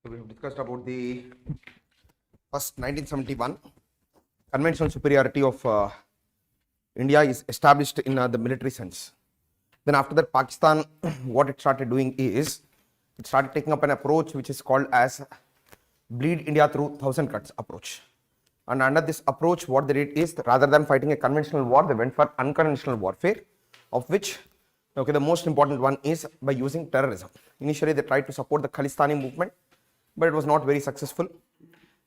So we have discussed about the first 1971 conventional superiority of India is established in the military sense. Then after that, Pakistan, what it started doing is it started taking up an approach which is called as bleed India through 1,000 cuts approach. And under this approach, what they did is rather than fighting a conventional war, they went for unconventional warfare, of which the most important one is by using terrorism. Initially, they tried to support the Khalistani movement, but it was not very successful.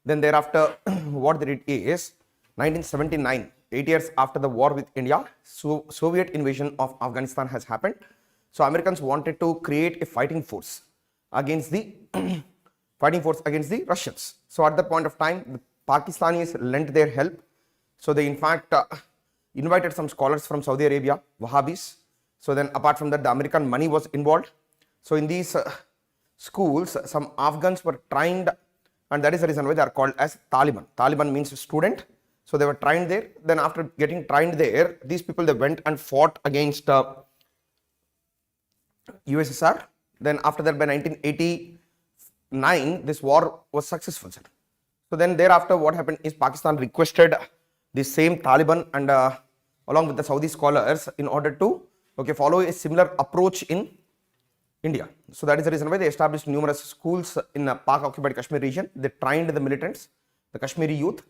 Then thereafter, what they did is 1979, 8 years after the war with India, Soviet invasion of Afghanistan has happened. So Americans wanted to create a fighting force against the Russians. So at that point of time, the Pakistanis lent their help. So they in fact invited some scholars from Saudi Arabia, Wahhabis. So then apart from that, the American money was involved. So in these schools, some Afghans were trained, and that is the reason why they are called as Taliban. Taliban means student. So they were trained there. Then after getting trained there, these people, they went and fought against USSR. Then after that, by 1989, this war was successful, sir. So then thereafter, what happened is Pakistan requested the same Taliban and along with the Saudi scholars in order to follow a similar approach in India. So that is the reason why they established numerous schools in Pak occupied Kashmir region. They trained the militants, the Kashmiri youth.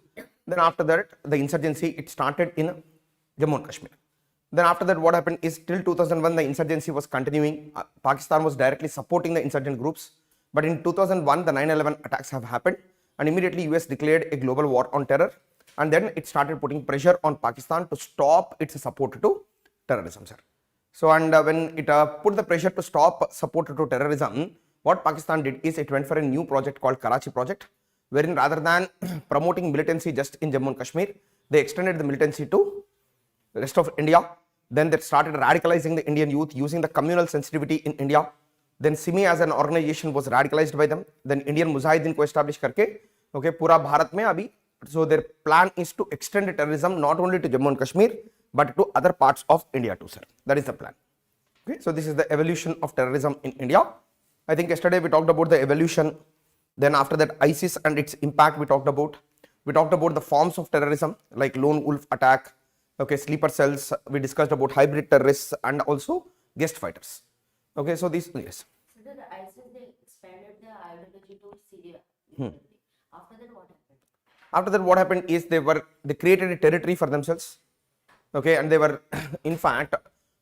Then after that, the insurgency, it started in Jammu and Kashmir. Then after that, what happened is till 2001, the insurgency was continuing. Pakistan was directly supporting the insurgent groups. But in 2001, the 9/11 attacks have happened, and immediately US declared a global war on terror. And then it started putting pressure on Pakistan to stop its support to terrorism, sir. So, and when it put the pressure to stop support to terrorism, what Pakistan did is it went for a new project called Karachi project, wherein rather than promoting militancy just in Jammu and Kashmir, they extended the militancy to the rest of India. Then they started radicalizing the Indian youth using the communal sensitivity in India. Then SIMI as an organization was radicalized by them. Then Indian Mujahideen को establish करके, पूरा भारत में अभी, so their plan is to extend terrorism not only to Jammu and Kashmir, but to other parts of India too, sir. That is the plan. Okay, so this is the evolution of terrorism in India. I think yesterday we talked about the evolution. Then after that, ISIS and its impact we talked about. We talked about the forms of terrorism like lone wolf attack, sleeper cells. We discussed about hybrid terrorists and also guest fighters. Okay, so these, yes. So the ISIS, they expanded their ideology to Syria. After that, what happened? After that, what happened is they created a territory for themselves. And they were in fact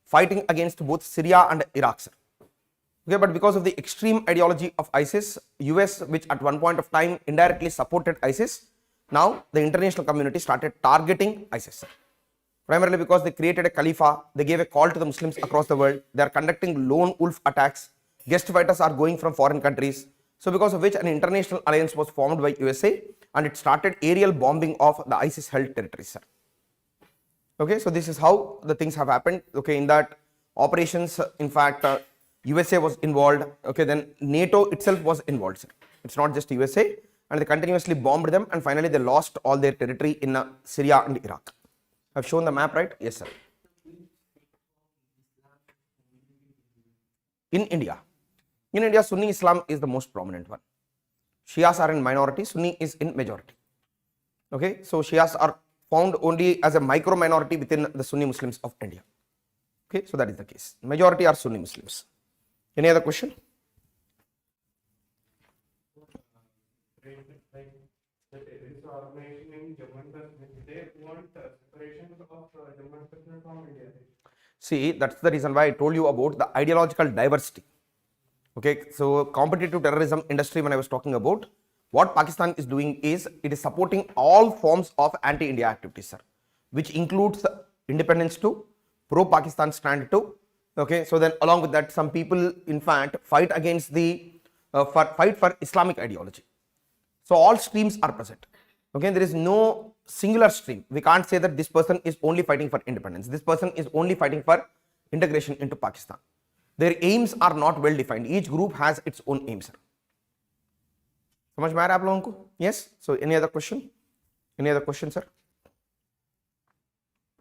fighting against both Syria and Iraq, sir. But because of the extreme ideology of ISIS, US, which at one point of time indirectly supported ISIS, now the international community started targeting ISIS, sir. Primarily because they created a Khalifa, they gave a call to the Muslims across the world, they are conducting lone wolf attacks, guest fighters are going from foreign countries. So because of which an international alliance was formed by USA, and it started aerial bombing of the ISIS held territories, sir. So this is how the things have happened. In that operations, in fact, USA was involved. Then NATO itself was involved, sir. It's not just USA, and they continuously bombed them, and finally they lost all their territory in Syria and Iraq. I've shown the map, right? Yes, sir. In India, Sunni Islam is the most prominent one. Shias are in minority, Sunni is in majority. So Shias are found only as a micro minority within the Sunni Muslims of India. So that is the case. Majority are Sunni Muslims. Any other question? The terrorist organization in Jammu and Kashmir, they want separation of Jammu and Kashmir from India. See, that's the reason why I told you about the ideological diversity. So competitive terrorism industry, when I was talking about, what Pakistan is doing is it is supporting all forms of anti-India activities, sir, which includes the independence too, pro-Pakistan stand too. So then along with that, some people in fact fight against the fight for Islamic ideology. So all streams are present. There is no singular stream. We can't say that this person is only fighting for independence. This person is only fighting for integration into Pakistan. Their aims are not well defined. Each group has its own aims, sir. समझ में आ रहा है आप लोगों को? Yes. So any other question? Any other question, sir?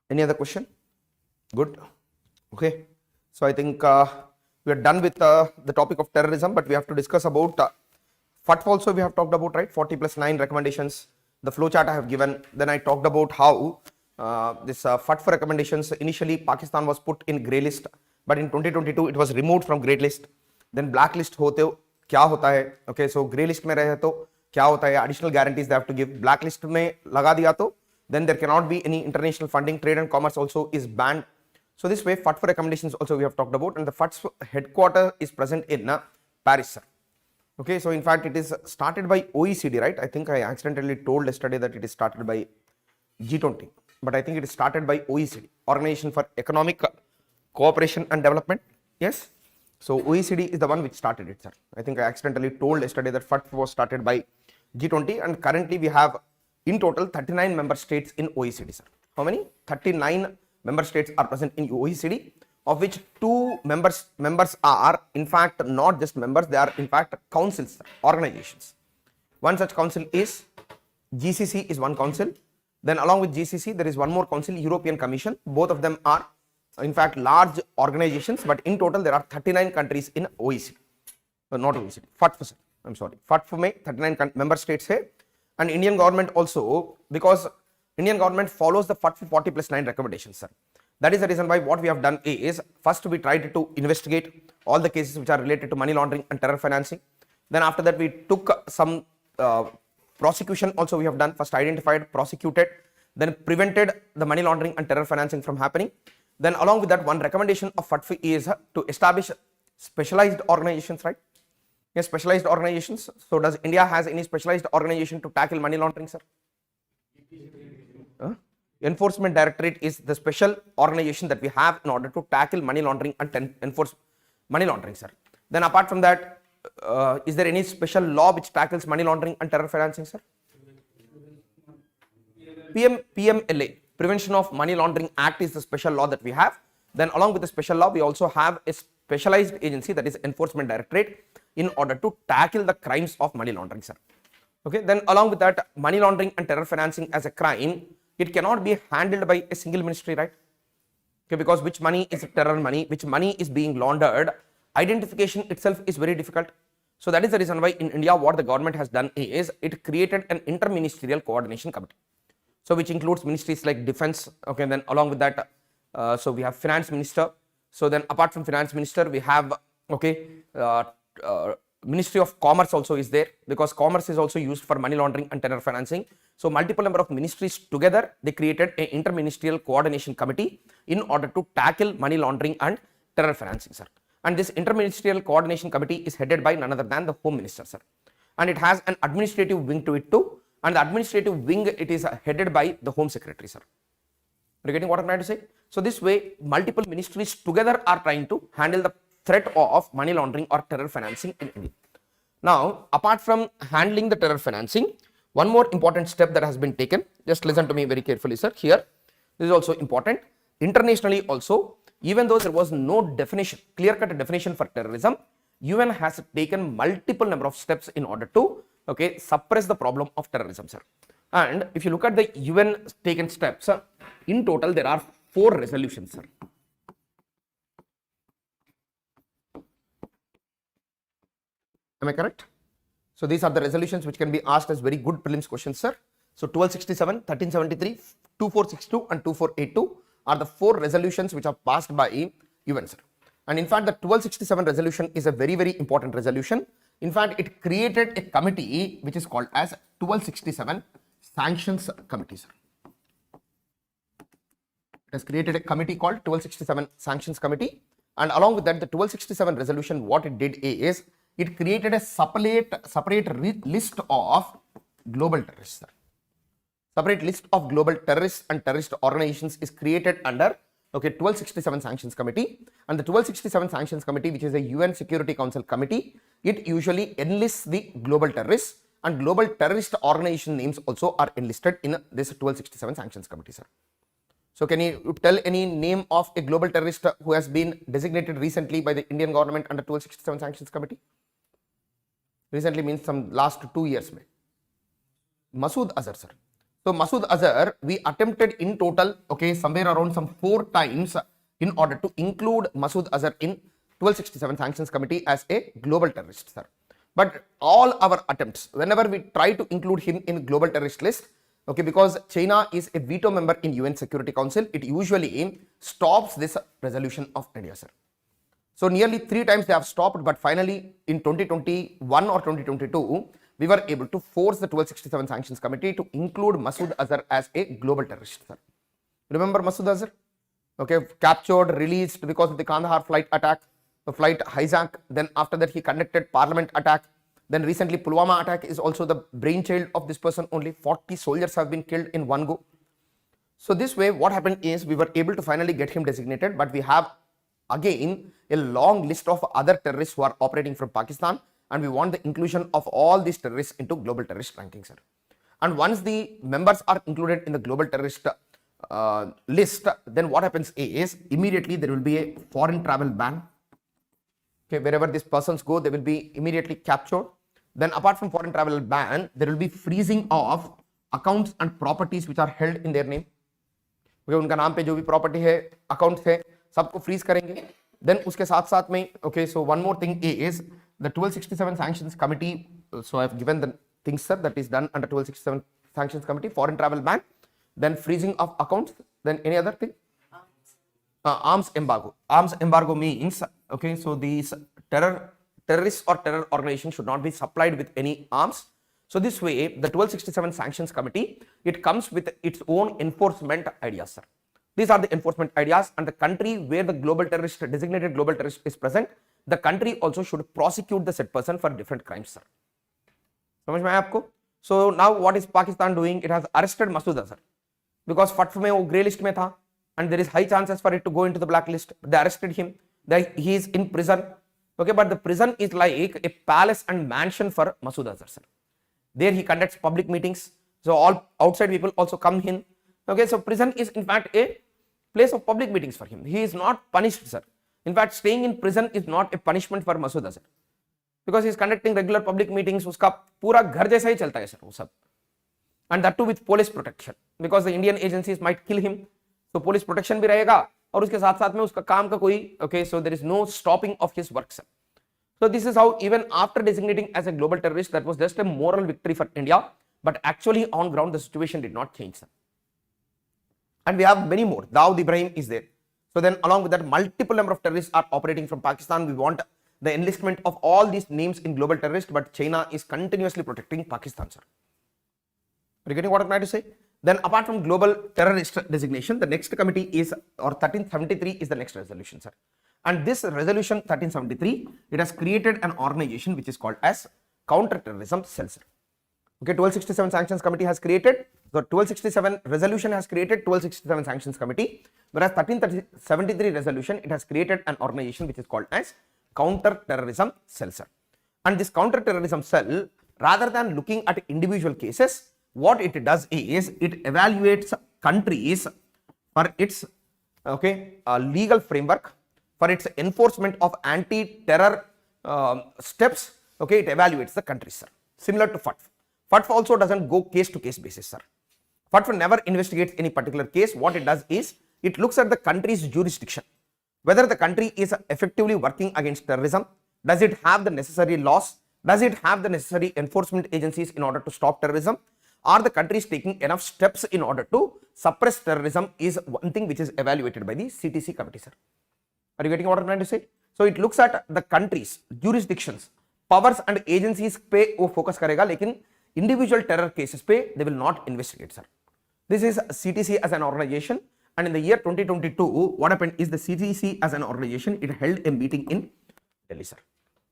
Any other question? Good. Okay. So I think we are done with the topic of terrorism, but we have to discuss about FATF also we have talked about, right? 40 plus 9 recommendations. The flowchart I have given. Then I talked about how this FATF recommendations, initially Pakistan was put in grey list, but in 2022 it was removed from grey list. Then blacklist होते क्या होता है? Okay, so grey list में रहे तो क्या होता है? Additional guarantees they have to give. Blacklist में लगा दिया तो then there cannot be any international funding. Trade and commerce also is banned. So this way FATF recommendations also we have talked about, and the FATF headquarter is present in Paris, sir. Okay, so in fact it is started by OECD, right? I think I accidentally told yesterday that it is started by G20, but I think it is started by OECD, Organization for Economic Cooperation and Development. Yes, so OECD is the one which started it, sir. I think I accidentally told yesterday that FATF was started by G20, and currently we have in total 39 member states in OECD, sir. How many? 39 member states are present in OECD, of which 2 members are in fact not just members, they are in fact councils, organizations. One such council is GCC is one council. Then along with GCC there is one more council, European Commission. Both of them are in fact large organizations, but in total there are 39 countries in OECD. Not OECD, FATF, sir. I'm sorry, FATF में 39 member states है, and Indian government also, because Indian government follows the FATF 40 plus 9 recommendations, sir. That is the reason why what we have done is, first we tried to investigate all the cases which are related to money laundering and terror financing. Then after that we took some prosecution also we have done. First identified, prosecuted, then prevented the money laundering and terror financing from happening. Then along with that, one recommendation of FATF is to establish specialized organizations, right? Yes, specialized organizations. So does India has any specialized organization to tackle money laundering, sir? Enforcement Directorate is the special organization that we have in order to tackle money laundering and enforce money laundering, sir. Then apart from that, is there any special law which tackles money laundering and terror financing, sir? PMLA, Prevention of Money Laundering Act, is the special law that we have. Then along with the special law, we also have a specialized agency, that is Enforcement Directorate, in order to tackle the crimes of money laundering, sir. Okay, then along with that, money laundering and terror financing as a crime, it cannot be handled by a single ministry, right? Okay, because which money is terror money, which money is being laundered, identification itself is very difficult. So that is the reason why in India what the government has done is it created an interministerial coordination committee. So which includes ministries like defense, okay, then along with that, so we have finance minister. So then apart from finance minister, we have, okay, Ministry of Commerce also is there, because commerce is also used for money laundering and terror financing. So multiple number of ministries together, they created an interministerial coordination committee in order to tackle money laundering and terror financing, sir. And this interministerial coordination committee is headed by none other than the Home Minister, sir. And it has an administrative wing to it too. And the administrative wing, it is headed by the Home Secretary, sir. Are you getting what I'm trying to say? So this way, multiple ministries together are trying to handle the threat of money laundering or terror financing in India. Now, apart from handling the terror financing, one more important step that has been taken. Just listen to me very carefully, sir. Here, this is also important. Internationally also, even though there was no definition, clear-cut definition for terrorism, UN has taken multiple number of steps in order to, okay, suppress the problem of terrorism, sir. And if you look at the UN taken steps, in total there are 4 resolutions, sir. Am I correct? So these are the resolutions which can be asked as very good prelims questions, sir. So 1267, 1373, 2462 and 2482 are the 4 resolutions which are passed by UN, sir. And in fact, the 1267 resolution is a very, very important resolution. In fact, it created a committee which is called as 1267 Sanctions Committee, sir. It has created a committee called 1267 Sanctions Committee. And along with that, the 1267 resolution, what it did is, it created a separate list of global terrorists, sir. Separate list of global terrorists and terrorist organizations is created under, okay, 1267 Sanctions Committee. And the 1267 Sanctions Committee, which is a UN Security Council committee, it usually enlists the global terrorists, and global terrorist organization names also are enlisted in this 1267 Sanctions Committee, sir. So can you tell any name of a global terrorist who has been designated recently by the Indian government under 1267 Sanctions Committee? Recently means some last 2 years. Masood Azhar, sir. So Masood Azhar, we attempted in total, okay, somewhere around some 4 times in order to include Masood Azhar in 1267 Sanctions Committee as a global terrorist, sir. But all our attempts, whenever we try to include him in global terrorist list, okay, because China is a veto member in UN Security Council, it usually stops this resolution of India, sir. So nearly 3 times they have stopped, but finally in 2021 or 2022, we were able to force the 1267 Sanctions Committee to include Masood Azhar as a global terrorist, sir. Remember Masood Azhar? Okay, captured, released because of the Kandahar flight attack, the flight hijack. Then after that, he conducted parliament attack. Then recently, Pulwama attack is also the brainchild of this person. Only 40 soldiers have been killed in one go. So this way, what happened is we were able to finally get him designated, but we have again a long list of other terrorists who are operating from Pakistan, and we want the inclusion of all these terrorists into global terrorist ranking, sir. And once the members are included in the global terrorist list, then what happens is immediately there will be a foreign travel ban. Okay, wherever these persons go, they will be immediately captured. Then apart from foreign travel ban, there will be freezing of accounts and properties which are held in their name. Okay, उनका नाम पे जो भी property है, account है, सबको freeze करेंगे. Then उसके साथ साथ में, okay, so one more thing is the 1267 Sanctions Committee. So I have given the things, sir, that is done under 1267 Sanctions Committee: foreign travel ban, then freezing of accounts, then any other thing? Arms embargo. Arms embargo means, okay, so these terrorists or terror organizations should not be supplied with any arms. So this way, the 1267 Sanctions Committee, it comes with its own enforcement ideas, sir. These are the enforcement ideas, and the country where the global terrorist, designated global terrorist is present, the country also should prosecute the said person for different crimes, sir. समझ में आया आपको? So now what is Pakistan doing? It has arrested Masood Azhar because FATF में वो grey list में था, and there is high chances for it to go into the black list. They arrested him. He is in prison. Okay, but the prison is like a palace and mansion for Masood Azhar, sir. There he conducts public meetings. So all outside people also come in. Okay, so prison is in fact a place of public meetings for him. He is not punished, sir. In fact, staying in prison is not a punishment for Masood Azhar because he is conducting regular public meetings. उसका पूरा घर जैसा ही चलता है, sir, वो सब. And that too with police protection because the Indian agencies might kill him. So police protection भी रहेगा और उसके साथ साथ में उसका काम का कोई, okay, so there is no stopping of his work, sir. So this is how even after designating as a global terrorist, that was just a moral victory for India, but actually on ground the situation did not change, sir. And we have many more. Dawood Ibrahim is there. So then along with that, multiple number of terrorists are operating from Pakistan. We want the enlistment of all these names in global terrorist, but China is continuously protecting Pakistan, sir. Are you getting what I'm trying to say? Then apart from global terrorist designation, the next committee is, or 1373 is the next resolution, sir. And this resolution 1373, it has created an organization which is called as counter-terrorism cell, sir. Okay, 1267 Sanctions Committee has created, the 1267 resolution has created 1267 Sanctions Committee, whereas 1373 resolution, it has created an organization which is called as counter-terrorism cell, sir. And this counter-terrorism cell, rather than looking at individual cases, what it does is it evaluates countries for its, okay, legal framework, for its enforcement of anti-terror steps. Okay, it evaluates the countries, sir. Similar to FATF. FATF also doesn't go case to case basis, sir. FATF never investigates any particular case. What it does is it looks at the country's jurisdiction, whether the country is effectively working against terrorism. Does it have the necessary laws? Does it have the necessary enforcement agencies in order to stop terrorism? Are the countries taking enough steps in order to suppress terrorism? Is one thing which is evaluated by the CTC committee, sir. Are you getting what I'm trying to say? So it looks at the countries, jurisdictions, powers and agencies पे वो focus करेगा, लेकिन individual terror cases पे they will not investigate, sir. This is CTC as an organization, and in the year 2022, what happened is the CTC as an organization, it held a meeting in Delhi, sir.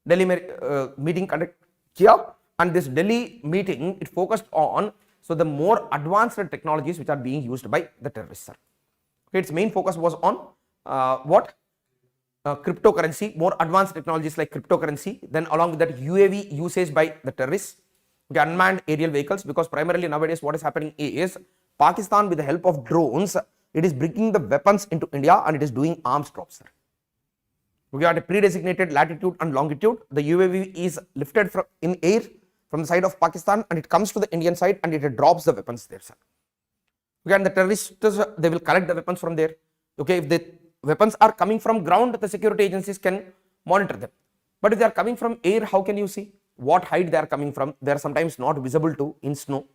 Delhi में meeting conduct किया, and this Delhi meeting, it focused on, so the more advanced technologies which are being used by the terrorists, sir. Okay, its main focus was on what? Cryptocurrency, more advanced technologies like cryptocurrency, then along with that UAV usage by the terrorists, okay, unmanned aerial vehicles, because primarily nowadays what is happening is Pakistan, with the help of drones, it is bringing the weapons into India and it is doing arms drops, sir. Okay, at a pre-designated latitude and longitude, the UAV is lifted from in air from the side of Pakistan and it comes to the Indian side and it drops the weapons there, sir. Okay, and the terrorists, they will collect the weapons from there. Okay, if the weapons are coming from ground, the security agencies can monitor them. But if they are coming from air, how can you see? what height they are coming from. They are sometimes not visible to in snow,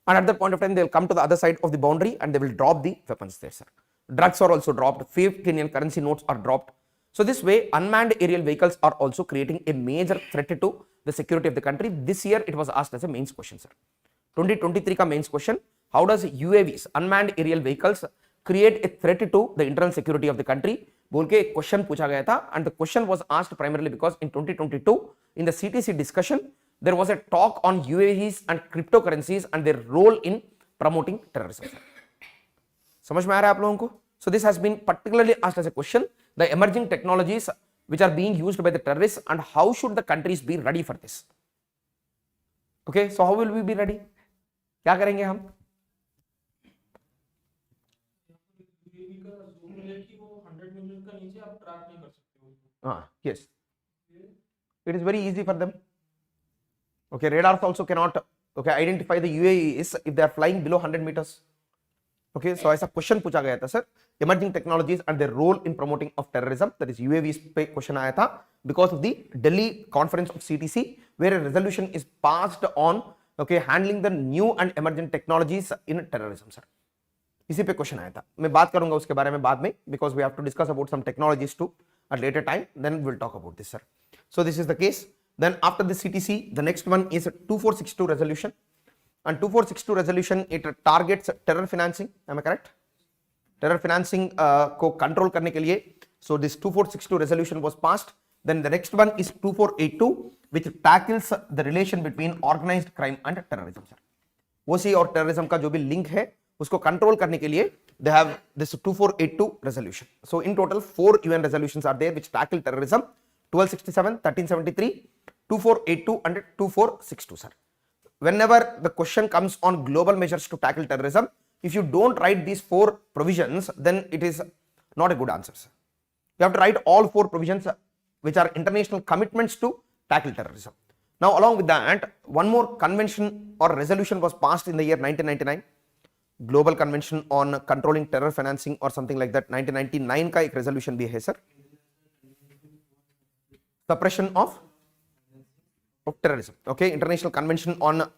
and at that point of time they will come to the other side of the boundary and they will drop the weapons there, sir. Drugs are also dropped, fake Kenyan currency notes are dropped. So this way unmanned aerial vehicles are also creating a major threat to the security of the country. This year it was asked as a mains question, sir. 2023 का mains question, how does UAVs, unmanned aerial vehicles, create a threat to the internal security of the country, बोल के एक question पूछा गया था. And the question was asked primarily because in 2022 in the CTC discussion there was a talk on UAVs and cryptocurrencies and their role in promoting terrorism. समझ में आ रहा है आप लोगों को? So this has been particularly asked as a question, the emerging technologies which are being used by the terrorists and how should the countries be ready for this. Okay, so how will we be ready? क्या करेंगे हम? Yes, it is very easy for them. Okay, radars also cannot identify the UAVs if they are flying below 100 meters. Okay, so ऐसा question पूछा गया था sir, emerging technologies and their role in promoting of terrorism, that is UAVs पे question आया था because of the Delhi conference of CTC where a resolution is passed on handling the new and emerging technologies in terrorism, sir. इसी पे question आया था. मैं बात करूंगा उसके बारे में बाद में because we have to discuss about some technologies too at later time, then we'll talk about this, sir. So this is the case. Then after the CTC, the next one is a 2462 resolution, and 2462 resolution it targets terror financing. Am I correct? Terror financing को control करने के लिए. So this 2462 resolution was passed. Then the next one is 2482, which tackles the relation between organized crime and terrorism, sir. OC और terrorism का जो भी link है उसको control करने के लिए they have this 2482 resolution. So in total 4 UN resolutions are there which tackle terrorism: 1267, 1373, 2482 and 2462, sir. Whenever the question comes on global measures to tackle terrorism, if you don't write these 4 provisions, then it is not a good answer, sir. You have to write all 4 provisions which are international commitments to tackle terrorism. Now along with that, one more convention or resolution was passed in the year 1999, Global Convention on Controlling Terror Financing or something like that. 1999 का एक resolution भी है, sir. Suppression of terrorism. Okay, International Convention on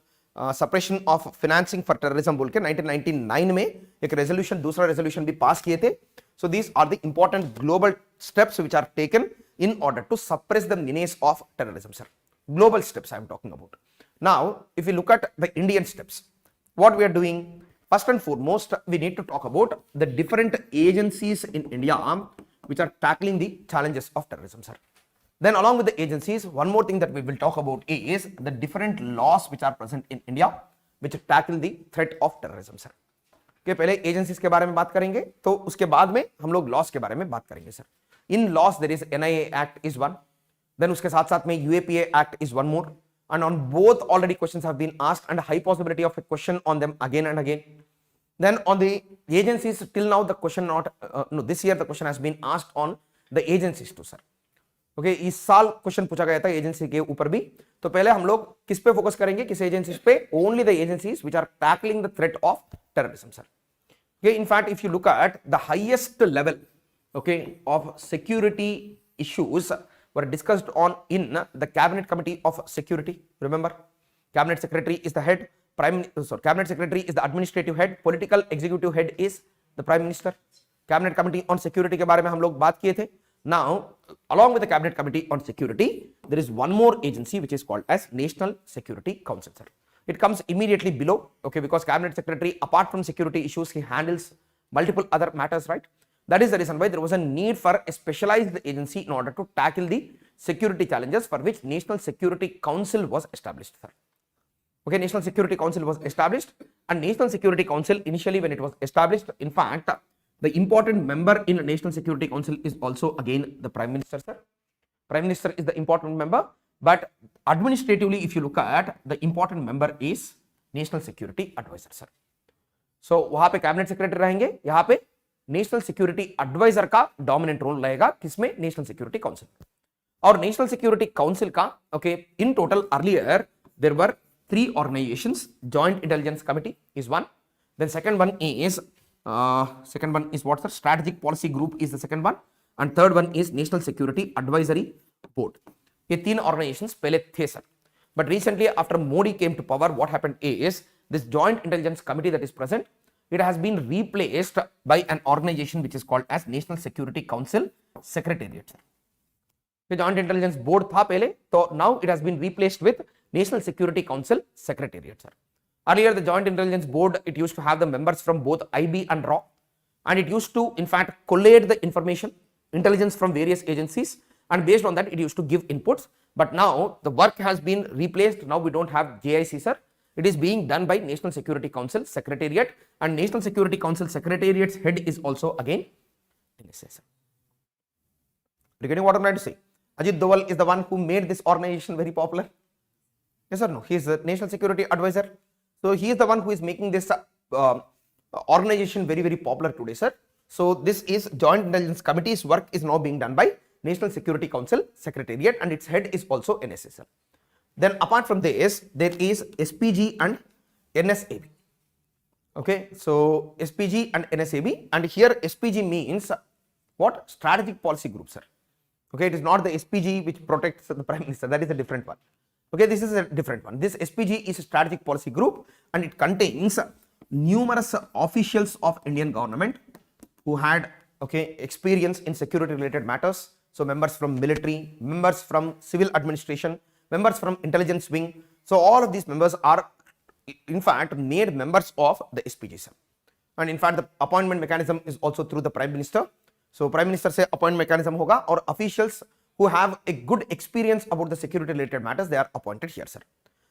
Suppression of Financing for Terrorism बोल के 1999 में एक resolution, दूसरा resolution भी pass किए थे. So these are the important global steps which are taken in order to suppress the menace of terrorism, sir. Global steps I am talking about. Now, if we look at the Indian steps, what we are doing, first and foremost, we need to talk about the different agencies in India which are tackling the challenges of terrorism, sir. Then along with the agencies, one more thing that we will talk about is the different laws which are present in India which tackle the threat of terrorism, sir. Okay, पहले agencies के बारे में बात करेंगे, तो उसके बाद में हम लोग laws के बारे में बात करेंगे, sir. In laws there is NIA Act is one, then उसके साथ साथ में UAPA Act is one more, and on both already questions have been asked and high possibility of a question on them again and again. Then on the agencies, till now the question this year the question has been asked on the agencies too, sir. Okay, इस साल question पूछा गया था agency के ऊपर भी, तो पहले हम लोग किस पे फोकस करेंगे, किस एजेंसीज पे? Only the agencies which are tackling the threat of terrorism, sir. Okay, in fact if you look at the highest level of security issues were discussed on in the cabinet committee of security. Remember, cabinet secretary is the head, cabinet secretary is the administrative head, political executive head is the prime minister. Cabinet committee on security के बारे में हम लोग बात किए थे. Now along with the cabinet committee on security, there is one more agency which is called as National Security Council, sir. It comes immediately below, because cabinet secretary apart from security issues he handles multiple other matters, right? That is the reason why there was a need for a specialized agency in order to tackle the security challenges, for which National Security Council was established, sir. Okay, National Security Council was established, and National Security Council initially when it was established, in fact the important member in National Security Council is also again the Prime Minister, sir. Prime Minister is the important member, but administratively if you look at, the important member is National Security Advisor, sir. So वहां पे cabinet secretary रहेंगे, यहाँ पे national security adviser का dominant role रहेगा, किसमें? National security council. और national security council का in total earlier there were 3 organizations. Joint Intelligence Committee is one, then second one is what, sir? Strategic Policy Group is the second one, and third one is National Security Advisory Board. ये 3 organizations पहले थे, sir. But recently, after Modi came to power, what happened is this Joint Intelligence Committee that is present, it has been replaced by an organization which is called as National Security Council Secretariat. Sir. The Joint Intelligence Board tha pehle, so now it has been replaced with National Security Council Secretariat. Sir. Earlier, the Joint Intelligence Board, it used to have the members from both IB and RAW, and it used to, in fact, collate the information, intelligence from various agencies, and based on that, it used to give inputs. But now the work has been replaced. Now we don't have JIC, sir. It is being done by National Security Council Secretariat, and National Security Council Secretariat's head is also again NSA, sir. Are you getting what I'm trying to say? Ajit Doval is the one who made this organization very popular. Yes or no? He is the National Security Advisor. So he is the one who is making this organization very, very popular today, sir. So this is Joint Intelligence Committee's work is now being done by National Security Council Secretariat, and its head is also NSA, sir. Then apart from this, there is SPG and NSAB. Okay, so SPG and NSAB, and here SPG means what? Strategic Policy Group, sir. Okay, it is not the SPG which protects the Prime Minister, that is a different one. Okay, this is a different one. This SPG is a strategic policy group, and it contains numerous officials of Indian government who had experience in security related matters. So members from military, members from civil administration, members from intelligence wing. So all of these members are in fact made members of the SPG, sir. And in fact the appointment mechanism is also through the Prime Minister. So Prime Minister se appointment mechanism hoga, or officials who have a good experience about the security related matters, they are appointed here, sir.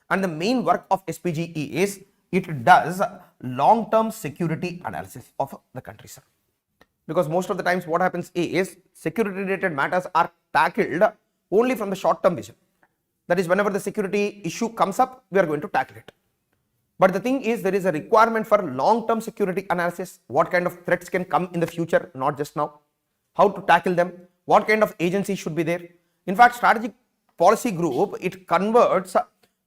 And the main work of SPG is it does long-term security analysis of the country, sir. Because most of the times what happens is security related matters are tackled only from the short-term vision. That is, whenever the security issue comes up, we are going to tackle it. But the thing is, there is a requirement for long-term security analysis. What kind of threats can come in the future, not just now. How to tackle them. What kind of agency should be there. In fact, strategic policy group, it converts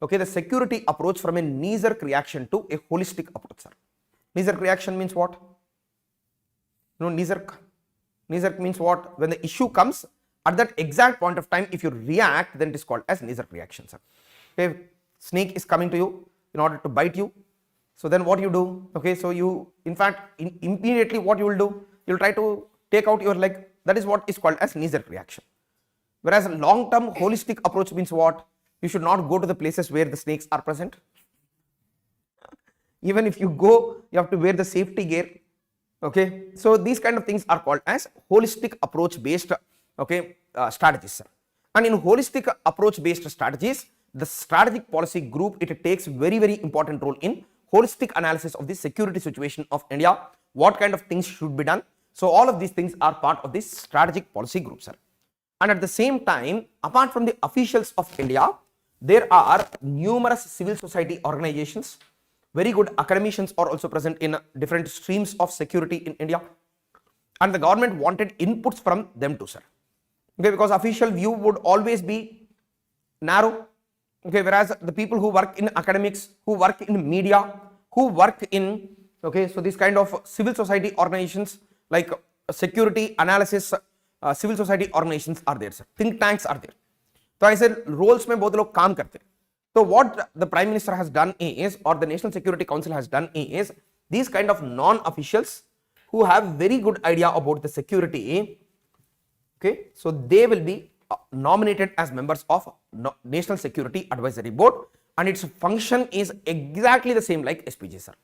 the security approach from a knee-jerk reaction to a holistic approach, sir. Knee-jerk reaction means what? No, knee-jerk means what? When the issue comes, at that exact point of time, if you react, then it is called as knee-jerk reaction, sir. Okay, snake is coming to you in order to bite you. So then what you do? Okay, so you, in fact, immediately what you will do? You will try to take out your leg. That is what is called as knee-jerk reaction. Whereas a long-term holistic approach means what? You should not go to the places where the snakes are present. Even if you go, you have to wear the safety gear. Okay, so these kind of things are called as holistic approach based strategies, sir. And in holistic approach based strategies, the strategic policy group, it takes very, very important role in holistic analysis of the security situation of India. What kind of things should be done? So all of these things are part of this strategic policy group, sir. And at the same time, apart from the officials of India, there are numerous civil society organizations. Very good academicians are also present in different streams of security in India. And the government wanted inputs from them too, sir. Okay, because official view would always be narrow. Okay, whereas the people who work in academics, who work in media, who work in, so these kind of civil society organizations like security analysis, civil society organizations are there, sir. Think tanks are there. So I said roles mein bahut log kaam karte. So what the Prime Minister has done is, or the National Security Council has done is, these kind of non-officials who have very good idea about the security, okay, so they will be nominated as members of National Security Advisory Board, and its function is exactly the same like SPG, sir.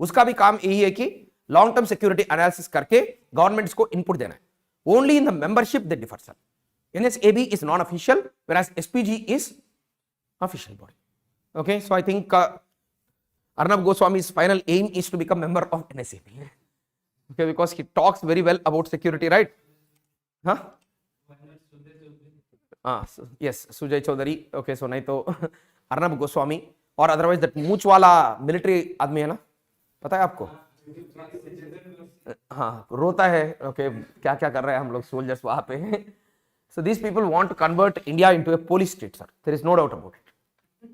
Uska bhi kaam yahi hai ki long term security analysis karke governments ko input dena hai. Only in the membership they differ, sir. NSAB is non-official, whereas SPG is official body. Okay, so I think Arnab Goswami's final aim is to become member of NSAB. Okay, because he talks very well about security, right? Huh? Yes, Sujay Chaudhary. Okay, so nahi to Arnab Goswami, or otherwise that मूंछ वाला military आदमी है ना, पता है आपको? हाँ, रोता है. Okay, क्या क्या कर रहे हैं हम लोग soldiers वहाँ पे? So these people want to convert India into a police state, sir. There is no doubt about it.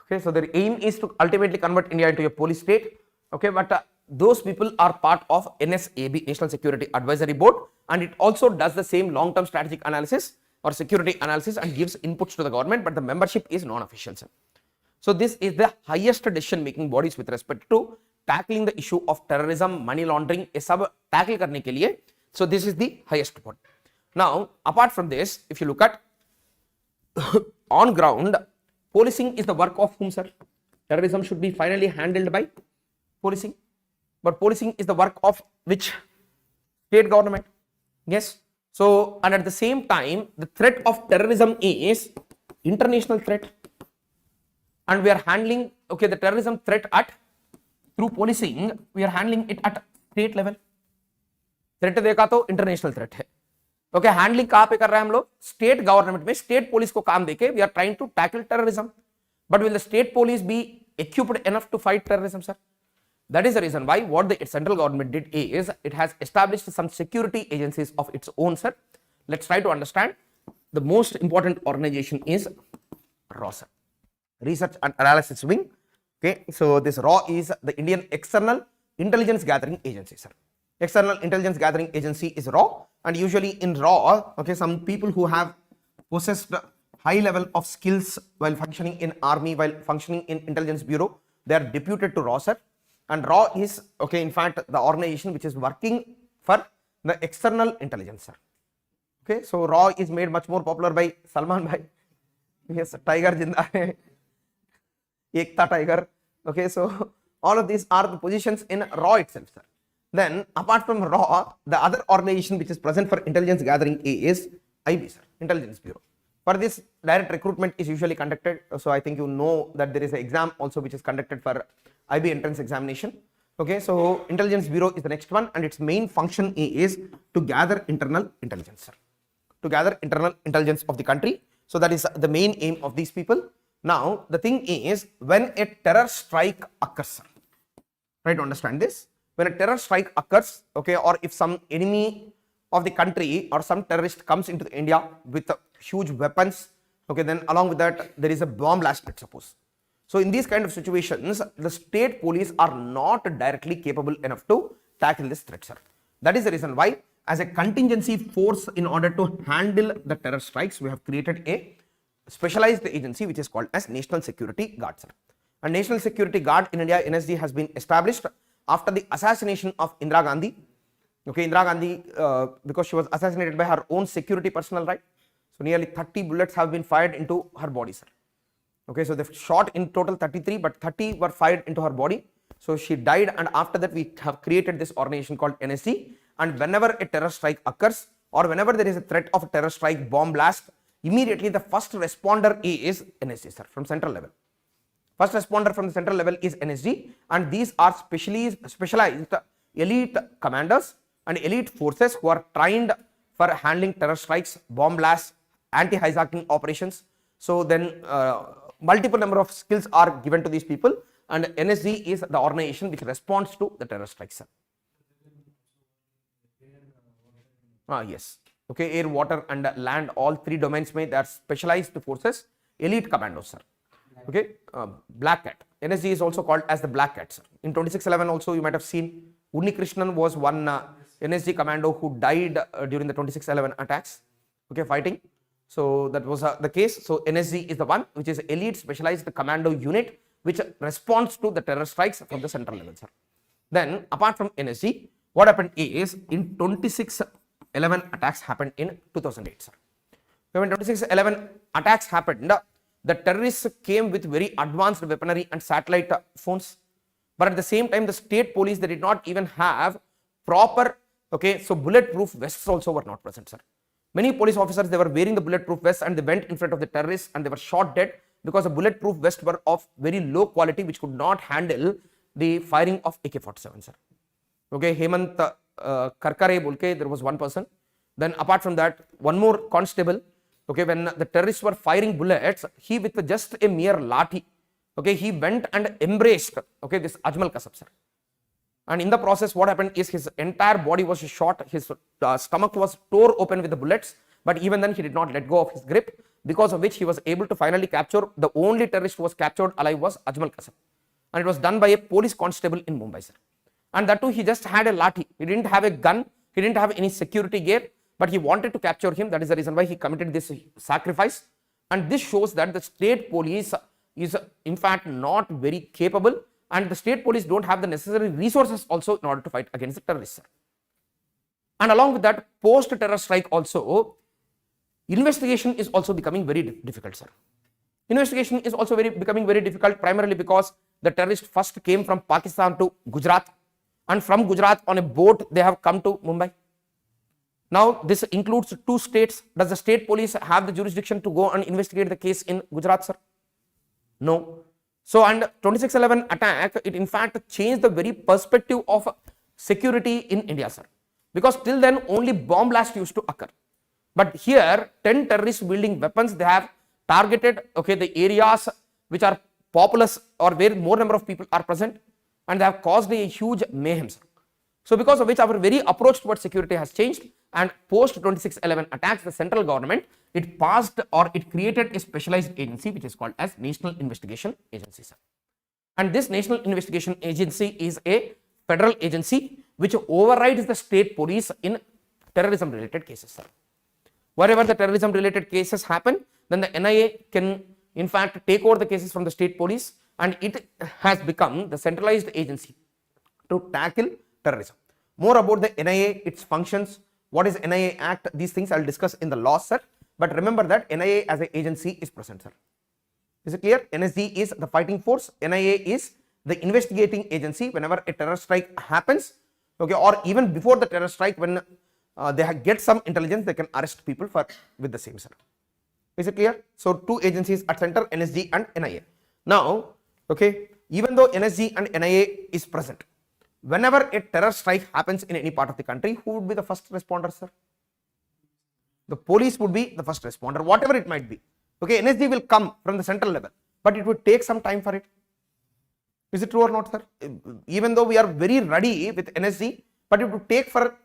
Okay, so their aim is to ultimately convert India into a police state. Okay, but those people are part of NSAB, National Security Advisory Board, and it also does the same long-term strategic analysis. or security analysis and gives inputs to the government, but the membership is non-official, sir. So this is the highest decision making bodies with respect to tackling the issue of terrorism, money laundering, ये सब tackle करने के लिए. So this is the highest body. Now, apart from this, if you look at on ground, policing is the work of whom, sir? Terrorism should be finally handled by policing, but policing is the work of which? State government. Yes. So, and at the same time, the threat of terrorism is international threat, and we are handling, okay, the terrorism threat at through policing, we are handling it at state level. Threat देखा तो international threat है. Okay, handling कहां पे कर रहे हैं हम लोग? स्टेट गवर्नमेंट में स्टेट पुलिस को काम देके we are trying to tackle terrorism. But will the state police be equipped enough to fight terrorism, sir? That is the reason why what the central government did is it has established some security agencies of its own, sir. Let's try to understand. The most important organization is RAW, sir, Research and Analysis Wing. Okay, so this RAW is the Indian External Intelligence Gathering Agency, sir. External Intelligence Gathering Agency is RAW, and usually in RAW, okay, some people who have possessed high level of skills while functioning in army, while functioning in intelligence bureau, they are deputed to RAW, sir. And RAW is, okay, in fact, the organization which is working for the external intelligence, sir. Okay, so RAW is made much more popular by Salman bhai. Yes, Tiger Jinda hai, Ekta Tiger. Okay, so all of these are the positions in RAW itself, sir. Then apart from RAW, the other organization which is present for intelligence gathering is IB, sir, Intelligence Bureau. For this, direct recruitment is usually conducted. So I think you know that there is an exam also which is conducted for IB entrance examination. Okay, so Intelligence Bureau is the next one, and its main function is to gather internal intelligence, sir. To gather internal intelligence of the country. So that is the main aim of these people. Now the thing is, when a terror strike occurs, sir, try to understand this. When a terror strike occurs, okay, or if some enemy of the country or some terrorist comes into India with huge weapons, okay, then along with that there is a bomb blast, let's suppose. So in these kind of situations, the state police are not directly capable enough to tackle this threat, sir. That is the reason why, as a contingency force, in order to handle the terror strikes, we have created a specialized agency which is called as National Security Guard, sir. And National Security Guard in India, NSG, has been established after the assassination of Indira Gandhi. Okay, Indira Gandhi, because she was assassinated by her own security personnel, right? So nearly 30 bullets have been fired into her body, sir. Okay, so they've shot in total 33, but 30 were fired into her body. So she died, and after that we have created this organization called NSG. And whenever a terror strike occurs, or whenever there is a threat of a terror strike, bomb blast, immediately the first responder is NSG, sir, from central level. First responder from the central level is NSG, and these are specialized elite commanders and elite forces who are trained for handling terror strikes, bomb blasts, anti-hijacking operations. So then multiple number of skills are given to these people, and NSG is the organization which responds to the terror strikes, sir. Yes. Okay, air, water and land, all three domains may, they are specialized forces, elite commandos, sir. Okay, Black Cat. NSG is also called as the Black Cat, sir. In 2611 also you might have seen Unni Krishnan was one NSG commando who died during the 2611 attacks, okay, fighting. So that was the case. So NSG is the one which is elite specialized commando unit which responds to the terror strikes from the central level, sir. Then apart from NSG, what happened is in 2611 attacks happened in 2008, sir. So when 2611 attacks happened, the terrorists came with very advanced weaponry and satellite phones, but at the same time the state police, they did not even have proper, okay, so bulletproof vests also were not present, sir. Many police officers, they were wearing the bulletproof vests and they went in front of the terrorists and they were shot dead because the bulletproof vests were of very low quality which could not handle the firing of AK-47, sir. Okay, Hemant Karkare Bulke, there was one person. Then apart from that, one more constable. Okay, when the terrorists were firing bullets, he with just a mere lathi, okay, he went and embraced, okay, this Ajmal Kasab, sir. And in the process, what happened is his entire body was shot, his stomach was tore open with the bullets, but even then he did not let go of his grip, because of which he was able to finally capture, the only terrorist who was captured alive was Ajmal Kasab. And it was done by a police constable in Mumbai, sir. And that too, he just had a lathi, he didn't have a gun, he didn't have any security gear, but he wanted to capture him. That is the reason why he committed this sacrifice. And this shows that the state police is in fact not very capable, and the state police don't have the necessary resources also in order to fight against the terrorists. And along with that, post-terror strike also, investigation is also becoming very difficult, sir. Investigation is also becoming very difficult, primarily because the terrorists first came from Pakistan to Gujarat, and from Gujarat on a boat they have come to Mumbai. Now this includes 2 states. Does the state police have the jurisdiction to go and investigate the case in Gujarat, sir? No. So, and 26/11 attack, it in fact changed the very perspective of security in India, sir. Because till then only bomb blast used to occur. But here 10 terrorists wielding weapons, they have targeted the areas which are populous or where more number of people are present, and they have caused a huge mayhem, sir. So because of which our very approach towards security has changed, and post 26/11 attacks, the central government, it passed or it created a specialized agency which is called as National Investigation Agency, sir. And this National Investigation Agency is a federal agency which overrides the state police in terrorism related cases, sir. Wherever the terrorism related cases happen, then the NIA can in fact take over the cases from the state police, and it has become the centralized agency to tackle terrorism. More about the NIA, its functions, what is NIA Act, these things I will discuss in the law, sir. But remember that NIA as an agency is present, sir. Is it clear? NSG is the fighting force, NIA is the investigating agency. Whenever a terror strike happens, or even before the terror strike, when they get some intelligence, they can arrest people with the same, sir. Is it clear? So 2 agencies at center, NSG and NIA. Now, even though NSG and NIA is present, whenever a terror strike happens in any part of the country, who would be the first responder, sir? The police would be the first responder, whatever it might be. NSG will come from the central level, but it would take some time for it. Is it true or not, sir? Even though we are very ready with NSG, but it would take for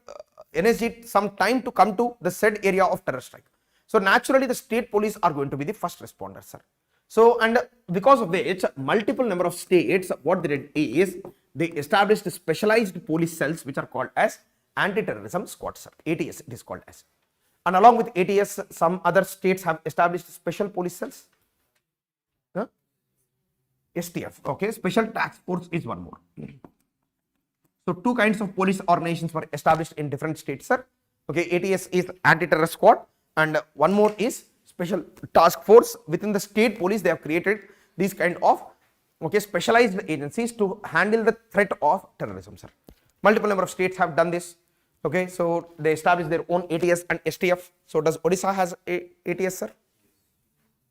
NSG some time to come to the said area of terror strike. So naturally the state police are going to be the first responders, sir. So, and because of which multiple number of states, what they did is they established specialized police cells which are called as anti-terrorism squads, sir. ATS it is called as. And along with ATS, some other states have established special police cells. STF, special task force is one more. So 2 kinds of police organizations were established in different states, sir. ATS is anti-terror squad, and one more is special task force. Within the state police, they have created these kind of specialized agencies to handle the threat of terrorism, sir. Multiple number of states have done this. So they established their own ATS and STF. So does Odisha has a ATS, sir?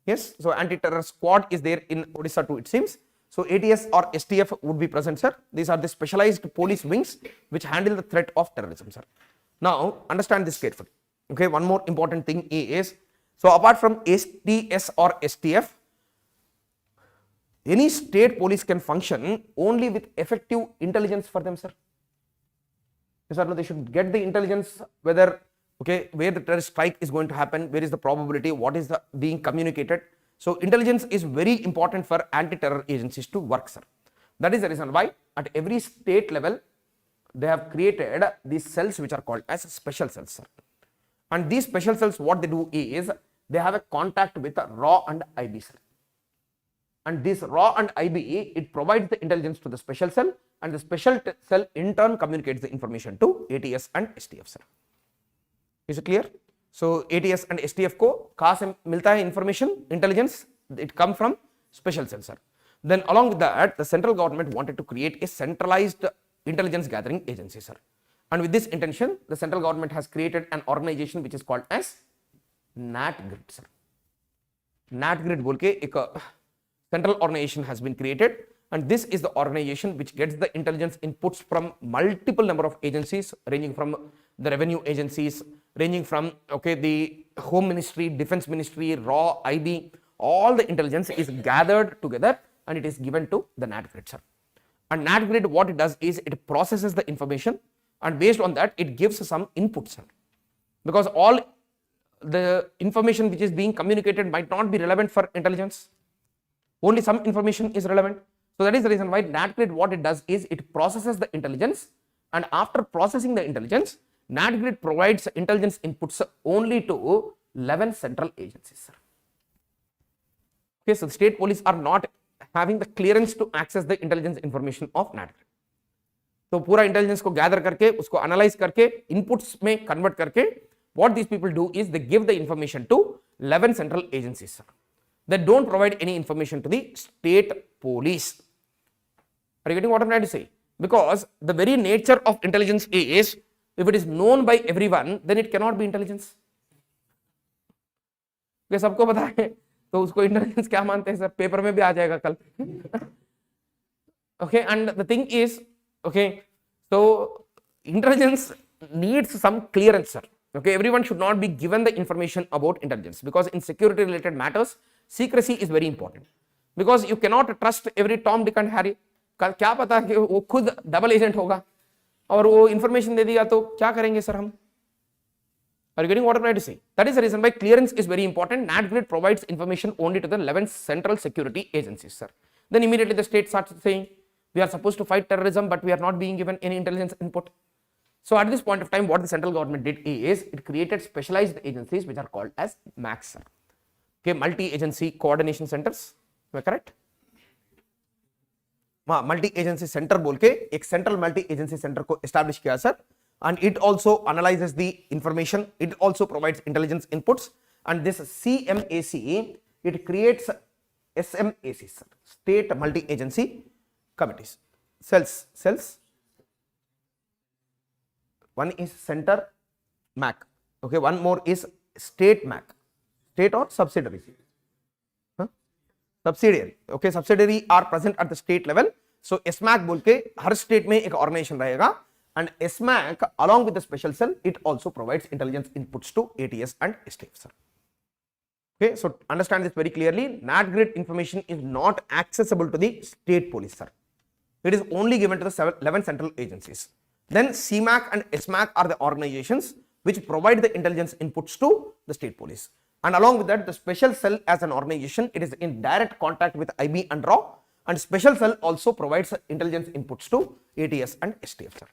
Yes. So anti-terror squad is there in Odisha too, it seems. So ATS or STF would be present, sir. These are the specialized police wings which handle the threat of terrorism, sir. Now understand this carefully. One more important thing is, so apart from ATS or STF, any state police can function only with effective intelligence for them, sir. Yes or no? They should get the intelligence whether where the terrorist strike is going to happen, where is the probability, what is the being communicated. So intelligence is very important for anti-terror agencies to work, sir. That is the reason why at every state level they have created these cells which are called as special cells, sir. And these special cells, what they do is they have a contact with RAW and IB, sir. And this RAW and IB, it provides the intelligence to the special cell, and the special cell in turn communicates the information to ATS and STF, sir. Is it clear? So ATS and STF को कहाँ से मिलता है information, intelligence? It come from special cell, sir. Then along with that, the central government wanted to create a centralized intelligence gathering agency, sir. And with this intention, the central government has created an organization which is called as NatGrid, sir. NatGrid बोल के एक central organization has been created, and this is the organization which gets the intelligence inputs from multiple number of agencies, ranging from the revenue agencies, ranging from the Home Ministry, Defense Ministry, RAW, IB. All the intelligence is gathered together and it is given to the NatGrid, sir. And NatGrid, what it does is it processes the information, and based on that it gives some inputs, sir. Because all the information which is being communicated might not be relevant for intelligence. Only some information is relevant. So that is the reason why NatGrid, what it does is it processes the intelligence, and after processing the intelligence, NATGRID provides intelligence inputs only to 11 central agencies, sir. Okay, so the state police are not having the clearance to access the intelligence information of NATGRID. तो पूरा intelligence को gather करके उसको analyse करके inputs में convert करके what these people do is they give the information to 11 central agencies, sir. They don't provide any information to the state police. Are you getting what I'm trying to say? Because the very nature of intelligence is, if it is known by everyone, then it cannot be intelligence. ये सबको पता है तो उसको intelligence क्या मानते हैं sir? Paper में भी आ जाएगा कल. Okay, and the thing is, okay, so intelligence needs some clearance, sir. Okay, everyone should not be given the information about intelligence, because in security related matters secrecy is very important, because you cannot trust every Tom, Dick and Harry. क्या पता कि वो खुद double agent होगा और वो information दे दिया तो क्या करेंगे सर हम? Are you getting what I'm trying to say? That is the reason why clearance is very important. NATGRID provides information only to the 11 central security agencies, sir. Then immediately the state starts saying, we are supposed to fight terrorism, but we are not being given any intelligence input. So at this point of time, what the central government did is it created specialized agencies which are called as MACs, sir. Okay, multi-agency coordination centers. Am I correct? Multi-agency center बोल के एक central multi-agency center को establish किया sir, and it also analyzes the information. It also provides intelligence inputs, and this CMAC it creates SMAC, sir, state multi-agency committees, cells. One is center MAC. Okay, one more is state MAC, state or subsidiary. Subsidiary. Okay, subsidiary are present at the state level. So SMAC बोल के हर state में एक organization रहेगा, and SMAC along with the special cell it also provides intelligence inputs to ATS and STF, sir. Okay, so understand this very clearly. NATGRID information is not accessible to the state police, sir. It is only given to the 11 central agencies. Then CMAC and SMAC are the organizations which provide the intelligence inputs to the state police. And along with that, the special cell as an organization, it is in direct contact with IB and RAW, and special cell also provides intelligence inputs to ATS and STF, sir.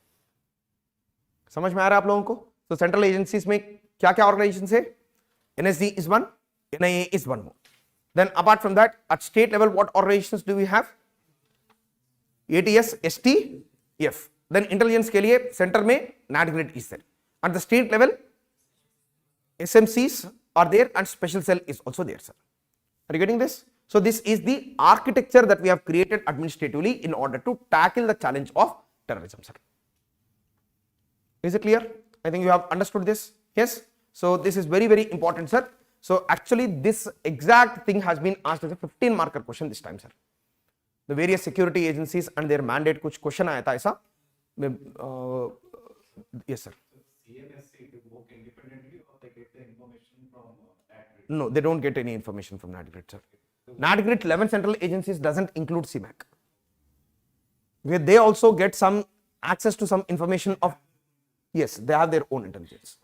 समझ में आ रहा है आप लोगों को? तो central agencies में क्या क्या ऑर्गेनाइजेशंस है? NSD is one, NIA is one more. Then apart from that, at state level, what organizations do we have? ATS, STF. Then intelligence के लिए center में NATGRID is there. At the state level, SMCs are there and special cell is also there, sir. Are you getting this? So this is the architecture that we have created administratively in order to tackle the challenge of terrorism, sir. Is it clear? I think you have understood this. Yes. So this is very, very important, sir. So actually this exact thing has been asked as a 15 marker question this time, sir. The various security agencies and their mandate कुछ question आया था ऐसा. Yes, sir. CMSC to work independently, or they get the information from NATGRID? No, they don't get any information from NATGRID, sir. NATGRID 11 central agencies doesn't include CMAC. Where they also get some access to some information of, yes, they have their own intelligence.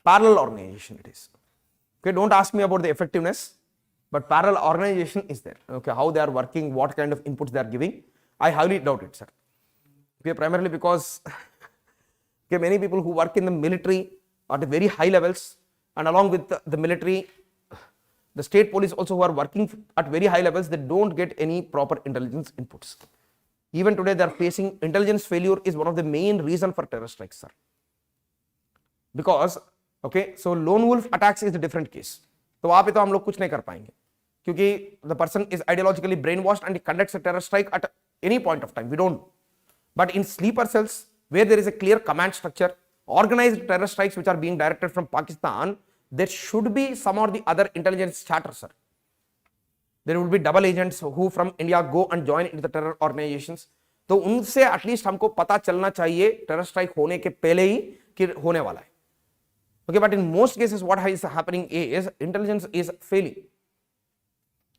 Parallel organization it is. Okay, don't ask me about the effectiveness, but parallel organization is there. Okay, how they are working, what kind of inputs they are giving, I highly doubt it, sir. Okay, primarily because okay, many people who work in the military at very high levels, and along with the military, the state police also who are working at very high levels, they don't get any proper intelligence inputs. Even today they are facing intelligence failure is one of the main reason for terror strikes, sir. Because okay, so lone wolf attacks is a different case. तो वहां पे तो हम लोग कुछ नहीं कर पाएंगे क्योंकि the person is ideologically brainwashed and he conducts a terror strike at any point of time. We don't know. But in sleeper cells, where there is a clear command structure, organized terror strikes which are being directed from Pakistan, there should be some or the other intelligence chatter, sir. There will be double agents who from India go and join into the terror organizations. तो उनसे at least हमको पता चलना चाहिए terror strike होने के पहले ही कि होने वाला है. Okay, but in most cases what is happening is intelligence is failing.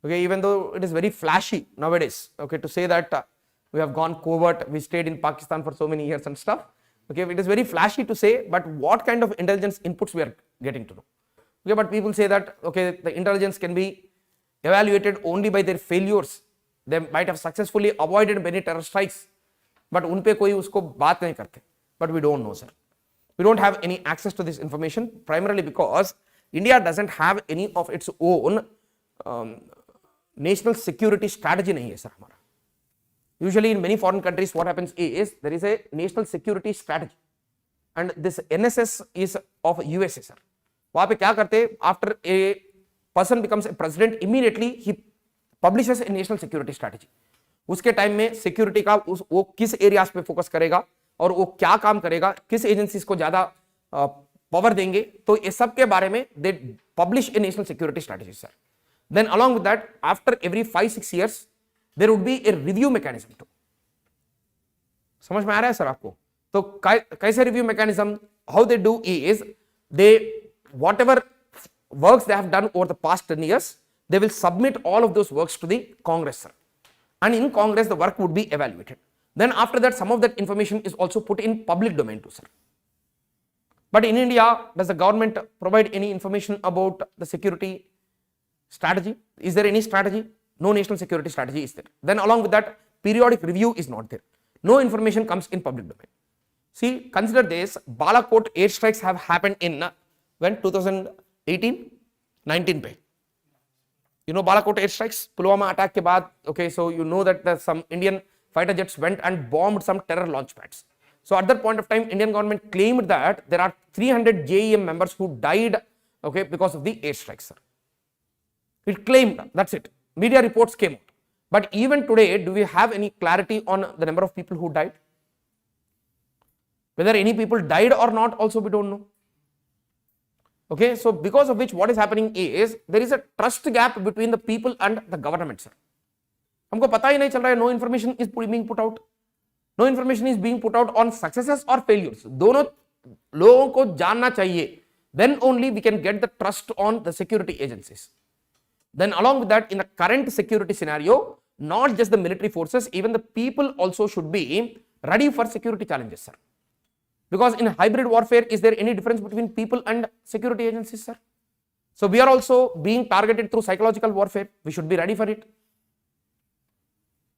Okay, even though it is very flashy nowadays, okay, to say that we have gone covert, we stayed in Pakistan for so many years and stuff. Okay, it is very flashy to say, but what kind of intelligence inputs we are getting to know? Okay, but people say that okay, the intelligence can be evaluated only by their failures. They might have successfully avoided many terror strikes, but उन पे कोई उसको बात नहीं करते. But we don't know, sir. We don't have any access to this information, primarily because India doesn't have any of its own national security strategy नहीं है sir हमारा. Usually in many foreign countries what happens is there is a national security strategy and this NSS is of USA sir. वहाँ पे क्या करते हैं, after a person becomes a president immediately he publishes a national security strategy. उसके time में security का वो किस एरियाज पे फोकस करेगा और वो क्या काम करेगा, किस एजेंसीज को ज्यादा पावर देंगे, तो ये सब के बारे में they publish a national security strategy sir. Then along with that after every 5-6 years there would be a review mechanism too. समझ में आ रहा है सर आपको? तो कैसे review mechanism, how they do is they whatever works they have done over the past 10 years they will submit all of those works to the Congress sir, and in Congress the work would be evaluated. Then after that some of that information is also put in public domain too sir. But in India, does the government provide any information about the security strategy? Is there any strategy? No national security strategy is there. Then along with that periodic review is not there. No information comes in public domain. See, consider this, Balakot airstrikes have happened in when 2018 19 पे. You know Balakot airstrikes, Pulwama attack के बाद, okay, so you know that some Indian fighter jets went and bombed some terror launch pads. So at that point of time, Indian government claimed that there are 300 JEM members who died, okay, because of the airstrikes, sir. It claimed, that's it. Media reports came out. But even today, do we have any clarity on the number of people who died? Whether any people died or not, also we don't know. Okay, so because of which what is happening is there is a trust gap between the people and the government, sir. हमको पता ही नहीं चल रहा है, no information is being put out. No information is being put out on successes or failures. दोनों लोगों को जानना चाहिए. Then only we can get the trust on the security agencies. Then along with that, in the current security scenario, not just the military forces, even the people also should be ready for security challenges, sir. Because in hybrid warfare, is there any difference between people and security agencies, sir? So we are also being targeted through psychological warfare. We should be ready for it.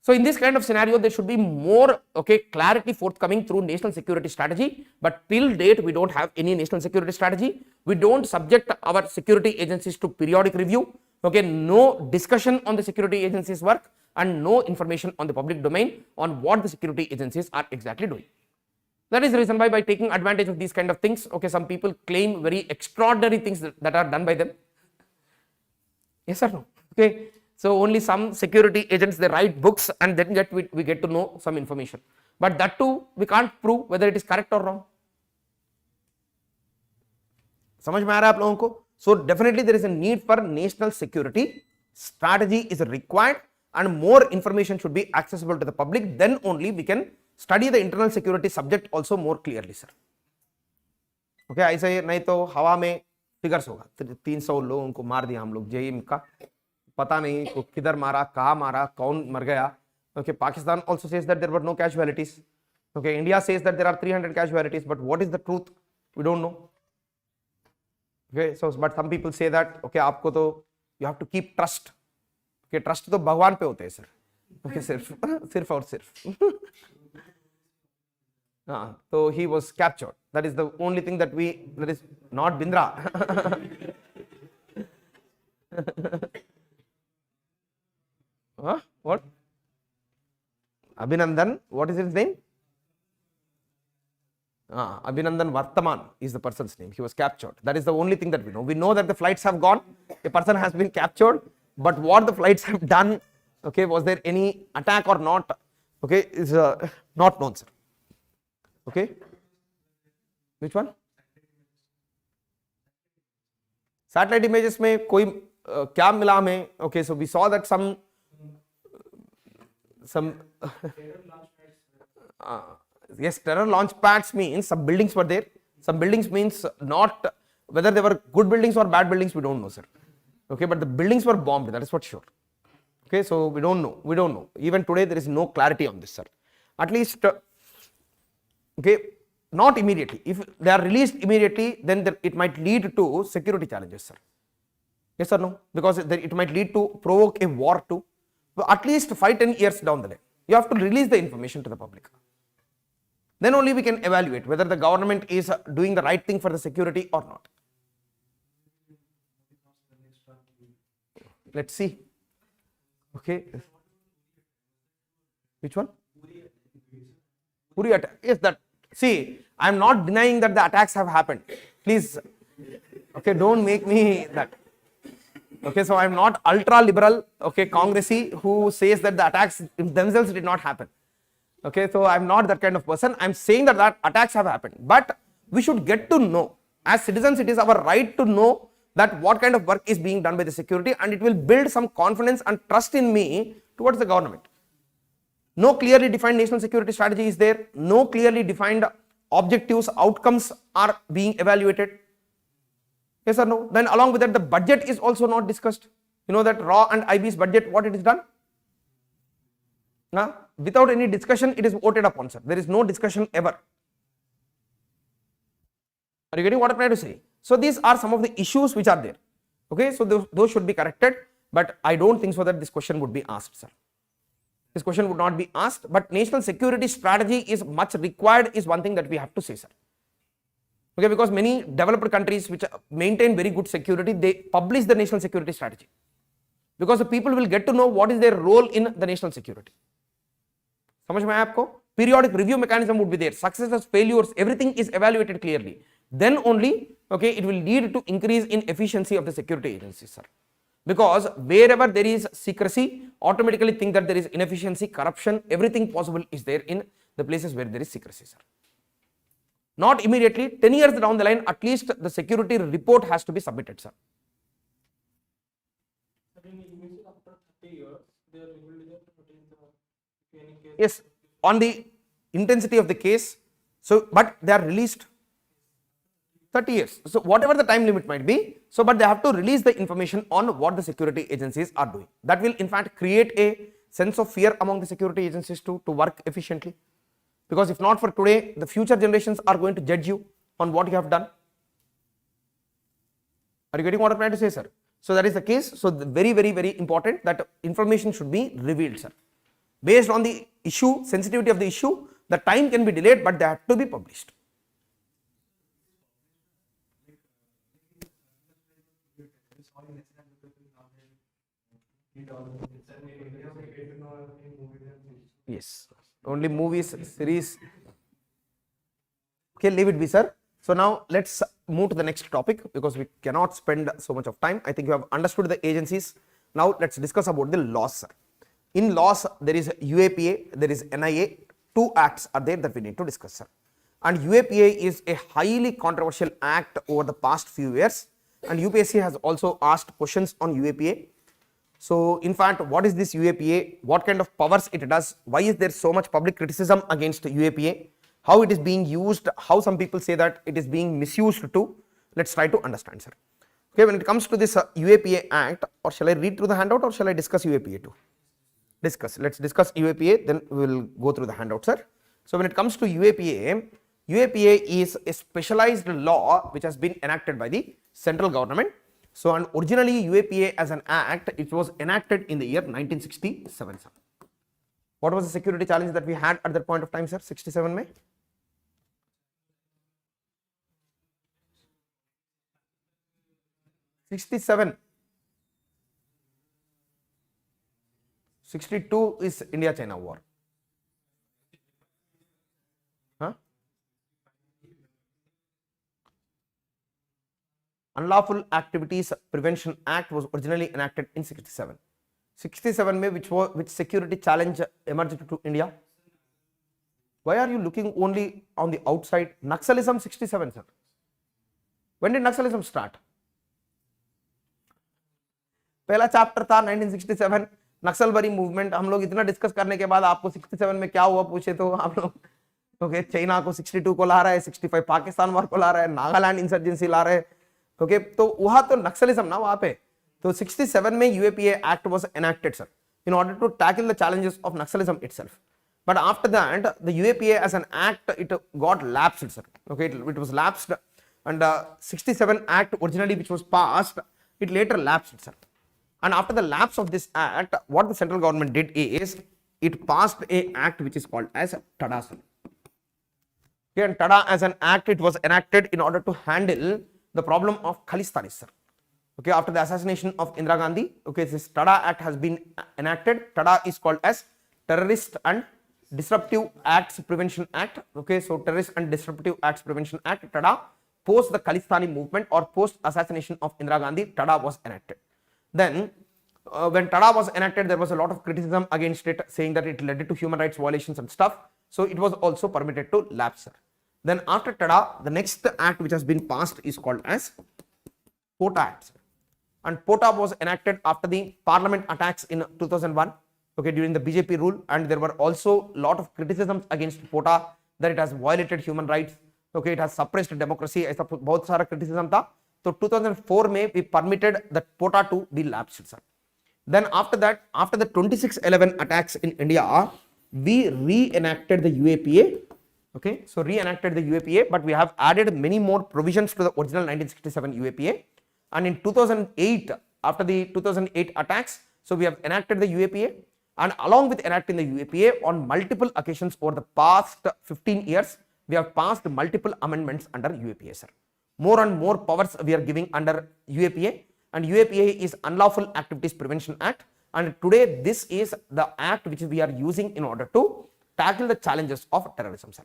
So in this kind of scenario, there should be more, okay, clarity forthcoming through national security strategy. But till date, we don't have any national security strategy. We don't subject our security agencies to periodic review. Okay, no discussion on the security agencies' work and no information on the public domain on what the security agencies are exactly doing. That is the reason why by taking advantage of these kind of things, okay, some people claim very extraordinary things that are done by them. Yes or no? Okay, so only some security agents, they write books and then we get to know some information. But that too, we can't prove whether it is correct or wrong. समझ में आ रहा है आप लोगों को? So definitely there is a need for national security strategy is required and more information should be accessible to the public. Then only we can study the internal security subject also more clearly, sir. Okay, ऐसे नहीं तो हवा में figures होगा. 300 लोगों को मार दिया हम लोग जेईएम का, पता नहीं को किधर मारा, कहाँ मारा, कौन मर गया. Okay, Pakistan also says that there were no casualties. Okay, India says that there are 300 casualties, but what is the truth? We don't know. Okay, so but some people say that okay, आपको तो you have to keep trust. Okay, trust तो भगवान पे होते हैं sir. Okay, सिर्फ और सिर्फ. So he was captured. That is the only thing that is not Bindra. Huh? What? Abhinandan, what is his name? Abhinandan Vartaman is the person's name. He was captured. That is the only thing that we know. We know that the flights have gone. A person has been captured. But what the flights have done, okay, was there any attack or not, okay, is not known, sir. Okay. Which one? Satellite images में कोई क्या मिला हमें? Okay, so we saw that some yes, terror launch pads means some buildings were there. Some buildings means not whether they were good buildings or bad buildings, we don't know, sir. Okay, but the buildings were bombed, that is for sure. Okay, so we don't know. Even today there is no clarity on this, sir. At least, okay, not immediately. If they are released immediately, then it might lead to security challenges, sir. Yes or no? Because it might lead to provoke a war too. At least 5-10 years down the line, you have to release the information to the public. Then only we can evaluate whether the government is doing the right thing for the security or not. Let's see. Okay. Which one? Uri attack. Yes, that. See, I am not denying that the attacks have happened. Please, okay, don't make me that. Okay, so I am not ultra liberal, okay, congressy who says that the attacks themselves did not happen. Okay, so I am not that kind of person. I am saying that attacks have happened, but we should get to know. As citizens, it is our right to know that what kind of work is being done by the security, and it will build some confidence and trust in me towards the government. No clearly defined national security strategy is there. No clearly defined objectives, outcomes are being evaluated. Yes or no? Then along with that, the budget is also not discussed. You know that RAW and IB's budget, what it is done? Now, without any discussion, it is voted upon, sir. There is no discussion ever. Are you getting what I am trying to say? So these are some of the issues which are there. Okay, so those should be corrected, but I don't think so that this question would be asked, sir. This question would not be asked, but national security strategy is much required is one thing that we have to say, sir. Okay, because many developed countries which maintain very good security, they publish the national security strategy. Because the people will get to know what is their role in the national security. समझ में आया आपको? Periodic review mechanism would be there. Successes, failures, everything is evaluated clearly. Then only, okay, it will lead to increase in efficiency of the security agencies, sir. Because wherever there is secrecy, automatically think that there is inefficiency, corruption, everything possible is there in the places where there is secrecy, sir. Not immediately, 10 years down the line, at least the security report has to be submitted, sir. Yes, on the intensity of the case, so but they are released 30 years. So whatever the time limit might be, so but they have to release the information on what the security agencies are doing. That will in fact create a sense of fear among the security agencies to work efficiently. Because if not for today, the future generations are going to judge you on what you have done. Are you getting what I am trying to say, sir? So that is the case. So very, very, very important that information should be revealed, sir. Based on the issue, sensitivity of the issue, the time can be delayed, but they have to be published. Yes, only movies, series. Okay, leave it be, sir. So now let's move to the next topic because we cannot spend so much of time. I think you have understood the agencies. Now let's discuss about the laws, sir. In laws, there is UAPA, there is NIA, two acts are there that we need to discuss, sir. And UAPA is a highly controversial act over the past few years, and UPSC has also asked questions on UAPA. So in fact, what is this UAPA? What kind of powers it does? Why is there so much public criticism against UAPA? How it is being used? How some people say that it is being misused too? Let's try to understand, sir. Okay, when it comes to this UAPA Act, or shall I read through the handout or shall I discuss UAPA too? Discuss. Let's discuss UAPA, then we will go through the handout, sir. So when it comes to UAPA, UAPA is a specialized law which has been enacted by the central government. So and originally UAPA as an act, it was enacted in the year 1967, sir. What was the security challenge that we had at that point of time, sir? 67 May? '67. 62 is India-China war. Huh? Unlawful Activities Prevention Act was originally enacted in 67. 67 May, which security challenge emerged to India? Why are you looking only on the outside? Naxalism 67, sir. When did Naxalism start? पहला chapter था 1967 नक्सलबरी movement. हम लोग इतना discuss करने के बाद आपको 67 में क्या हुआ पूछे तो आप लोग ओके चाइना को 62 को ला रहा है, 65 पाकिस्तान वार को ला रहा है, नागालैंड इंसर्जेंसी ला रहा है. ओके तो वहां तो नक्सलिज्म ना वहां पे. तो 67 में UAPA act was enacted, sir, in order to tackle the challenges of Naxalism itself. But after that, the UAPA as an act, it got lapsed, sir. Okay, it was lapsed, and 67 Act originally which was passed, it later lapsed, sir. And after the lapse of this act, what the central government did is, it passed a act which is called as TADA, sir. Okay, and Tada as an act, it was enacted in order to handle the problem of Khalistanism. Okay, after the assassination of Indira Gandhi, okay, this Tada Act has been enacted. Tada is called as Terrorist and Disruptive Acts Prevention Act. Okay, so Terrorist and Disruptive Acts Prevention Act, Tada, post the Khalistani movement or post assassination of Indira Gandhi, Tada was enacted. Then when Tada was enacted, there was a lot of criticism against it, saying that it led to human rights violations and stuff. So it was also permitted to lapse. Then after Tada, the next act which has been passed is called as POTA Act. And POTA was enacted after the parliament attacks in 2001, okay, during the BJP rule, and there were also a lot of criticisms against POTA that it has violated human rights, okay, it has suppressed democracy, ऐसा बहुत सारा criticism था. So 2004 में we permitted that POTA to be lapsed, sir. Then after that, after the 26/11 attacks in India, we re-enacted the UAPA. Okay, so re-enacted the UAPA, but we have added many more provisions to the original 1967 UAPA. And in 2008, after the 2008 attacks, so we have enacted the UAPA, and along with enacting the UAPA, on multiple occasions over the past 15 years, we have passed multiple amendments under UAPA, sir. More and more powers we are giving under UAPA, and UAPA is Unlawful Activities Prevention Act, and today this is the act which we are using in order to tackle the challenges of terrorism, sir.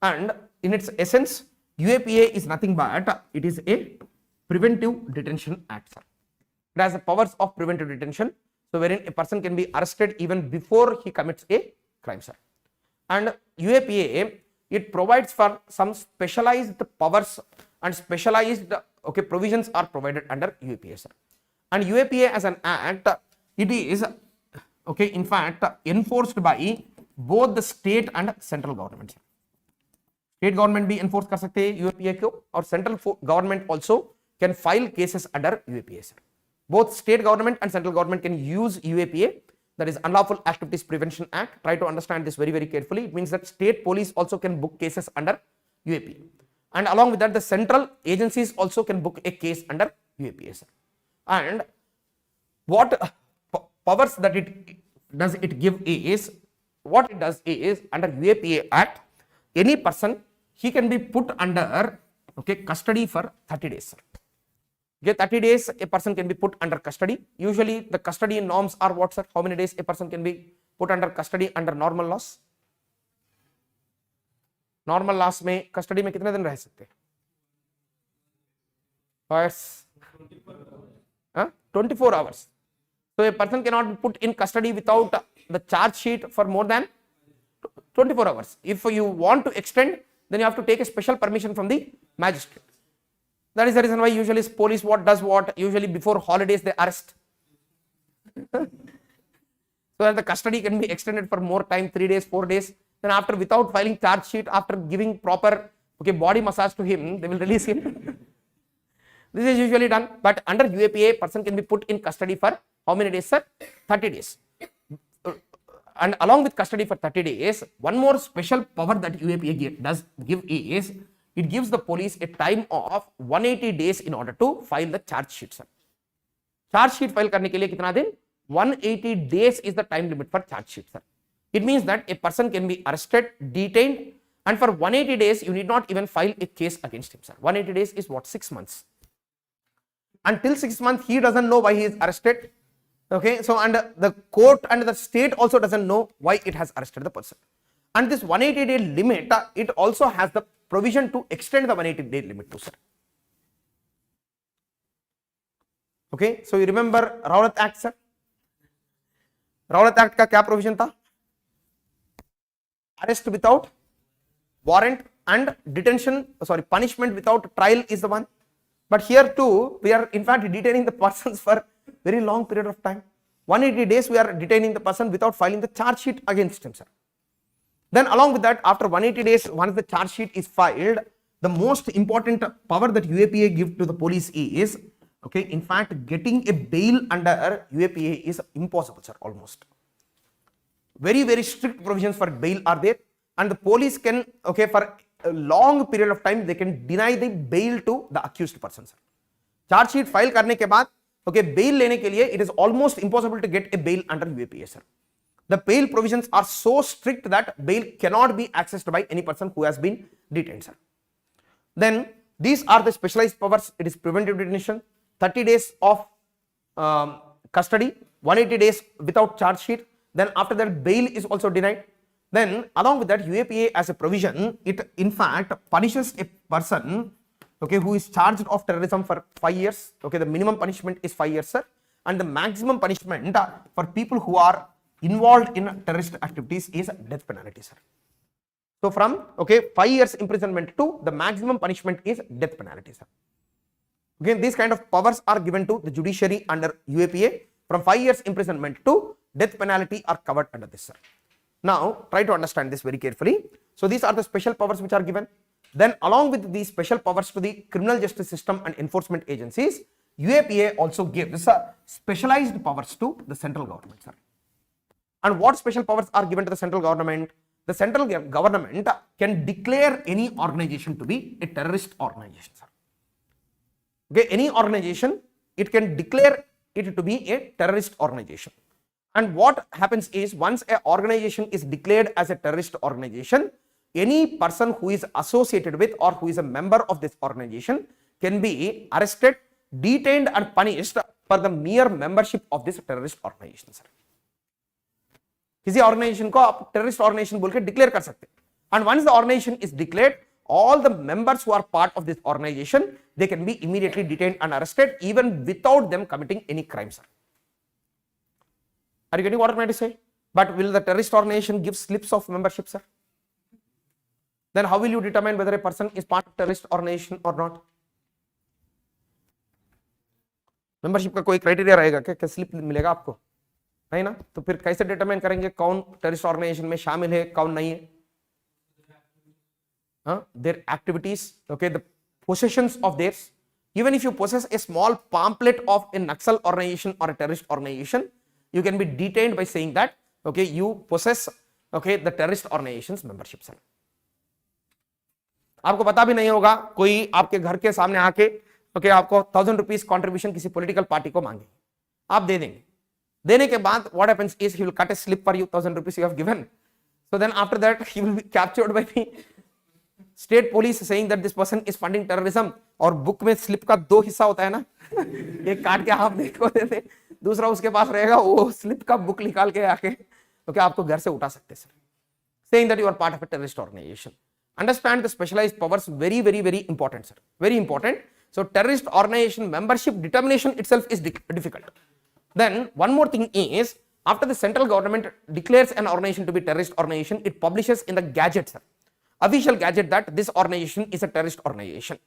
And in its essence, UAPA is nothing but it is a Preventive Detention Act, sir. It has the powers of preventive detention, so wherein a person can be arrested even before he commits a crime, sir. And UAPA, it provides for some specialized powers and specialized, okay, provisions are provided under UAPA, sir. And UAPA as an act, it is, okay, in fact enforced by both the state and central government, sir. State government भी enforce कर सकते हैं UAPA को, और central government also can file cases under UAPA, sir. Both state government and central government can use UAPA, that is Unlawful Activities Prevention Act. Try to understand this very, very carefully. It means that state police also can book cases under UAPA, and along with that, the central agencies also can book a case under UAPA, sir. And what powers that it give is, what it does is, under UAPA Act, any person, he can be put under, okay, custody for 30 days, sir. Okay, 30 days a person can be put under custody. Usually the custody norms are what, sir? How many days a person can be put under custody under normal laws? Normal laws में custody में कितने दिन रह सकते हैं? 24 hours. So a person cannot be put in custody without the charge sheet for more than 24 hours. If you want to extend, then you have to take a special permission from the magistrate. That is the reason why usually police does what? Usually before holidays they arrest. So that the custody can be extended for more time, 3 days, 4 days. Then after, without filing charge sheet, after giving proper, okay, body massage to him, they will release him. This is usually done, but under UAPA, person can be put in custody for how many days, sir? 30 days. And along with custody for 30 days, one more special power that UAPA does give is, it gives the police a time of 180 days in order to file the charge sheet, sir. Charge sheet file करने के लिए कितना दिन? 180 days is the time limit for charge sheet, sir. It means that a person can be arrested, detained, and for 180 days you need not even file a case against him, sir. 180 days is what? 6 months. Until 6 months he doesn't know why he is arrested. Okay, so and the court and the state also doesn't know why it has arrested the person. And this 180-day limit, it also has the provision to extend the 180-day limit to, sir. Okay, so you remember Rowlatt Act, sir? Rowlatt Act का क्या provision था? Arrest without warrant and detention, sorry, punishment without trial is the one. But here too, we are in fact detaining the persons for very long period of time. 180 days we are detaining the person without filing the charge sheet against him, sir. Then along with that, after 180 days, once the charge sheet is filed, the most important power that UAPA give to the police is, okay, in fact, getting a bail under UAPA is impossible, sir, almost. Very, very strict provisions for bail are there, and the police can, okay, for a long period of time, they can deny the bail to the accused person, sir. Charge sheet file करने के बाद, okay, bail लेने के लिए, it is almost impossible to get a bail under UAPA, sir. the bail provisions are so strict that bail cannot be accessed by any person who has been detained, sir. Then these are the specialized powers. It is preventive detention, 30 days of custody, 180 days without charge sheet. Then after that, bail is also denied. Then along with that, UAPA as a provision, it in fact punishes a person, okay, who is charged of terrorism for 5 years. Okay, the minimum punishment is 5 years, sir, and the maximum punishment for people who are involved in terrorist activities is death penalty, sir. So from 5 years imprisonment to the maximum punishment is death penalty, sir. Again, these kind of powers are given to the judiciary under UAPA. From 5 years imprisonment to death penalty are covered under this, sir. Now try to understand this very carefully. So these are the special powers which are given. Then along with these special powers to the criminal justice system and enforcement agencies, UAPA also gives specialized powers to the central government, sir. And what special powers are given to the central government? The central government can declare any organization to be a terrorist organization, sir. Okay, any organization, it can declare it to be a terrorist organization. And what happens is, once an organization is declared as a terrorist organization, any person who is associated with or who is a member of this organization can be arrested, detained and punished for the mere membership of this terrorist organization, sir. किसी organisation को आप terrorist organisation बोल के declare कर सकते हैं, and once the organisation is declared, all the members who are part of this organization, they can be immediately detained and arrested even without them committing any crime, sir. Are you getting what I'm trying to say? But will the terrorist organization give slips of membership, sir? Then how will you determine whether a person is part of terrorist organization or not? Membership का कोई criteria रहेगा क्या slip मिलेगा आपको? नहीं ना, तो फिर कैसे डिटरमाइन करेंगे कौन टेररिस्ट ऑर्गेनाइजेशन में शामिल है कौन नहीं है? Their activities, okay, the possessions of theirs. Even if you possess a small pamphlet of a Naxal organization or a terrorist organization, you can be detained by saying that, okay, you possess, okay, the terrorist organization's membership, sir. आपको पता भी नहीं होगा, कोई आपके घर के सामने आके, okay, आपको 1000 rupees contribution किसी political party को मांगे, आप दे देंगे. देने के बाद what happens is he will cut a slip for you, 1000 rupees you have given. So then after that he will be captured by the state police saying that this person is funding terrorism, और book में slip का 2 हिस्सा होता है ना, एक काट के आप देखो देते, दूसरा उसके पास रहेगा, वो स्लिप का बुक निकाल के आके ओके आपको घर से उठा सकते sir, saying that you are part of a terrorist organisation. Understand the specialised powers, very very very important sir, very important. So terrorist organisation membership determination itself is difficult. Then one more thing is, after the central government declares an organization to be terrorist organization, it publishes in the gazette, sir, official gazette, that this organization is a terrorist organization.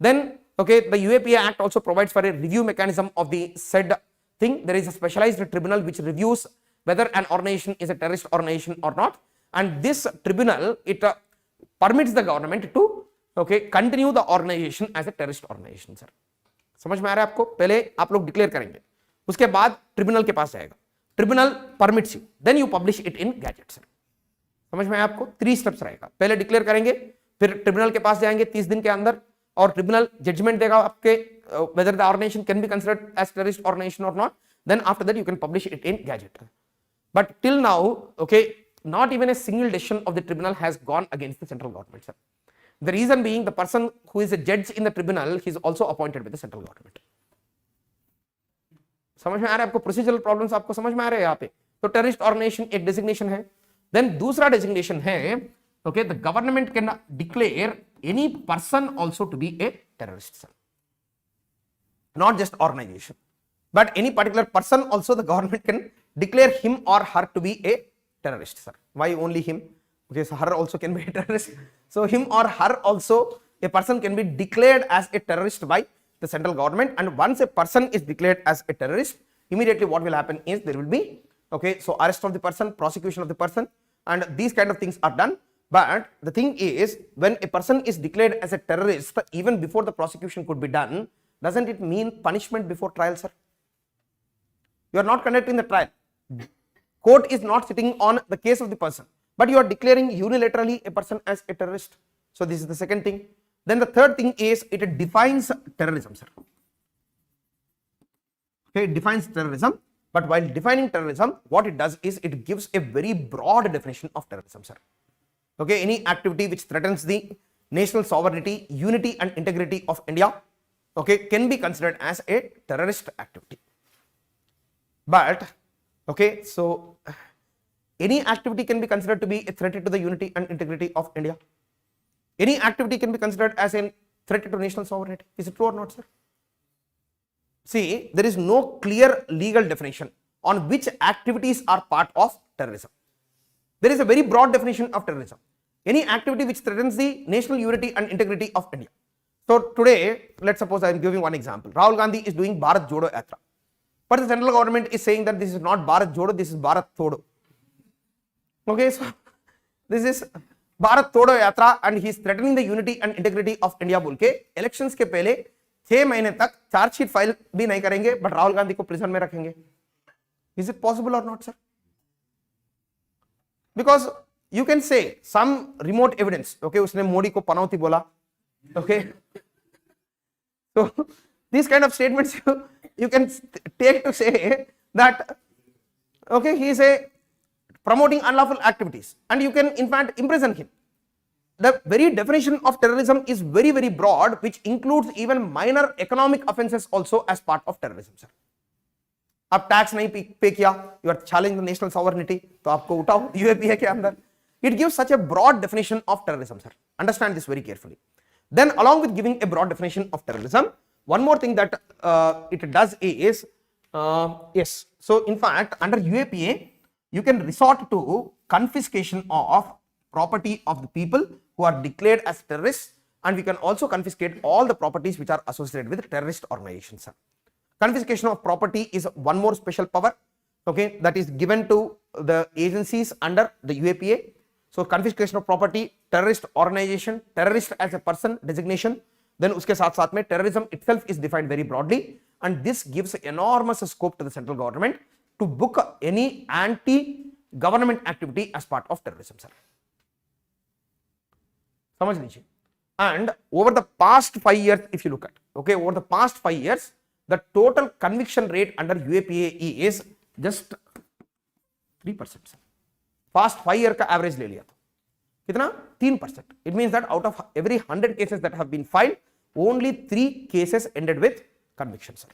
Then okay, the UAPA Act also provides for a review mechanism of the said thing. There is a specialized tribunal which reviews whether an organization is a terrorist organization or not, and this tribunal, it permits the government to okay continue the organization as a terrorist organization, sir. समझ में आ रहा है आपको? पहले आप लोग declare करेंगे, उसके बाद ट्रिब्यूनल के पास जाएगा, tribunal permits you, then you publish it in gazette, sir. समझ में आपको? 3 स्टेप्स रहेगा, पहले डिक्लेयर करेंगे, फिर ट्रिब्यूनल के पास जाएंगे 30 दिन के अंदर, और ट्रिब्यूनल जजमेंट देगा आपके whether the organization can be considered as terrorist organization or not. Then after that you can publish it in gazette. But till now, okay, not even a single decision of the tribunal has gone against the central government, sir. The reason being, the person who is a judge in the tribunal, he is also appointed by the central government. समझ में आ रहा है आपको? Procedural problems आपको समझ में आ रहे हैं यहाँ पे? तो टेररिस्ट ऑर्गेनाइजेशन एक डेजिग्नेशन है. देन दूसरा डेजिग्नेशन है, okay, the government can declare any person also to be a terrorist, sir. Not just organization, but any particular person also the government can declare him or her to be a terrorist, sir. Why only him? Okay, so her also can be a terrorist. So him or her also, a person can be declared as a terrorist by the central government, and once a person is declared as a terrorist, immediately what will happen is there will be, okay, so arrest of the person, prosecution of the person, and these kind of things are done. But the thing is, when a person is declared as a terrorist, even before the prosecution could be done, doesn't it mean punishment before trial, sir? You are not conducting the trial. Court is not sitting on the case of the person, but you are declaring unilaterally a person as a terrorist. So this is the second thing. Then the third thing is, it defines terrorism, sir. Okay, it defines terrorism. But while defining terrorism, what it does is it gives a very broad definition of terrorism, sir. Okay, any activity which threatens the national sovereignty, unity and integrity of India, okay, can be considered as a terrorist activity. But, okay, so any activity can be considered to be a threat to the unity and integrity of India. Any activity can be considered as a threat to national sovereignty. Is it true or not, sir? See, there is no clear legal definition on which activities are part of terrorism. There is a very broad definition of terrorism. Any activity which threatens the national unity and integrity of India. So today, let's suppose I am giving one example. Rahul Gandhi is doing Bharat Jodo Yatra. But the central government is saying that this is not Bharat Jodo, this is Bharat Thodo. Okay, so this is Bharat Thodo Yatra and he is threatening the unity and integrity of India बोल के elections के पहले 6 महीने तक chargesheet file भी नहीं करेंगे but Rahul Gandhi को प्रिजन में रखेंगे. Is it possible or not, sir? Because you can say some remote evidence, okay, उसने मोदी को पनौती बोला, okay. So these kind of statements you can take to say that, okay, he is promoting unlawful activities and you can in fact imprison him. The very definition of terrorism is very, very broad, which includes even minor economic offences also as part of terrorism, sir. आप tax नहीं पे किया, you are challenging the national sovereignty, तो आपको उठाओ UAPA के अंदर. It gives such a broad definition of terrorism, sir. Understand this very carefully. Then, along with giving a broad definition of terrorism, one more thing that it does is, yes. So, in fact, under UAPA, you can resort to confiscation of property of the people who are declared as terrorists, and we can also confiscate all the properties which are associated with terrorist organizations, sir. Confiscation of property is one more special power, okay, that is given to the agencies under the UAPA. So confiscation of property, terrorist organization, terrorist as a person designation, then uske साथ साथ में terrorism itself is defined very broadly, and this gives enormous scope to the central government to book any anti-government activity as part of terrorism, sir. समझ लीजिए. And over the past 5 years, if you look at, okay, over the past 5 years, the total conviction rate under UAPA is just 3%. Past 5 year का average ले लिया तो कितना 3%. It means that out of every 100 cases that have been filed, only 3 cases ended with conviction, sir.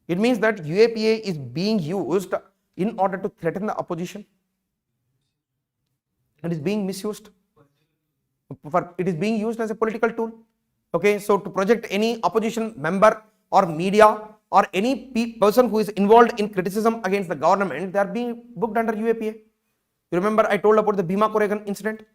It means that UAPA is being used in order to threaten the opposition. It is being misused. It is being used as a political tool. Okay, so to project any opposition member or media or any person who is involved in criticism against the government, they are being booked under UAPA. You remember I told about the Bhima Koregan incident.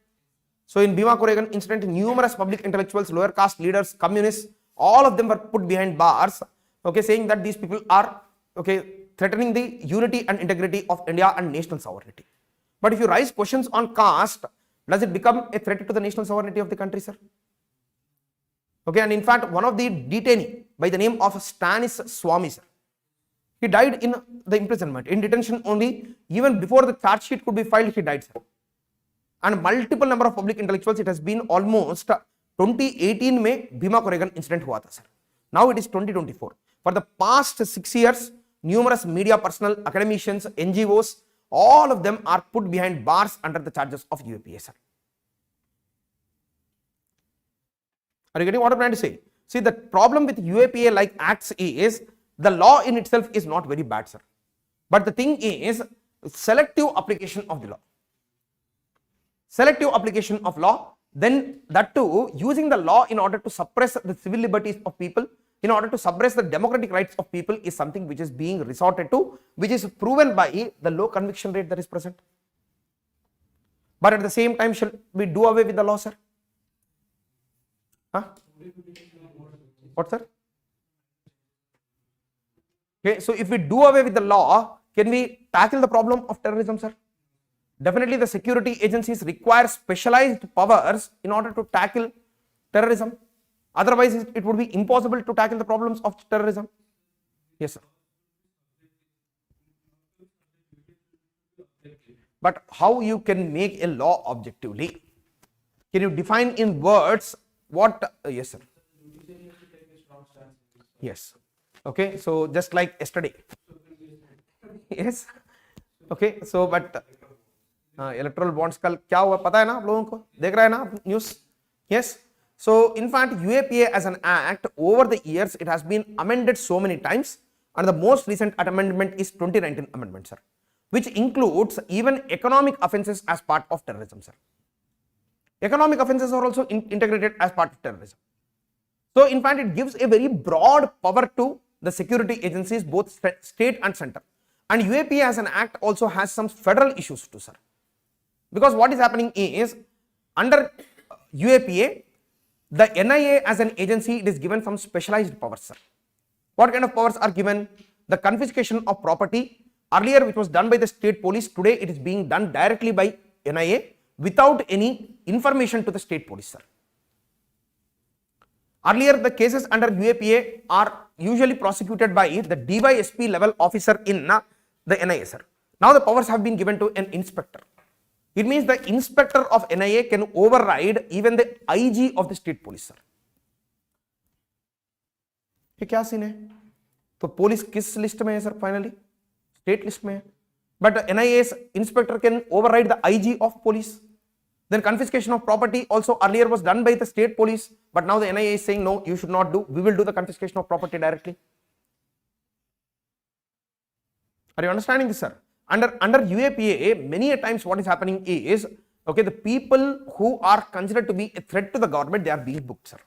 So in Bhima Koregan incident, numerous public intellectuals, lower caste leaders, communists, all of them were put behind bars, okay, saying that these people are, okay, threatening the unity and integrity of India and national sovereignty. But if you raise questions on caste, does it become a threat to the national sovereignty of the country, sir? Okay, and in fact, one of the detainee by the name of Stanis Swami, sir, he died in the imprisonment, in detention only. Even before the charge sheet could be filed, he died, sir. And multiple number of public intellectuals, it has been almost 2018 में Bhima Koregan incident हुआ था, sir. Now it is 2024. For the past 6 years, numerous media personnel, academicians, NGOs, all of them are put behind bars under the charges of UAPA, sir. Are you getting what I'm trying to say? See, the problem with UAPA like acts is the law in itself is not very bad, sir. But the thing is selective application of the law. Selective application of law, then that too using the law in order to suppress the civil liberties of people, in order to suppress the democratic rights of people is something which is being resorted to, which is proven by the low conviction rate that is present. But at the same time, shall we do away with the law, sir? Huh? What, sir? Okay, so if we do away with the law, can we tackle the problem of terrorism, sir? Definitely the security agencies require specialized powers in order to tackle terrorism. Otherwise, it would be impossible to tackle the problems of terrorism. Yes, sir. But how you can make a law objectively? Can you define in words what? Yes, sir. Yes. Okay. So just like yesterday. yes, okay, so but erectile bonds का क्या हुआ पता है ना आप लोगों को, देख रहे हैं ना news? Yes, so in fact UAPA as an act over the years it has been amended so many times, and the most recent amendment is 2019 amendment, sir, which includes even economic offenses as part of terrorism, sir. Economic offenses are also integrated as part of terrorism. So in fact it gives a very broad power to the security agencies, both state and center, and UAPA as an act also has some federal issues too, sir. Because what is happening is under UAPA, the NIA as an agency, it is given some specialized powers, sir. What kind of powers are given? The confiscation of property, earlier which was done by the state police, today it is being done directly by NIA without any information to the state police, sir. Earlier the cases under UAPA are usually prosecuted by the DYSP level officer in the NIA, sir. Now the powers have been given to an inspector. It means the inspector of NIA can override even the IG of the state police, sir. ये क्या scene है? तो police किस list में है sir? Finally state list में है, but NIA's inspector can override the IG of police. Then confiscation of property also earlier was done by the state police, but now the NIA is saying no, you should not do, we will do the confiscation of property directly. Are you understanding this, sir? Under UAPA, many a times what is happening is, okay, the people who are considered to be a threat to the government, they are being booked, sir.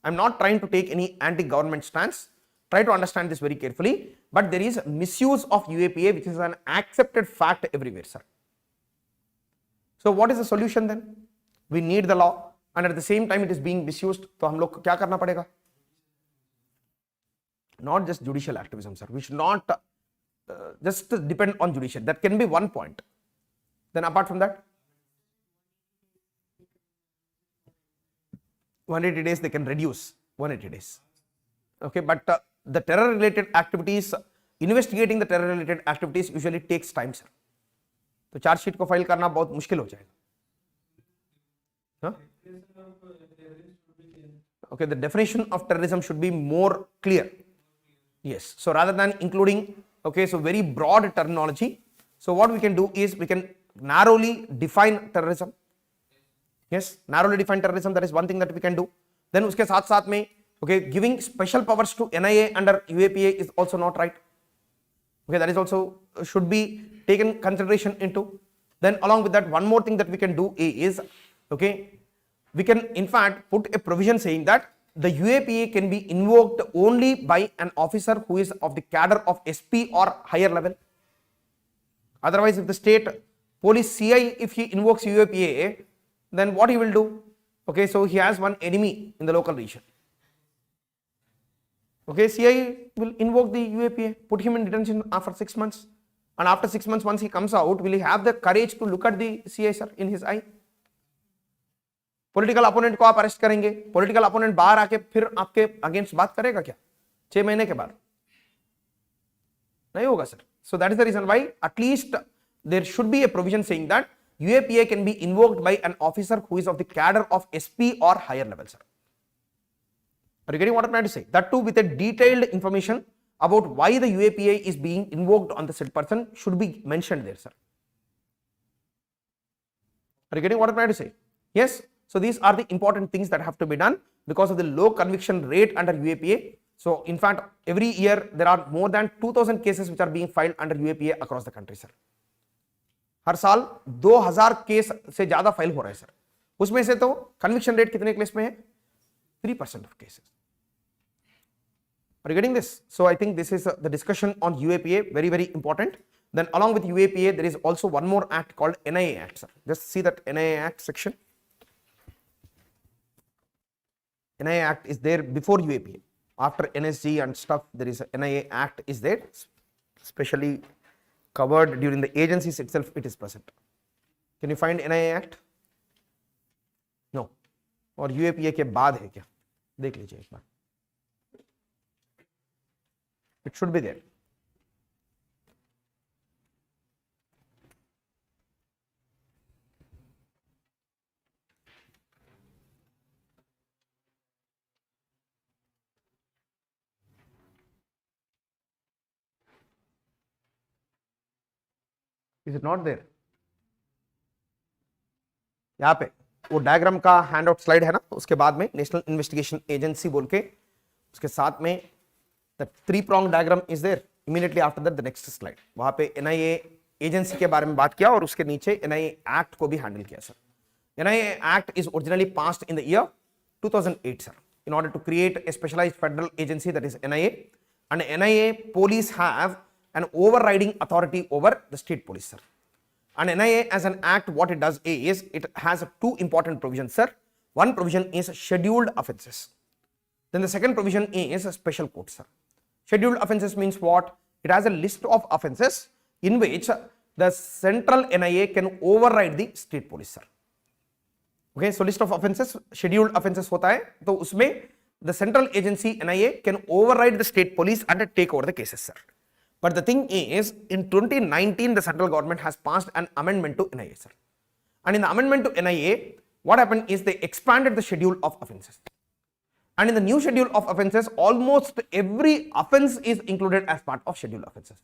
I'm not trying to take any anti-government stance. Try to understand this very carefully. But there is misuse of UAPA, which is an accepted fact everywhere, sir. So what is the solution then? We need the law, and at the same time it is being misused. तो हम लोग को क्या करना पड़ेगा? Not just judicial activism, sir. We should not just depend on judicial. That can be one point. Then apart from that, 180 days they can reduce 180 days. Okay, but the terror related activities, investigating the terror related activities usually takes time, sir. तो chargesheet को file करना बहुत मुश्किल हो जाएगा. Okay, the definition of terrorism should be more clear. Yes, so rather than including, okay, so very broad terminology, so what we can do is we can narrowly define terrorism. Yes, narrowly define terrorism, that is one thing that we can do. Then uske साथ साथ में, okay, giving special powers to NIA under UAPA is also not right. Okay, that is also should be taken consideration into. Then along with that, one more thing that we can do is, okay, we can in fact put a provision saying that the UAPA can be invoked only by an officer who is of the cadre of SP or higher level. Otherwise, if the state police CI, if he invokes UAPA, then what he will do? Okay, so he has one enemy in the local region. Okay, CI will invoke the UAPA, put him in detention for 6 months, and after 6 months, once he comes out, will he have the courage to look at the CI, sir, in his eye? Political opponent को आप arrest करेंगे, political opponent बाहर आके फिर आपके against बात करेगा क्या 6 महीने के बाद? नहीं होगा sir. So that is the reason why at least there should be a provision saying that UAPA can be invoked by an officer who is of the cadre of SP or higher level, sir. Are you getting what I'm trying to say? That too with a detailed information about why the UAPA is being invoked on the said person should be mentioned there, sir. Are you getting what I'm trying to say? Yes. So these are the important things that have to be done because of the low conviction rate under UAPA. So in fact, every year there are more than 2000 cases which are being filed under UAPA across the country, sir. हर साल 2000 case से ज्यादा file हो रहा है sir. उसमें से तो conviction rate कितने केस में है? 3% of cases. Are you getting this? So I think this is the discussion on UAPA, very, very important. Then along with UAPA, there is also one more act called NIA Act, sir. Just see that NIA Act section. NIA Act is there before UAPA. After NSG and stuff, there is a NIA Act is there, especially covered during the agencies itself, it is present. Can you find NIA Act? No. और UAPA के बाद है क्या? देख लीजिए एक बार. It should be there. Is it not there? यहाँ पे वो डायग्राम का हैंड आउट स्लाइड है ना, उसके बाद में नेशनल इन्वेस्टिगेशन एजेंसी बोल के उसके साथ में the 3-pronged diagram is there. Immediately after that the next slide, वहां पे एनआईए एजेंसी के बारे में बात किया और उसके नीचे एनआईए एक्ट को भी हैंडल किया sir. NIA act is originally passed in the year 2008 sir, in order to create a specialized federal agency, that is NIA, and NIA police have an overriding authority over the state police sir. And NIA as an act, what it does is it has 2 important provisions sir. One provision is scheduled offences, then the second provision is special court sir. Scheduled offences means what? It has a list of offences in which the central NIA can override the state police sir. Okay, so list of offences, scheduled offences होता है, तो उसमें the central agency NIA can override the state police and take over the cases sir. But the thing is, in 2019 the central government has passed an amendment to NIA sir, and in the amendment to NIA what happened is they expanded the schedule of offences, and in the new schedule of offences almost every offence is included as part of scheduled offences.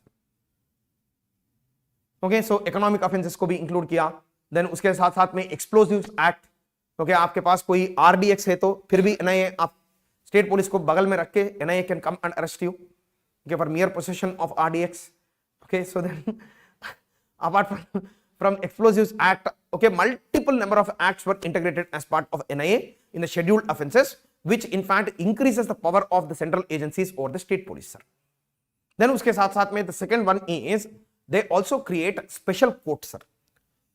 Okay, so economic offences को भी include किया, then उसके साथ साथ में explosives act. क्योंकि आपके पास कोई RDX है तो फिर भी NIA, आप स्टेट पुलिस को बगल में रख के NIA can come and arrest you, okay, for mere possession of RDX. Okay, so then apart from explosives act, okay, multiple number of acts were integrated as part of NIA in the scheduled offences, which in fact increases the power of the central agencies over the state police sir. Then उसके साथ साथ में the second one is they also create special courts sir.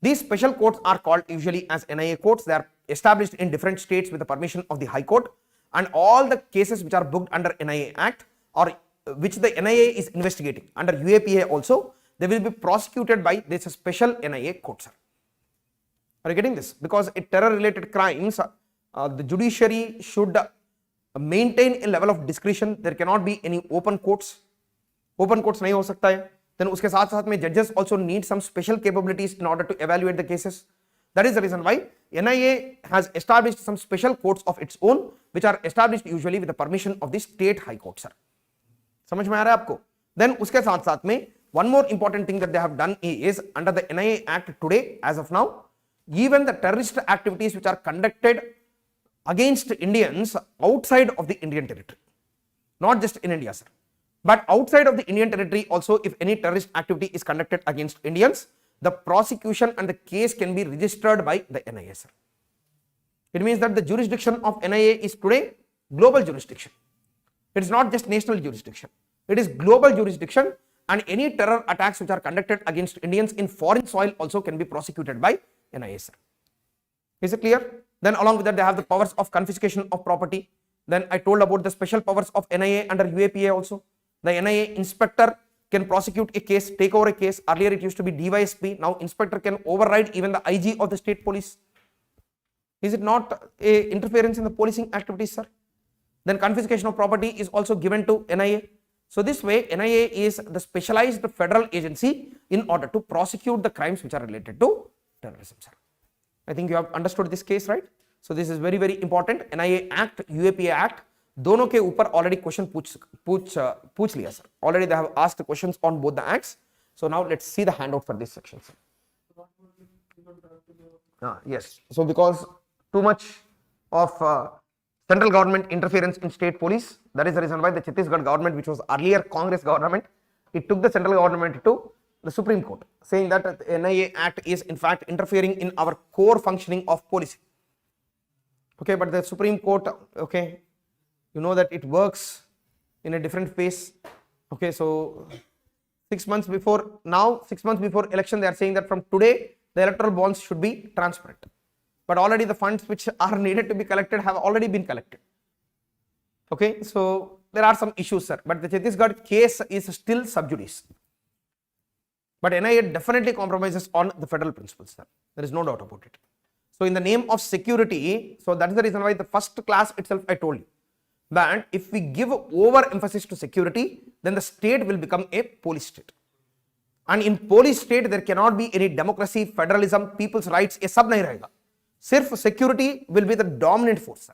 These special courts are called usually as NIA courts. They are established in different states with the permission of the High Court, and all the cases which are booked under NIA Act or which the NIA is investigating under UAPA also, they will be prosecuted by this special NIA court sir. Are you getting this? Because in terror related crimes, the judiciary should maintain a level of discretion. There cannot be any open courts. Open courts नहीं हो सकता है. Then उसके साथ साथ में judges also need some special capabilities in order to evaluate the cases. That is the reason why NIA has established some special courts of its own, which are established usually with the permission of the state high court sir. समझ में आ रहा है आपको? Then उसके साथ साथ में one more important thing that they have done is under the NIA Act today, as of now, even the terrorist activities which are conducted against Indians outside of the Indian territory, not just in India sir, but outside of the Indian territory also, if any terrorist activity is conducted against Indians, the prosecution and the case can be registered by the NIA sir. It means that the jurisdiction of NIA is today global jurisdiction. It is not just national jurisdiction. It is global jurisdiction, and any terror attacks which are conducted against Indians in foreign soil also can be prosecuted by NIA sir. Is it clear? Then along with that they have the powers of confiscation of property. Then I told about the special powers of NIA under UAPA also. The NIA inspector can prosecute a case, take over a case. Earlier it used to be DYSP. Now inspector can override even the IG of the state police. Is it not a interference in the policing activities sir? Then confiscation of property is also given to NIA. So this way NIA is the specialized federal agency in order to prosecute the crimes which are related to terrorism sir. I think you have understood this case, right? So this is very very important. NIA Act, UAPA Act, दोनों के ऊपर already question पूछ लिया sir. Already they have asked questions on both the acts. So now let's see the handout for this section sir. Yes. So because too much of central government interference in state police, that is the reason why the Chhattisgarh government, which was earlier Congress government, it took the central government to the Supreme Court, saying that the NIA Act is in fact interfering in our core functioning of policing. Okay, but the Supreme Court, okay, you know that it works in a different phase. Okay, so 6 months before now, 6 months before election, they are saying that from today the electoral bonds should be transparent. But already the funds which are needed to be collected have already been collected. Okay, so there are some issues sir, but the Chhattisgarh case is still sub judice. But NIA definitely compromises on the federal principles sir. There is no doubt about it. So in the name of security, so that is the reason why the first class itself I told you that if we give over emphasis to security, then the state will become a police state. And in police state there cannot be any democracy, federalism, people's rights, ये सब नहीं रहेगा. Sirf security will be the dominant force sir.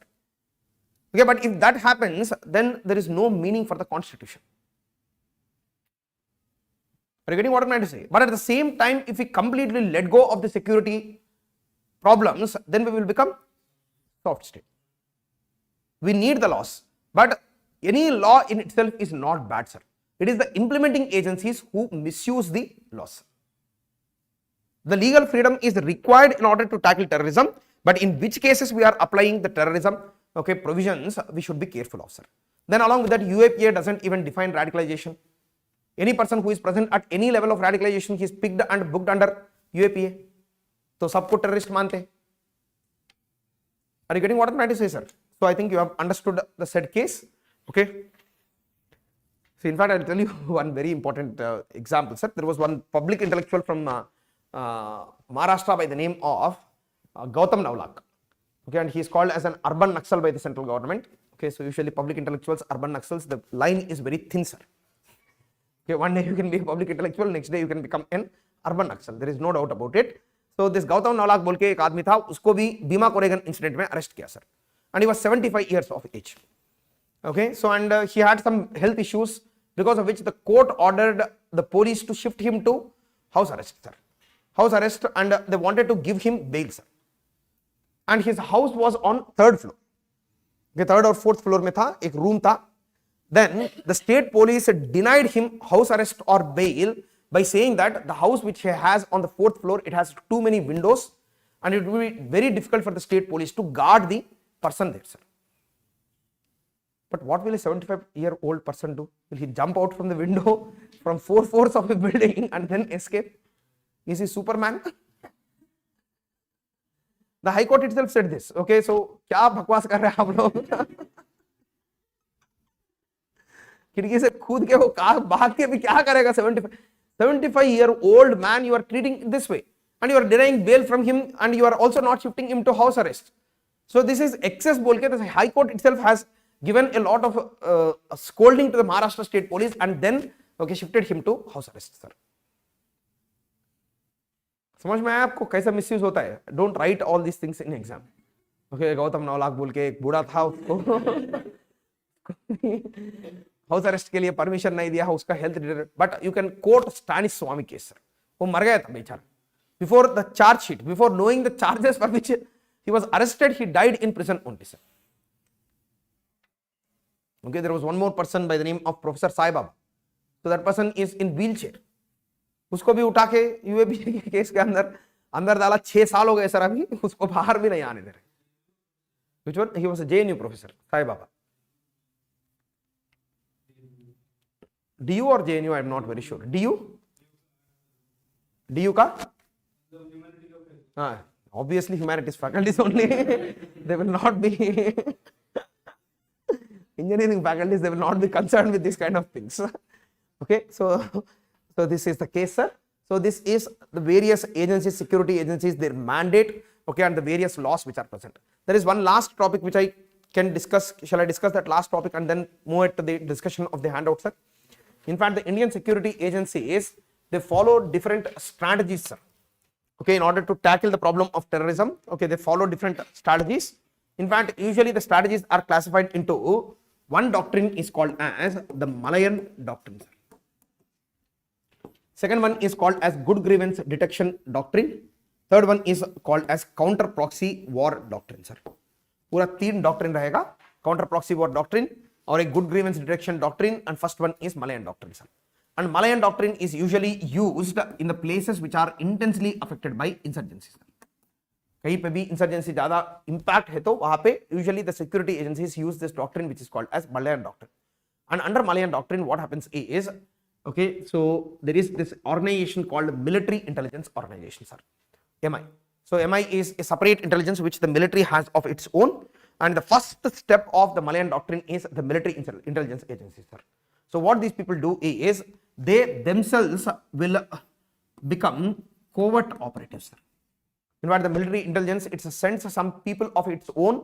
Okay, but if that happens, then there is no meaning for the constitution. Are you getting what I'm trying to say? But at the same time, if we completely let go of the security problems, then we will become soft state. We need the laws, but any law in itself is not bad, sir. It is the implementing agencies who misuse the laws. The legal freedom is required in order to tackle terrorism, but in which cases we are applying the terrorism, okay, provisions, we should be careful of, sir. Then along with that, UAPA doesn't even define radicalization. Any person who is present at any level of radicalization, he is picked and booked under UAPA. So सबको terrorist मानते हैं. Are you getting what I'm trying to say, sir? So I think you have understood the said case, okay? So in fact, I'll tell you one very important example, sir. There was one public intellectual from Maharashtra by the name of Gautam Navlak, okay, and he is called as an urban Naxal by the central government. Okay, so usually public intellectuals, urban Naxals, the line is very thin, sir. Okay, one day you can be a public intellectual, next day you can become an urban Naxal. There is no doubt about it. So this Gautam Navlak बोल के एक आदमी था, उसको भी बीमा कोरेगन incident में arrest किया, sir. And he was 75 years of age. Okay, so and he had some health issues, because of which the court ordered the police to shift him to house arrest, sir. House arrest, and they wanted to give him bail, sir. And his house was on 3rd floor. Okay, 3rd or 4th floor में था, एक room था. Then the state police denied him house arrest or bail by saying that the house which he has on the 4th floor, it has too many windows, and it will be very difficult for the state police to guard the person there, sir. But what will a 75-year-old person do? Will he jump out from the window from 4 floors of a building and then escape? Is he Superman? The High Court itself said this. Okay, so क्या बकवास कर रहे हैं आप लोग? खिड़की से कूद के वो भाग के भी क्या करेगा? 75-year-old man, you are treating this way, and you are denying bail from him, and you are also not shifting him to house arrest. So this is excess बोल के. The High Court itself has given a lot of scolding to the Maharashtra State Police, and then okay shifted him to house arrest, sir. समझ में आया आपको कैसा misuse होता है? Don't write all these things in exam. Okay, Gautam नवलाख बोल के एक बूढ़ा था, उसको हाउस अरेस्ट के लिए परमिशन नहीं दिया, उसका health related. But you can coat स्टैनिस Swami case, sir. वो मर गया था बेचारा. Before the charge sheet, before knowing the charges for which he was arrested, he died in prison only, sir. Okay, there was one more person by the name of Professor Sai Baba. So that person is in wheelchair. उसको भी उठा के UAP के case के अंदर डाला. 6 साल हो गए सर, अभी उसको बाहर भी नहीं आने दे रहे. Which one? He was a JNU professor, Sai Baba. DU or JNU? I am not very sure. DU का? हाँ. Obviously humanities faculties only. They will not be engineering faculties, they will not be concerned with these kind of things. Okay, so this is the case, sir. So this is the various agencies, security agencies, their mandate, okay, and the various laws which are present. There is one last topic which I can discuss. Shall I discuss that last topic and then move it to the discussion of the handout, sir? In fact, the Indian security agencies, they follow different strategies, sir. Okay, in order to tackle the problem of terrorism, okay, they follow different strategies. In fact, usually the strategies are classified into one doctrine is called as the Malayan doctrine, sir. Second one is called as good grievance detection doctrine. Third one is called as counter proxy war doctrine, sir. पूरा 3 doctrine रहेगा, counter proxy war doctrine और एक good grievance detection doctrine, and first one is Malayan doctrine, sir. And Malayan doctrine is usually used in the places which are intensely affected by insurgency. कहीं पे भी insurgency ज़्यादा impact है तो वहाँ पे usually the security agencies use this doctrine which is called as Malayan doctrine. And under Malayan doctrine, what happens is, okay, so there is this organization called Military Intelligence Organization, sir, MI. So MI is a separate intelligence which the military has of its own, and the first step of the Malayan doctrine is the military intelligence agency, sir. So what these people do is they themselves will become covert operatives, sir. In fact, the military intelligence, it sends some people of its own,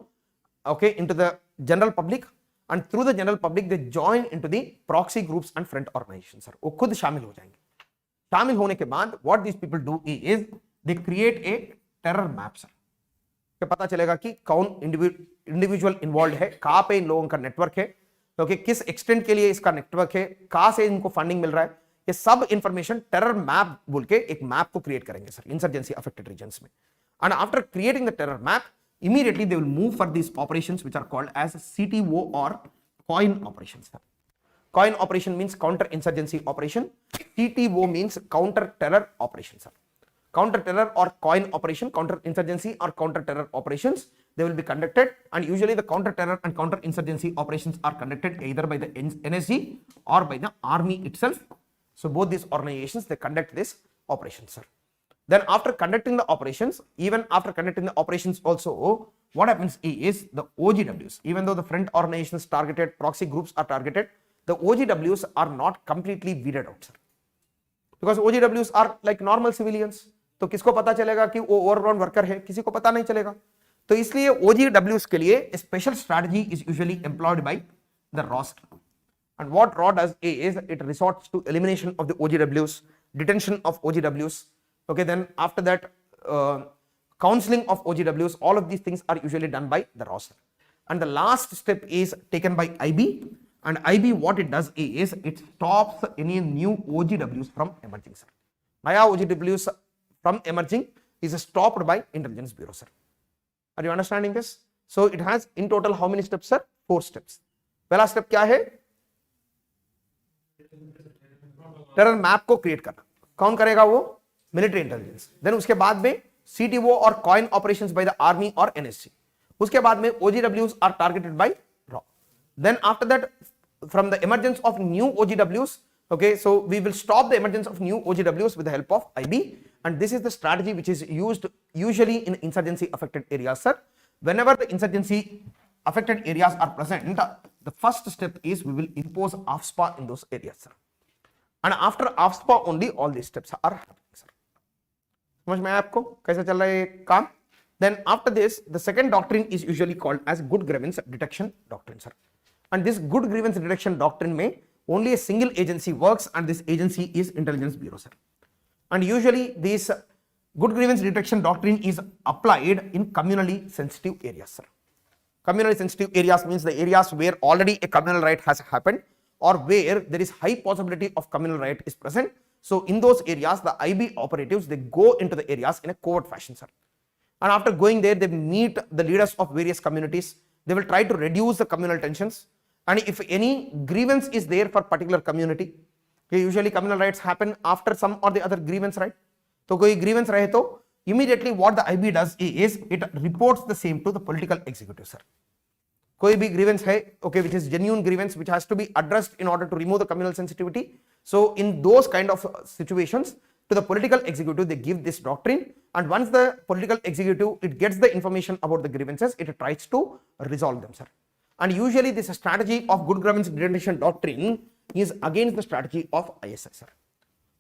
okay, into the general public, and through the general public they join into the proxy groups and front organizations, sir. वो खुद शामिल हो जाएंगे. शामिल होने के बाद what these people do is they create a terror map, sir. कि पता चलेगा कि कौन इंडिविजुअल इन्वॉल्व है, कहाँ पे इन लोगों का नेटवर्क है, ओके, किस एक्सटेंट के लिए इसका नेटवर्क है, कहाँ से इनको फंडिंग मिल रहा है, ये सब इंफॉर्मेशन टेरर मैप बोल के एक मैप को क्रिएट करेंगे सर इंसर्जेंसी अफेक्टेड रीजन्स में. And after creating the terror map, immediately they will move for these operations which are called as CTO or coin operations. Coin operation means counter insurgency operation. CTO means counter terror operations. Counter terror or coin operation, counter insurgency or counter terror operations, they will be conducted, and usually the counter terror and counter insurgency operations are conducted either by the NSG or by the army itself. So both these organizations, they conduct this operations, sir. Then after conducting the operations, even after conducting the operations also, what happens is the OGWs, even though the front organizations targeted, proxy groups are targeted, the OGWs are not completely weeded out, sir. Because OGWs are like normal civilians, तो किसको पता चलेगा कि वो overground worker है, किसी को पता नहीं चलेगा. तो इसलिए OGWs के लिए special strategy is usually employed by the raw. And what RAW does is it resorts to elimination of the OGWs, detention of OGWs. Okay, then after that, counseling of OGWs, all of these things are usually done by the RAW. And the last step is taken by IB. And IB, what it does is it stops any new OGWs from emerging, sir. Naya OGWs from emerging is stopped by Intelligence Bureau, sir. Are you understanding this? So it has in total how many steps, sir? 4 steps. पहला step क्या है? Terror map को create करना. कौन करेगा वो? Military intelligence. Then उसके बाद में सीटीओ और coin operations by the army और एनएससी. उसके बाद में ओजीडब्ल्यूज are targeted bye raw. Then after that, from the emergence of new ओजीडब्ल्यूज, okay, so we will stop the emergence of new OGWs with the help of IB, and this is the strategy which is used usually in insurgency affected areas, sir. Whenever the insurgency affected areas are present, the first step is we will impose AFSPA in those areas, sir. And after AFSPA only all these steps are happening, sir. समझ में आया आपको कैसे चल रहा है काम? Then after this, the second doctrine is usually called as good grievance detection doctrine, sir. And this good grievance detection doctrine में only a single agency works, and this agency is Intelligence Bureau, sir. And usually this good grievance detection doctrine is applied in communally sensitive areas, sir. Communally sensitive areas means the areas where already a communal riot has happened or where there is high possibility of communal riot is present. So in those areas, the IB operatives, they go into the areas in a covert fashion, sir. And after going there, they meet the leaders of various communities. They will try to reduce the communal tensions. And if any grievance is there for particular community, usually communal riots happen after some or the other grievance, right? So koi grievance rahe to immediately what the IB does is it reports the same to the political executive, sir. Koi bhi grievance hai, okay, which is genuine grievance, which has to be addressed in order to remove the communal sensitivity. So in those kind of situations, to the political executive, they give this doctrine, and once the political executive, it gets the information about the grievances, it tries to resolve them, sir. And usually this strategy of good grievance detection doctrine is against the strategy of ISI, sir.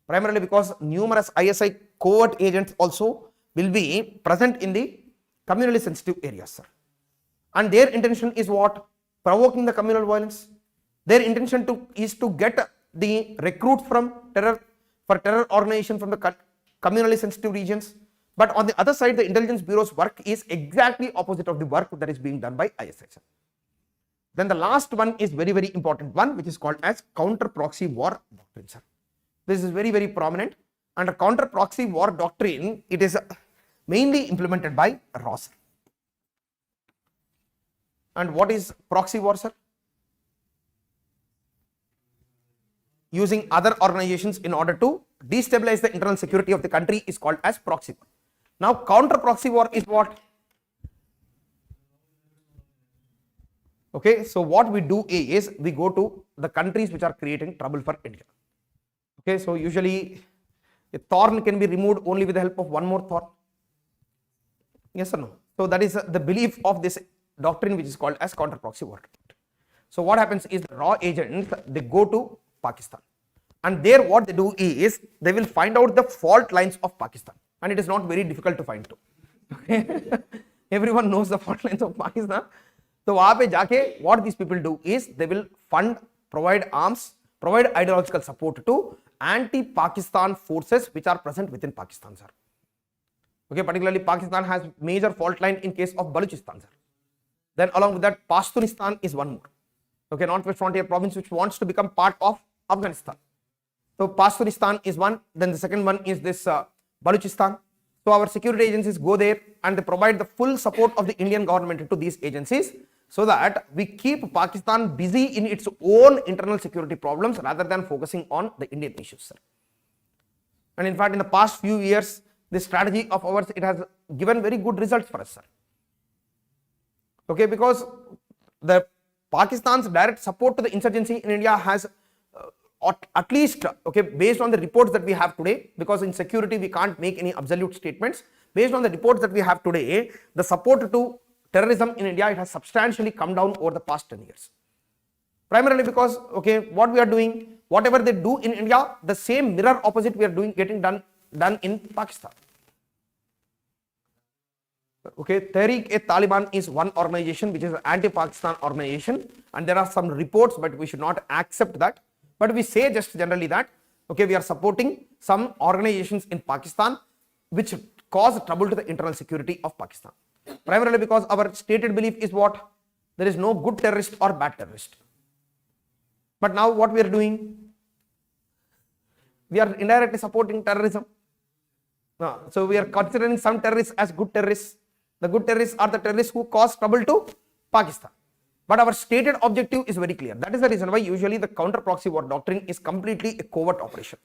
Primarily because numerous ISI covert agents also will be present in the communally sensitive areas, sir. And their intention is what? Provoking the communal violence. Their intention is to get the recruits from terror organization from the communally sensitive regions. But on the other side, the Intelligence Bureau's work is exactly opposite of the work that is being done by ISI, sir. Then the last one is very, very important one, which is called as counter proxy war doctrine, sir. This is very, very prominent. Under counter proxy war doctrine, it is mainly implemented by RAW, sir. And what is proxy war, sir? Using other organizations in order to destabilize the internal security of the country is called as proxy war. Now counter proxy war is what? Okay, so what we do is we go to the countries which are creating trouble for India. Okay, so usually a thorn can be removed only with the help of one more thorn. Yes or no? So that is the belief of this doctrine, which is called as counter proxy war. So what happens is the RAW agents, they go to Pakistan, and there what they do is they will find out the fault lines of Pakistan, and it is not very difficult to find too. Okay? Everyone knows the fault lines of Pakistan. तो वहां पे जाके what these people do is they will fund, provide arms, provide ideological support to anti-Pakistan forces which are present within Pakistan, sir. Okay, particularly Pakistan has major fault line in case of Balochistan, sir. Then along with that, Pashtunistan is one more. Okay, Northwest Frontier province which wants to become part of Afghanistan. So Pashtunistan is one, then the second one is this Baluchistan. So our security agencies go there and they provide the full support of the Indian government to these agencies so that we keep Pakistan busy in its own internal security problems rather than focusing on the Indian issues, sir. And in fact, in the past few years, this strategy of ours, it has given very good results for us, sir. Okay, because the Pakistan's direct support to the insurgency in India has at least, okay, based on the reports that we have today, because in security we can't make any absolute statements, based on the reports that we have today, the support to terrorism in India, it has substantially come down over the past 10 years. Primarily because, okay, what we are doing, whatever they do in India, the same mirror opposite we are doing, getting done in Pakistan. Okay, Tehreek-e-Taliban is one organization which is an anti-Pakistan organization, and there are some reports, but we should not accept that. But we say just generally that, okay, we are supporting some organizations in Pakistan which cause trouble to the internal security of Pakistan. Primarily because our stated belief is what? There is no good terrorist or bad terrorist. But now what we are doing? We are indirectly supporting terrorism. So we are considering some terrorists as good terrorists. The good terrorists are the terrorists who cause trouble to Pakistan. But our stated objective is very clear. That is the reason why usually the counter proxy war doctrine is completely a covert operation.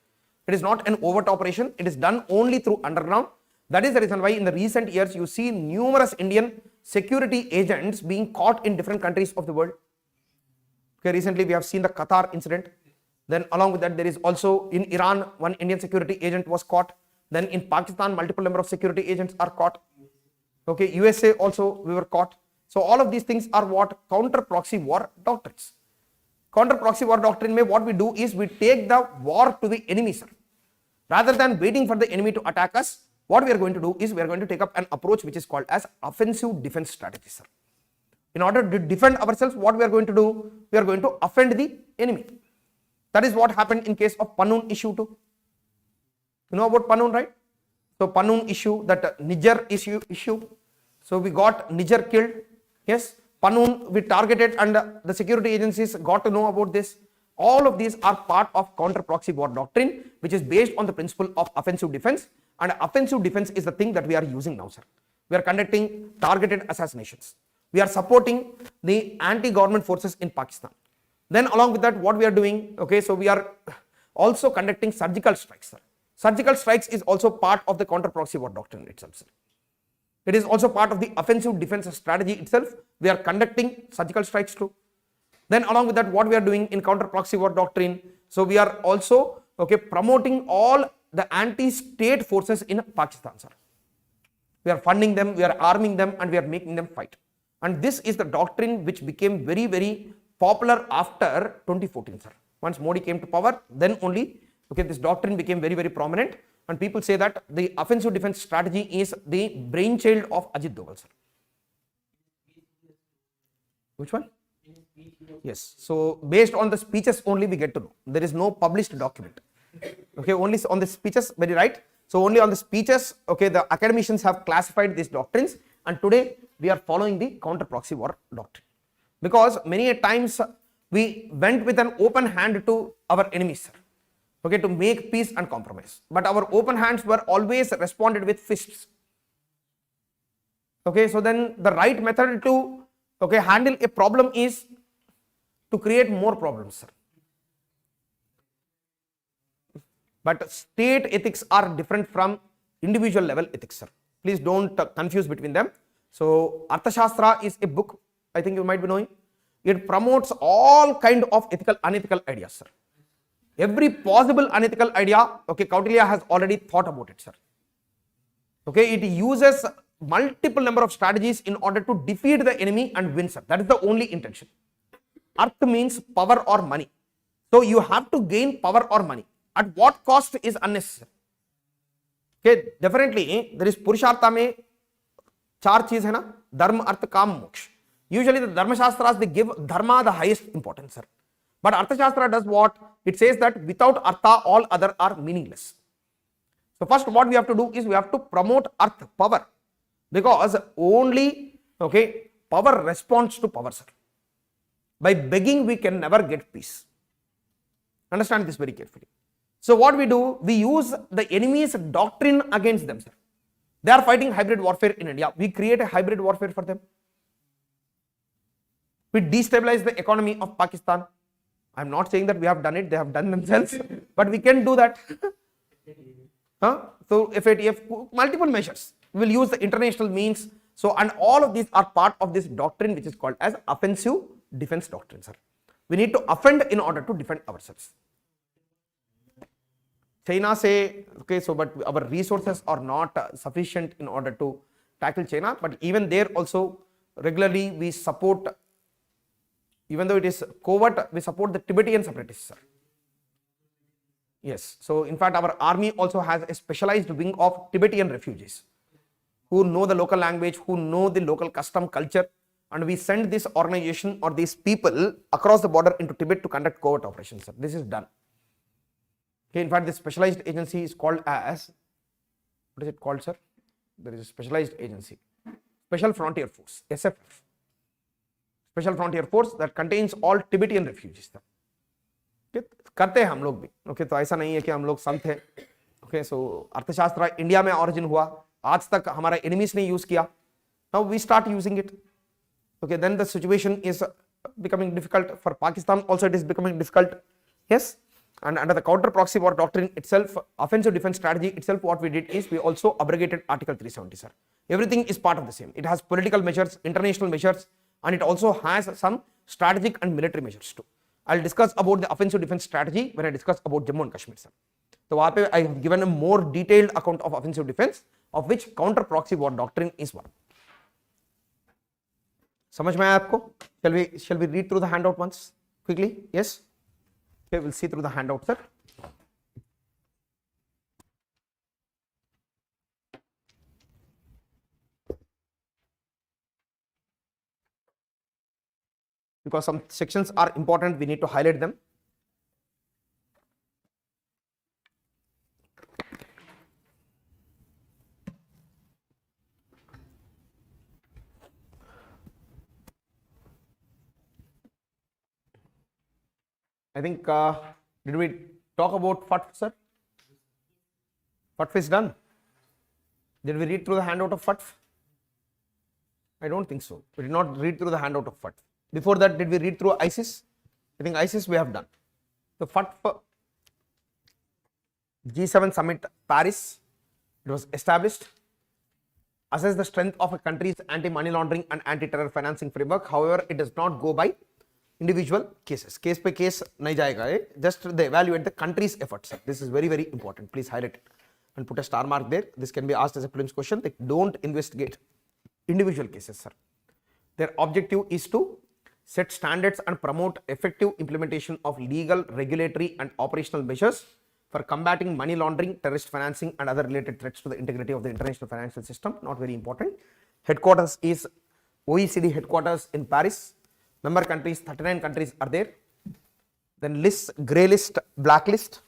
It is not an overt operation. It is done only through underground. That is the reason why in the recent years you see numerous Indian security agents being caught in different countries of the world. Okay, recently we have seen the Qatar incident. Then along with that, there is also in Iran, one Indian security agent was caught. Then in Pakistan, multiple number of security agents are caught. Okay, USA also we were caught. So all of these things are what? Counter proxy war doctrines. Counter proxy war doctrine mein what we do is we take the war to the enemy, sir. Rather than waiting for the enemy to attack us, what we are going to do is we are going to take up an approach which is called as offensive defense strategy, sir. In order to defend ourselves, what we are going to do? We are going to offend the enemy. That is what happened in case of Pannoon issue too. You know about Pannoon, right? So Pannoon issue, that Niger issue. So we got Niger killed. Yes, Pannoon we targeted and the security agencies got to know about this. All of these are part of counter proxy war doctrine, which is based on the principle of offensive defense, and offensive defense is the thing that we are using now, sir. We are conducting targeted assassinations. We are supporting the anti-government forces in Pakistan. Then along with that, what we are doing, okay, so we are also conducting surgical strikes, sir. Surgical strikes is also part of the counter proxy war doctrine itself, sir. It is also part of the offensive defense strategy itself. We are conducting surgical strikes too. Then along with that, what we are doing in counter proxy war doctrine, so we are also, okay, promoting all the anti-state forces in Pakistan, sir. We are funding them, we are arming them, and we are making them fight. And this is the doctrine which became very, very popular after 2014, sir. Once Modi came to power, then only, okay, this doctrine became very, very prominent. And people say that the offensive defense strategy is the brainchild of Ajit Doval, sir. Which one? Yes. So based on the speeches only we get to know. There is no published document. Okay, only on the speeches, very right. So only on the speeches, okay, the academicians have classified these doctrines, and today we are following the counter proxy war doctrine. Because many a times we went with an open hand to our enemies, sir. Okay, to make peace and compromise. But our open hands were always responded with fists. Okay, so then the right method to, okay, handle a problem is to create more problems, sir. But state ethics are different from individual level ethics, sir. Please don't confuse between them. So Arthashastra is a book, I think you might be knowing. It promotes all kind of ethical, unethical ideas, sir. Every possible unethical idea, okay, Kautilya has already thought about it, sir. Okay, it uses multiple number of strategies in order to defeat the enemy and win, sir. That is the only intention. Arth means power or money. So you have to gain power or money. At what cost is unnecessary? Okay, definitely there is Purushartha mein 4 cheez hai na, dharma, artha, kam, moksha. Usually the dharma shastras, they give dharma the highest importance, sir. But Arthashastra does what? It says that without artha, all other are meaningless. So first what we have to do is we have to promote artha, power. Because only, okay, power responds to power, sir. By begging we can never get peace. Understand this very carefully. So what we do, we use the enemy's doctrine against them, sir. They are fighting hybrid warfare in India. We create a hybrid warfare for them. We destabilize the economy of Pakistan. I'm not saying that we have done it, they have done themselves, but we can do that. So FATF, multiple measures. We will use the international means. So, and all of these are part of this doctrine which is called as offensive defense doctrine, sir. We need to offend in order to defend ourselves. China say, okay, so but our resources are not sufficient in order to tackle China, but even there also regularly we support, even though it is covert, we support the Tibetan separatists, sir. Yes, so in fact our army also has a specialized wing of Tibetan refugees who know the local language, who know the local custom culture, and we send this organization or these people across the border into Tibet to conduct covert operations, sir. This is done. Okay, in fact this specialized agency is called as, what is it called, sir? There is a specialized agency, Special Frontier Force, SFF. Special Frontier Force that contains all Tibetan refugees, sir. करते हैं हम लोग भी, okay, तो ऐसा नहीं है कि हम लोग संत हैं, ओके, सो अर्थशास्त्र इंडिया में ऑरिजिन हुआ, आज तक हमारा एनिमीज ने यूज किया, now we start using it, okay, then the situation is becoming difficult for Pakistan, also it is becoming difficult, yes, and under the counter proxy war doctrine itself, offensive defense strategy itself, what we did is we also abrogated Article 370, sir. Everything is part of the same. It has political measures, international measures, and it also has some strategic and military measures too. I'll discuss about the offensive defense strategy when I discuss about Jammu and Kashmir, sir. So वहाँ पे I have given a more detailed account of offensive defense, of which counter proxy war doctrine is one. समझ में आया आपको? Shall we read through the handout once quickly? Yes. Okay, we'll see through the handout, sir. Because some sections are important, we need to highlight them. I think, did we talk about FATF, sir? FATF is done. Did we read through the handout of FATF? I don't think so. We did not read through the handout of FATF. Before that, did we read through ISIS? I think ISIS we have done. The FATF G7 summit Paris, it was established, assess the strength of a country's anti-money laundering and anti-terror financing framework. However, it does not go by individual cases. Case by case nahi jayega, just they evaluate the country's efforts. This is very, very important. Please highlight it and put a star mark there. This can be asked as a prelims question. They don't investigate individual cases, sir. Their objective is to set standards and promote effective implementation of legal, regulatory and operational measures for combating money laundering, terrorist financing and other related threats to the integrity of the international financial system. Not very important. Headquarters is OECD headquarters in Paris. Member countries, 39 countries are there. Then list, grey list, blacklist.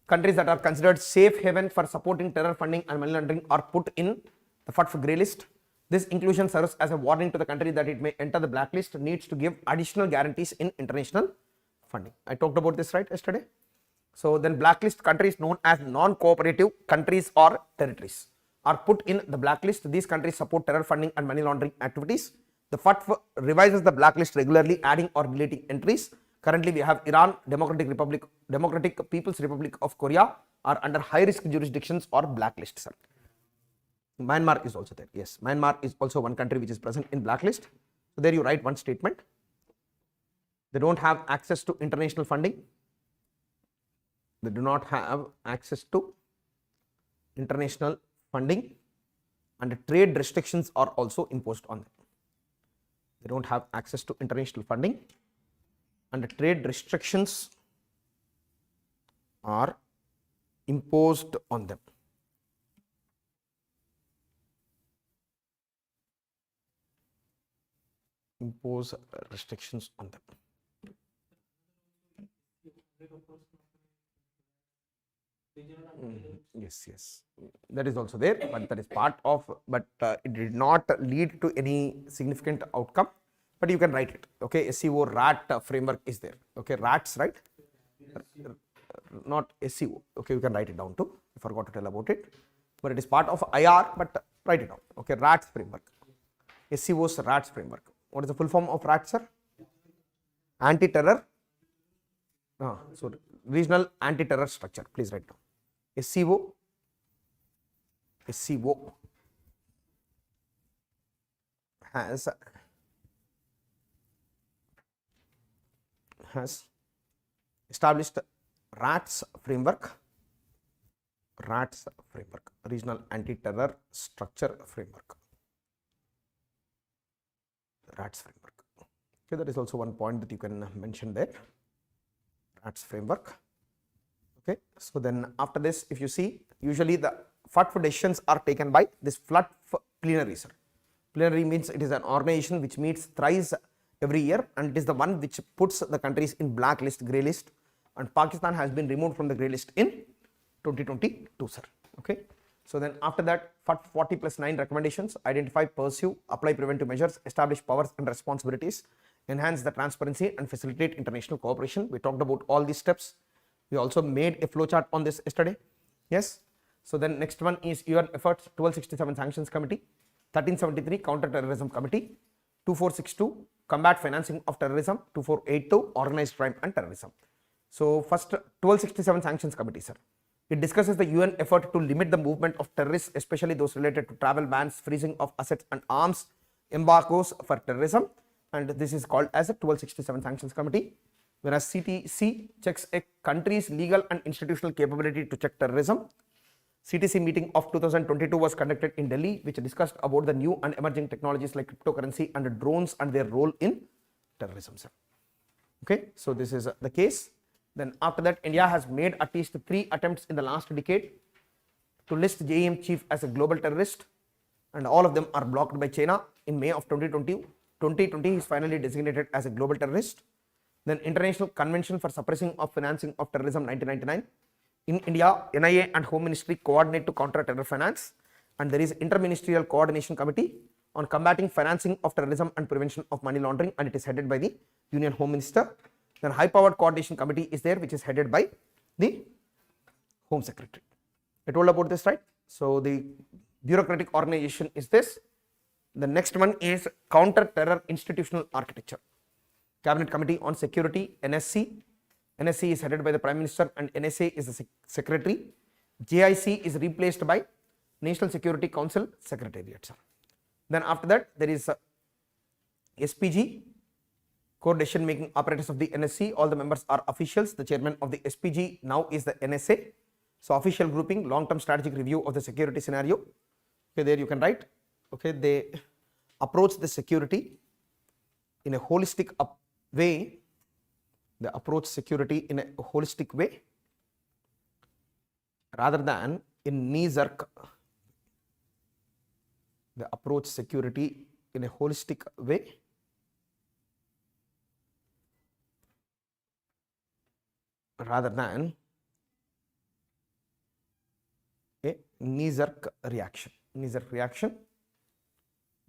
Countries that are considered safe haven for supporting terror funding and money laundering are put in the FATF grey list. This inclusion serves as a warning to the country that it may enter the blacklist, needs to give additional guarantees in international funding. I talked about this right yesterday. So then blacklist countries known as non-cooperative countries or territories are put in the blacklist. These countries support terror funding and money laundering activities. The FATF revises the blacklist regularly, adding or deleting entries. Currently we have Iran, Democratic People's Republic of Korea are under high risk jurisdictions or blacklist, sir. Myanmar is also there. Yes, Myanmar is also one country which is present in blacklist. So there you write one statement. They don't have access to international funding. They do not have access to international funding, and trade restrictions are also imposed on them. They don't have access to international funding, and trade restrictions are imposed on them. Impose restrictions on them. Yes, that is also there, but that is part of, but it did not lead to any significant outcome, but you can write it. Okay, SCO RAT framework is there. Okay, RATs, right? not SCO. Okay, you can write it down too. I forgot to tell about it, but it is part of IR. But write it down. Okay, RATS framework. SCO's RATS framework. What is the full form of RATS, sir? Anti-terror. So regional anti-terror structure. Please write down. SCO. has established RATS framework, regional anti-terror structure framework, RATS framework. Okay, that is also one point that you can mention there, RATS framework. Okay, so then after this, if you see, usually the FATF decisions are taken by this FATF plenary, sir. Plenary means it is an organization which meets thrice every year, and it is the one which puts the countries in blacklist, grey list, and Pakistan has been removed from the grey list in 2022, sir. Okay, so then after that, FATF 40+9 recommendations: identify, pursue, apply preventive measures, establish powers and responsibilities, enhance the transparency and facilitate international cooperation. We talked about all these steps. We also made a flowchart on this yesterday. Yes. So then next one is UN efforts: 1267 sanctions committee, 1373 counter terrorism committee, 2462 combat financing of terrorism, 2482 organized crime and terrorism. So first, 1267 sanctions committee, sir. It discusses the UN effort to limit the movement of terrorists, especially those related to travel bans, freezing of assets and arms, embargoes for terrorism, and this is called as a 1267 sanctions committee. Whereas CTC checks a country's legal and institutional capability to check terrorism. CTC meeting of 2022 was conducted in Delhi, which discussed about the new and emerging technologies like cryptocurrency and drones and their role in terrorism, sir. Okay, so this is the case. Then after that, India has made at least 3 attempts in the last decade to list JEM chief as a global terrorist, and all of them are blocked by China. In May of 2020, he is finally designated as a global terrorist. Then International Convention for Suppressing of Financing of Terrorism 1999. In India, NIA and Home Ministry coordinate to counter terror finance, and there is Interministerial Coordination Committee on combating financing of terrorism and prevention of money laundering, and it is headed by the Union Home Minister. Then High Powered Coordination Committee is there, which is headed by the Home Secretary. I told about this, right? So the bureaucratic organization is this. The next one is Counter Terror Institutional Architecture. Cabinet Committee on Security, NSC. NSC is headed by the Prime Minister and NSA is the Secretary. JIC is replaced by National Security Council Secretariat, sir. Then after that, there is SPG, core decision making apparatus of the NSC. All the members are officials. The chairman of the SPG now is the NSA. So official grouping, long-term strategic review of the security scenario. Okay, there you can write. Okay, they approach the security in a holistic way. They approach security in a holistic way rather than in knee-jerk. They approach security in a holistic way rather than a knee-jerk reaction.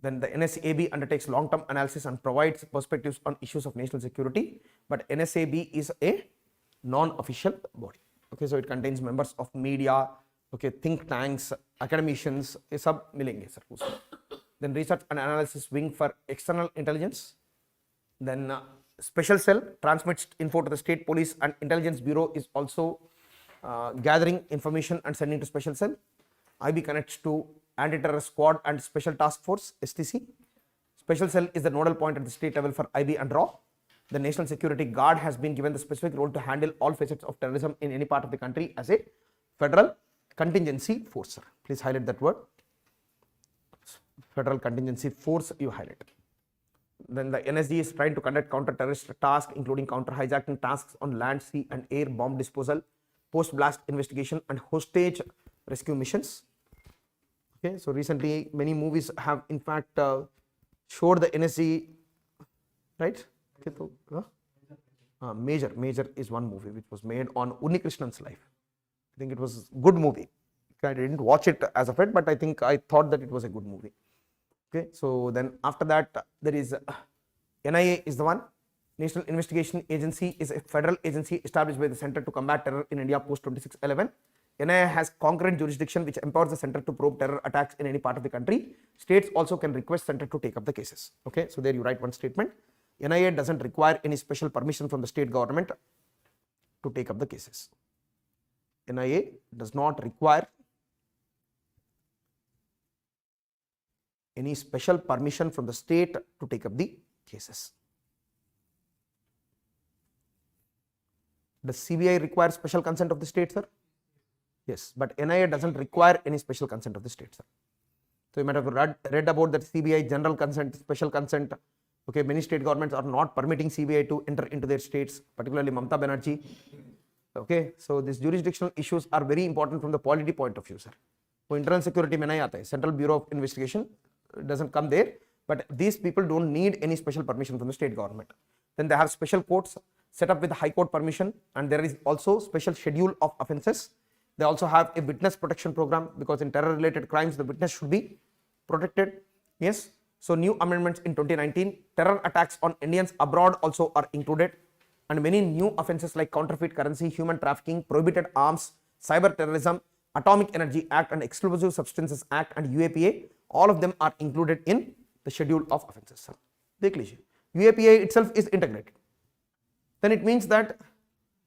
Then the NSAB undertakes long-term analysis and provides perspectives on issues of national security, but NSAB is a non-official body. Okay, so it contains members of media, okay, think tanks, academicians, ये सब मिलेंगे sir उसमें. Then research and analysis wing for external intelligence. Then special cell transmits info to the state police and intelligence bureau is also gathering information and sending to special cell. IB connects to anti-terror squad and special task force, STC. Special cell is the nodal point at the state level for IB and RAW. The National Security Guard has been given the specific role to handle all facets of terrorism in any part of the country as a federal contingency force, sir. Please highlight that word. Federal contingency force, you highlight. Then the NSG is trying to conduct counter-terrorist tasks, including counter-hijacking tasks on land, sea and air, bomb disposal, post-blast investigation and hostage rescue missions. Okay, so recently many movies have in fact showed the NSG, right? Okay, so, Major is one movie which was made on Unni Krishnan's life. I think it was a good movie. I didn't watch it as of yet, but I thought that it was a good movie. Okay, so then after that there is NIA is the one National Investigation Agency is a federal agency established by the Center to Combat Terror in India post 26/11. NIA has concurrent jurisdiction which empowers the center to probe terror attacks in any part of the country. States also can request center to take up the cases. Okay, so there you write one statement. NIA doesn't require any special permission from the state government to take up the cases. NIA does not require any special permission from the state to take up the cases. Does CBI require special consent of the state, sir? Yes, but NIA doesn't require any special consent of the state, sir. So you might have read about that CBI general consent, special consent. Okay, many state governments are not permitting CBI to enter into their states, particularly Mamata Banerjee. Okay, so these jurisdictional issues are very important from the polity point of view, sir. So internal security में नहीं आता है, Central Bureau of Investigation doesn't come there, but these people don't need any special permission from the state government. Then they have special courts set up with high court permission, and there is also special schedule of offences. They also have a witness protection program because in terror related crimes the witness should be protected. Yes, so new amendments in 2019, terror attacks on Indians abroad also are included, and many new offences like counterfeit currency, human trafficking, prohibited arms, cyber terrorism, Atomic Energy Act and Explosive Substances Act and UAPA, all of them are included in the schedule of offences. देख लीजिए, UAPA itself is integrated. Then it means that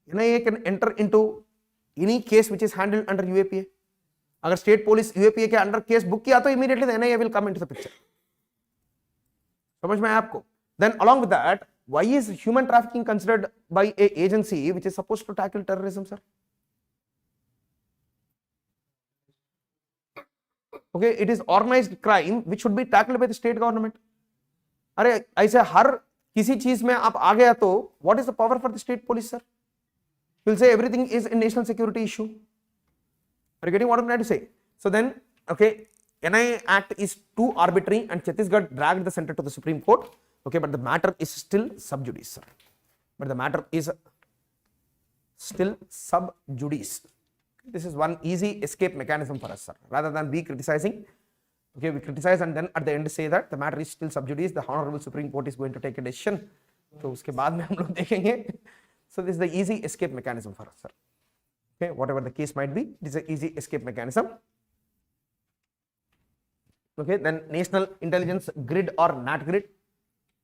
NIA can enter into any case which is handled under UAPA. अगर state police UAPA के under case book किया तो immediately the NIA will come into the picture. समझ में आया आपको? Then along with that, why is human trafficking considered by a agency which is supposed to tackle terrorism, sir? Okay, it is organized crime which should be tackled by the state government. अरे ऐसे हर किसी चीज में आप आ गया तो what is the power for the state police, sir? Will say everything is a national security issue. Are you getting what I'm trying to say? So then, okay, NIA Act is too arbitrary and Chhattisgarh dragged the center to the Supreme Court. Okay, but the matter is still sub judice, sir. But the matter is still sub judice. This is one easy escape mechanism for us, sir. Rather than we criticizing, okay, we criticize and then at the end say that the matter is still sub judice. The Honorable Supreme Court is going to take a decision. तो उसके बाद में हम लोग देखेंगे. So this is the easy escape mechanism for us, sir. Okay, whatever the case might be, it is an easy escape mechanism. Okay, then national intelligence grid or NAT grid.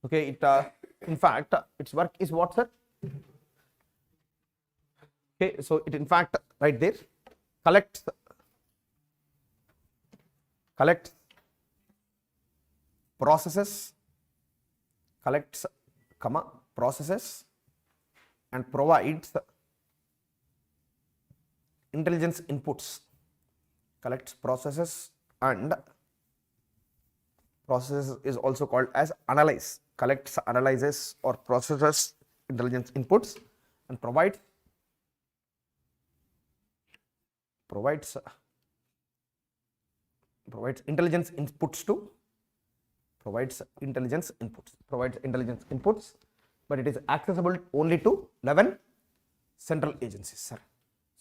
Okay, it in fact its work is what, sir? Okay, so it in fact right there collects processes, and provides intelligence inputs. Collects processes and processes is also called as analyze. Collects, analyzes or processes intelligence inputs and provides intelligence inputs to provides intelligence inputs, but it is accessible only to 11 central agencies, sir.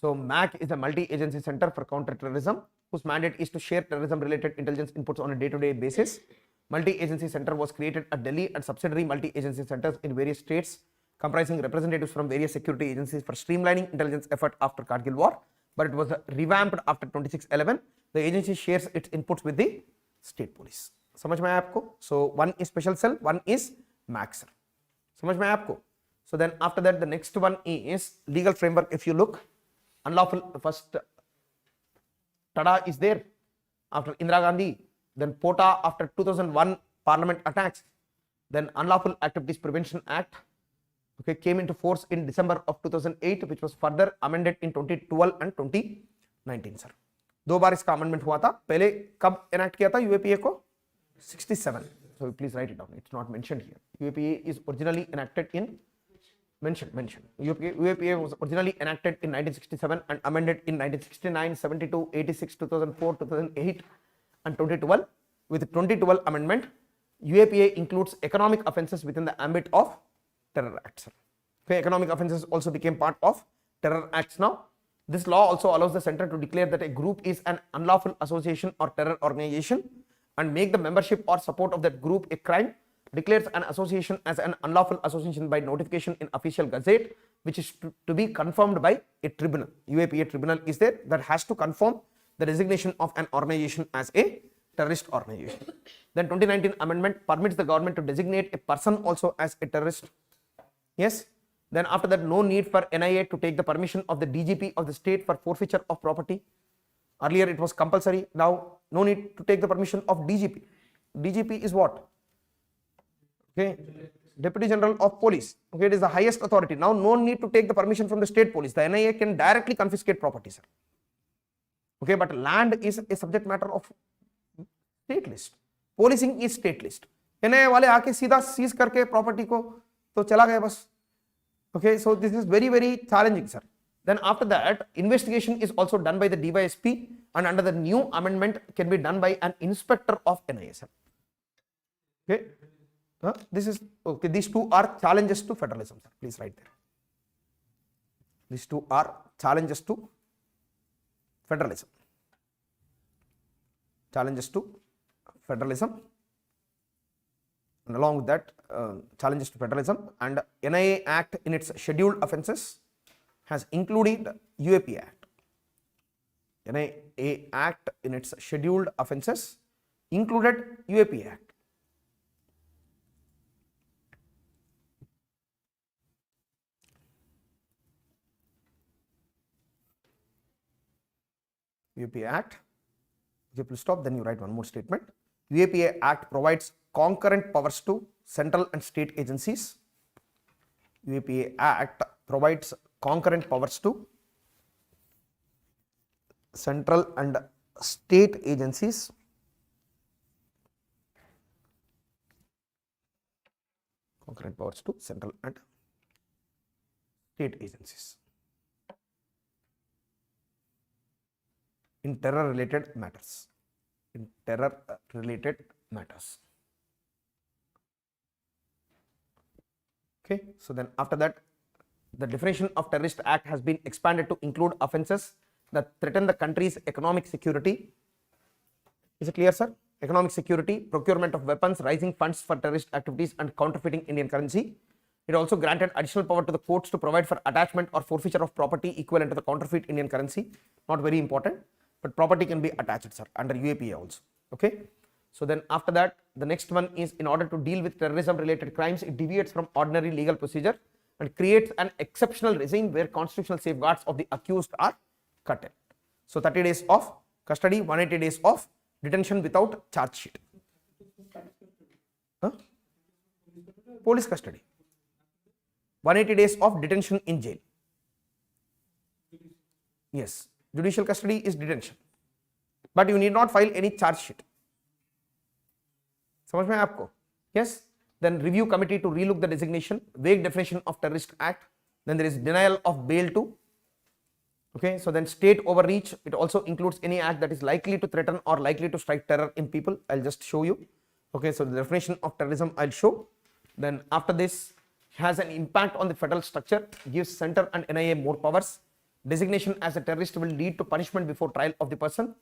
So MAC is a multi-agency center for counter-terrorism whose mandate is to share terrorism-related intelligence inputs on a day-to-day basis. Multi-agency center was created at Delhi and subsidiary multi-agency centers in various states comprising representatives from various security agencies for streamlining intelligence effort after Kargil war, but it was revamped after 26/11. The agency shares its inputs with the state police. समझ में आया आपको? So one is special cell, one is MAC, sir. समझ में आया आपको? So then after that the next one is legal framework. If you look, unlawful, first Tada is there after Indira Gandhi, then POTA after 2001 parliament attacks, then Unlawful Activities Prevention Act, okay, came into force in December of 2008, which was further amended in 2012 and 2019, sir. दो बार इसका amendment हुआ था. पहले कब enact किया था UAPA को? 67. So please write it down. It's not mentioned here. UAPA is originally enacted in UAPA was originally enacted in 1967 and amended in 1969, 72, 86, 2004, 2008 and 2012. With the 2012 amendment, UAPA includes economic offences within the ambit of terror acts. Okay, economic offences also became part of terror acts now. This law also allows the center to declare that a group is an unlawful association or terror organization and make the membership or support of that group a crime. declares an association as an unlawful association by notification in official gazette, which is to be confirmed by a tribunal. UAPA tribunal is there that has to confirm the designation of an organization as a terrorist organization. Then 2019 amendment permits the government to designate a person also as a terrorist. Yes. Then after that, no need for NIA to take the permission of the DGP of the state for forfeiture of property. Earlier it was compulsory, now no need to take the permission of DGP. DGP is what? Okay, Deputy General of Police. Okay, it is the highest authority. Now no need to take the permission from the state police. The NIA can directly confiscate property, sir. Okay, but land is a subject matter of state list. Policing is state list. NIA वाले आके सीधा seize करके property को तो चला गया बस. Okay, so this is very, very challenging, sir. Then after that, investigation is also done by the DYSP, and under the new amendment can be done by an inspector of NIA, sir. Okay, this is okay. These two are challenges to federalism, sir. Please write there. These two are challenges to federalism. Challenges to federalism, and along with that, challenges to federalism, and NIA Act in its scheduled offences has included UAPA Act. NIA Act in its scheduled offences included UAPA Act. UAPA Act. Okay, please stop. Then you write one more statement. UAPA Act provides concurrent powers to central and state agencies. UAPA Act provides concurrent powers to central and state agencies. Concurrent powers to central and state agencies in terror related matters. In terror related matters. Okay, so then after that, the definition of terrorist act has been expanded to include offences that threaten the country's economic security. Is it clear, sir? Economic security, procurement of weapons, raising funds for terrorist activities, and counterfeiting Indian currency. It also granted additional power to the courts to provide for attachment or forfeiture of property equivalent to the counterfeit Indian currency. Not very important, but property can be attached, sir, under UAPA also. Okay. So then after that, the next one is, in order to deal with terrorism related crimes, it deviates from ordinary legal procedure and creates an exceptional regime where constitutional safeguards of the accused are curtailed. So 30 days of custody, 180 days of detention without charge sheet. Police custody. 180 days of detention in jail. Yes, judicial custody is detention, but you need not file any charge sheet. समझ में आपको? Yes. Then review committee to relook the designation, vague definition of terrorist act. Then there is denial of bail too. Okay, so then state overreach, it also includes any act that is likely to threaten or likely to strike terror in people. I'll just show you. Okay, so the definition of terrorism I'll show. Then after this, has an impact on the federal structure, gives center and NIA more powers. Designation as a terrorist will lead to punishment before trial of the person.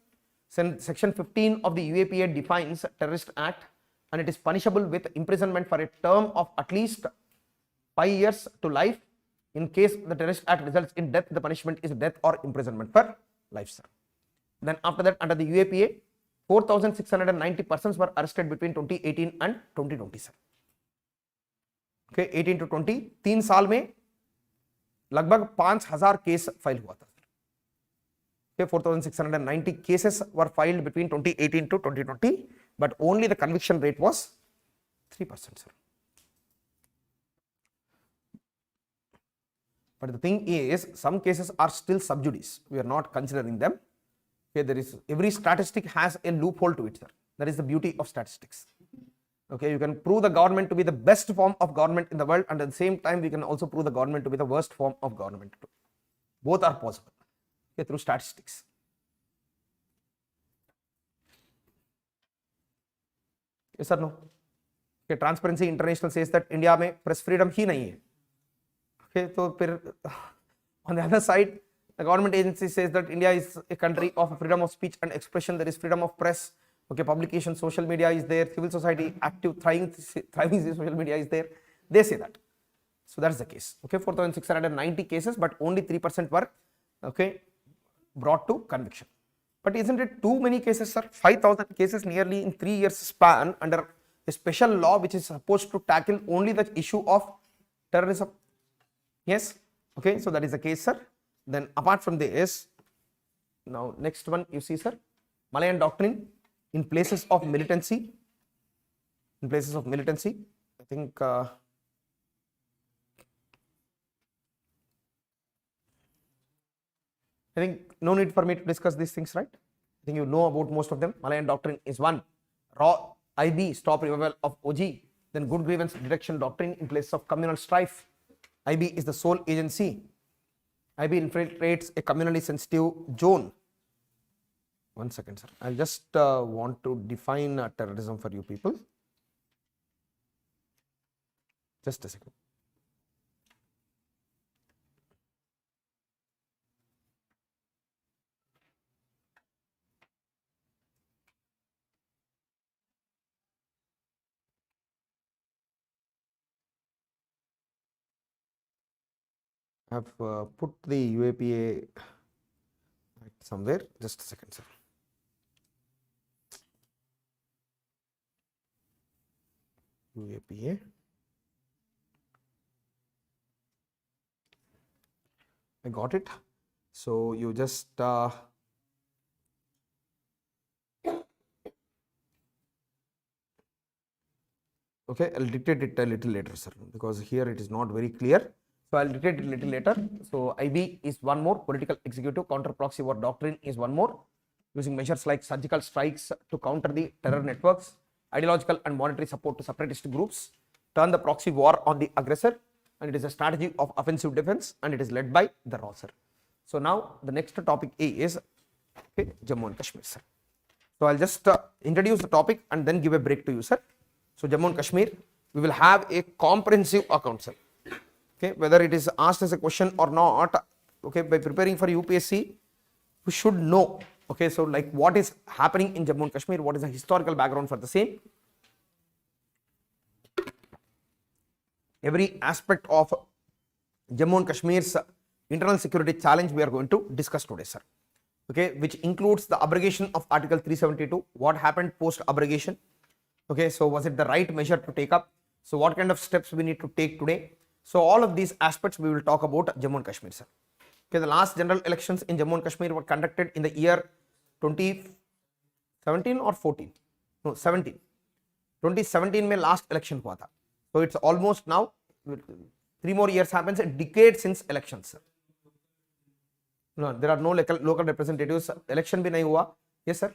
Section 15 of the UAPA defines terrorist act, and it is punishable with imprisonment for a term of at least 5 years to life. In case the terrorist act results in death, the punishment is death or imprisonment for life, sir. Then after that, under the UAPA, 4,690 persons were arrested between 2018 and 2020, sir. Okay, 18 to 20, 3 साल में लगभग 5,000 case file हुआ था. Okay, 4,690 cases were filed between 2018 to 2020, but only the conviction rate was 3%, sir. But the thing is, some cases are still sub judice. We are not considering them. Okay, there is, every statistic has a loophole to it, sir. That is the beauty of statistics. Okay, you can prove the government to be the best form of government in the world, and at the same time, we can also prove the government to be the worst form of government too. Both are possible. Okay, through statistics. Yes or no? Okay, Transparency International says that India में press freedom ही नहीं है. Okay, so on the other side, the government agency says that India is a country of freedom of speech and expression. There is freedom of press, Okay, publication, social media is there, civil society, active, thriving social media is there. They say that. So that's the case. Okay, 4,690 cases, but only 3% were brought to conviction. But isn't it too many cases, sir? 5,000 cases nearly in 3 years span under a special law which is supposed to tackle only the issue of terrorism. Yes. Okay, so that is the case, sir. Then apart from this, now next one you see, sir, Malayan doctrine in places of militancy. In places of militancy, I think no need for me to discuss these things, right? I think you know about most of them. Malayan doctrine is one. Raw IB, stop revival of OG. Then good grievance detection doctrine in place of communal strife. IB is the sole agency. IB infiltrates a communally sensitive zone. 1 second, sir. I just want to define terrorism for you people. Just a second. I have put the UAPA somewhere. Just a second, sir. UAPA. I got it. So you just okay, I'll dictate it a little later, sir, because here it is not very clear. So I'll dictate it a little later. So IB is one more, political executive counter proxy war doctrine is one more, using measures like surgical strikes to counter the terror networks, ideological and monetary support to separatist groups, turn the proxy war on the aggressor, and it is a strategy of offensive defense, and it is led by the raw, sir. So now the next topic is Jammu and Kashmir, sir. So I'll just introduce the topic and then give a break to you, sir. So Jammu and Kashmir, we will have a comprehensive account, sir. Okay, whether it is asked as a question or not, okay, by preparing for UPSC, we should know, okay, so like what is happening in Jammu and Kashmir, what is the historical background for the same. Every aspect of Jammu and Kashmir's internal security challenge we are going to discuss today, sir. Okay, which includes the abrogation of Article 372, what happened post abrogation. Okay, so was it the right measure to take up? So what kind of steps we need to take today? So all of these aspects we will talk about Jammu and Kashmir, sir. Okay, the last general elections in Jammu and Kashmir were conducted in the year 2017 or 14? No, 17. 2017 में last election हुआ था. So it's almost now 3 more years happens, a decade since elections, sir. No, there are no local representatives. Election भी नहीं हुआ. Yes, sir.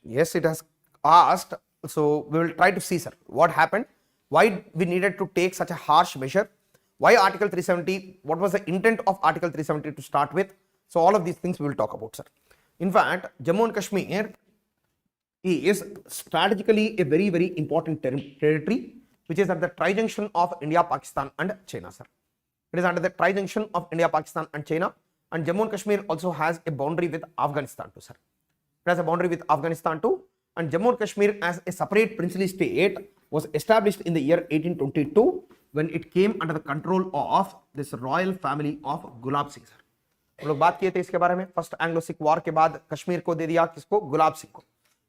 Yes, it has asked. So we will try to see, sir, what happened, why we needed to take such a harsh measure, why Article 370, what was the intent of Article 370 to start with. So all of these things we will talk about, sir. In fact, Jammu and Kashmir is strategically a very, very important territory which is at the tri-junction of India, Pakistan and China, sir. It is under the tri-junction of India, Pakistan and China, and Jammu and Kashmir also has a boundary with Afghanistan too, sir. It has a boundary with Afghanistan too, and Jammu and Kashmir as a separate princely state was established in the year 1822 when it came under the control of this royal family of Gulab Singh, sir. हम लोग बात किए थे इसके बारे में. First Anglo Sikh war के बाद कश्मीर को दे दिया किसको? गुलाब सिंह को.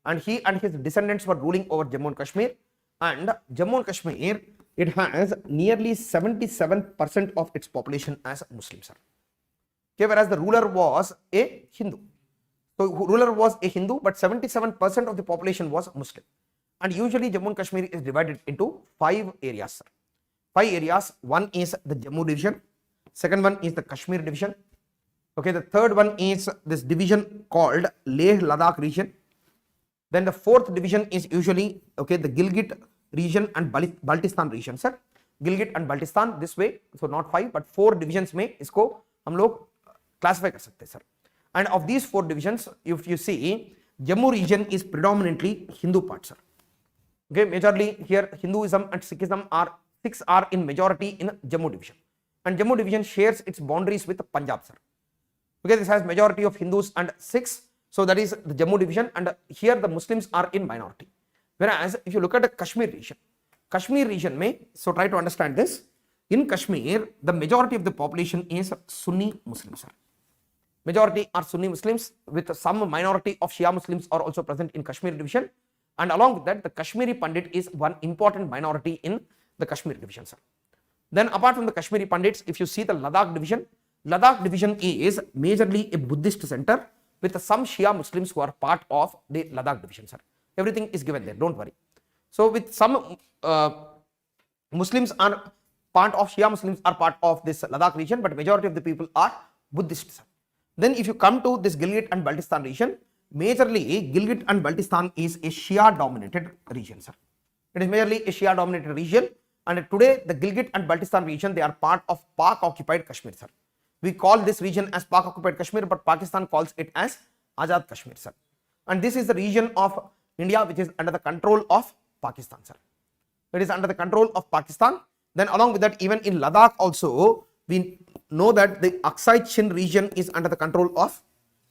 And he and his descendants were ruling over Jammu and Kashmir, and Jammu and Kashmir, it has nearly 77% of its population as Muslims, sir. Okay, whereas the ruler was a Hindu. So ruler was a Hindu, but 77% of the population was Muslim. And usually Jammu and Kashmir is divided into 5 areas, sir. 5 areas. One is the Jammu division, second one is the Kashmir division. Okay, the third one is this division called Leh Ladakh region. Then the fourth division is usually, okay, the Gilgit region and Baltistan region, sir. Gilgit and Baltistan this way, so not 5 but 4 divisions में इसको हम लोग classify कर सकते हैं, sir. And of these 4 divisions, if you see, Jammu region is predominantly Hindu part, sir. Okay, majorly here Hinduism and Sikhism Sikhs are in majority in Jammu division, and Jammu division shares its boundaries with Punjab, sir. Okay, this has majority of Hindus and Sikhs, So that is the Jammu division, and here the Muslims are in minority. Whereas if you look at the Kashmir region may, so try to understand this. In Kashmir, the majority of the population is Sunni Muslims. Majority are Sunni Muslims, with some minority of Shia Muslims are also present in Kashmir division, and along with that the Kashmiri Pandit is one important minority in the Kashmir division, sir. Then apart from the Kashmiri Pandits, if you see the Ladakh division is majorly a Buddhist center with some Shia Muslims who are part of the Ladakh division, sir. Everything is given there, don't worry. So with some Muslims are part of Shia Muslims are part of this Ladakh region, but majority of the people are Buddhists, sir. Then if you come to this Gilgit and Baltistan region, majorly Gilgit and Baltistan is a Shia dominated region, sir. It is majorly a Shia dominated region, and today the Gilgit and Baltistan region, they are part of Pak occupied Kashmir, sir. We call this region as Pak occupied Kashmir, but Pakistan calls it as Azad Kashmir, sir. And this is the region of India which is under the control of Pakistan, sir. It is under the control of Pakistan. Then along with that, even in Ladakh also, we know that the Aksai Chin region is under the control of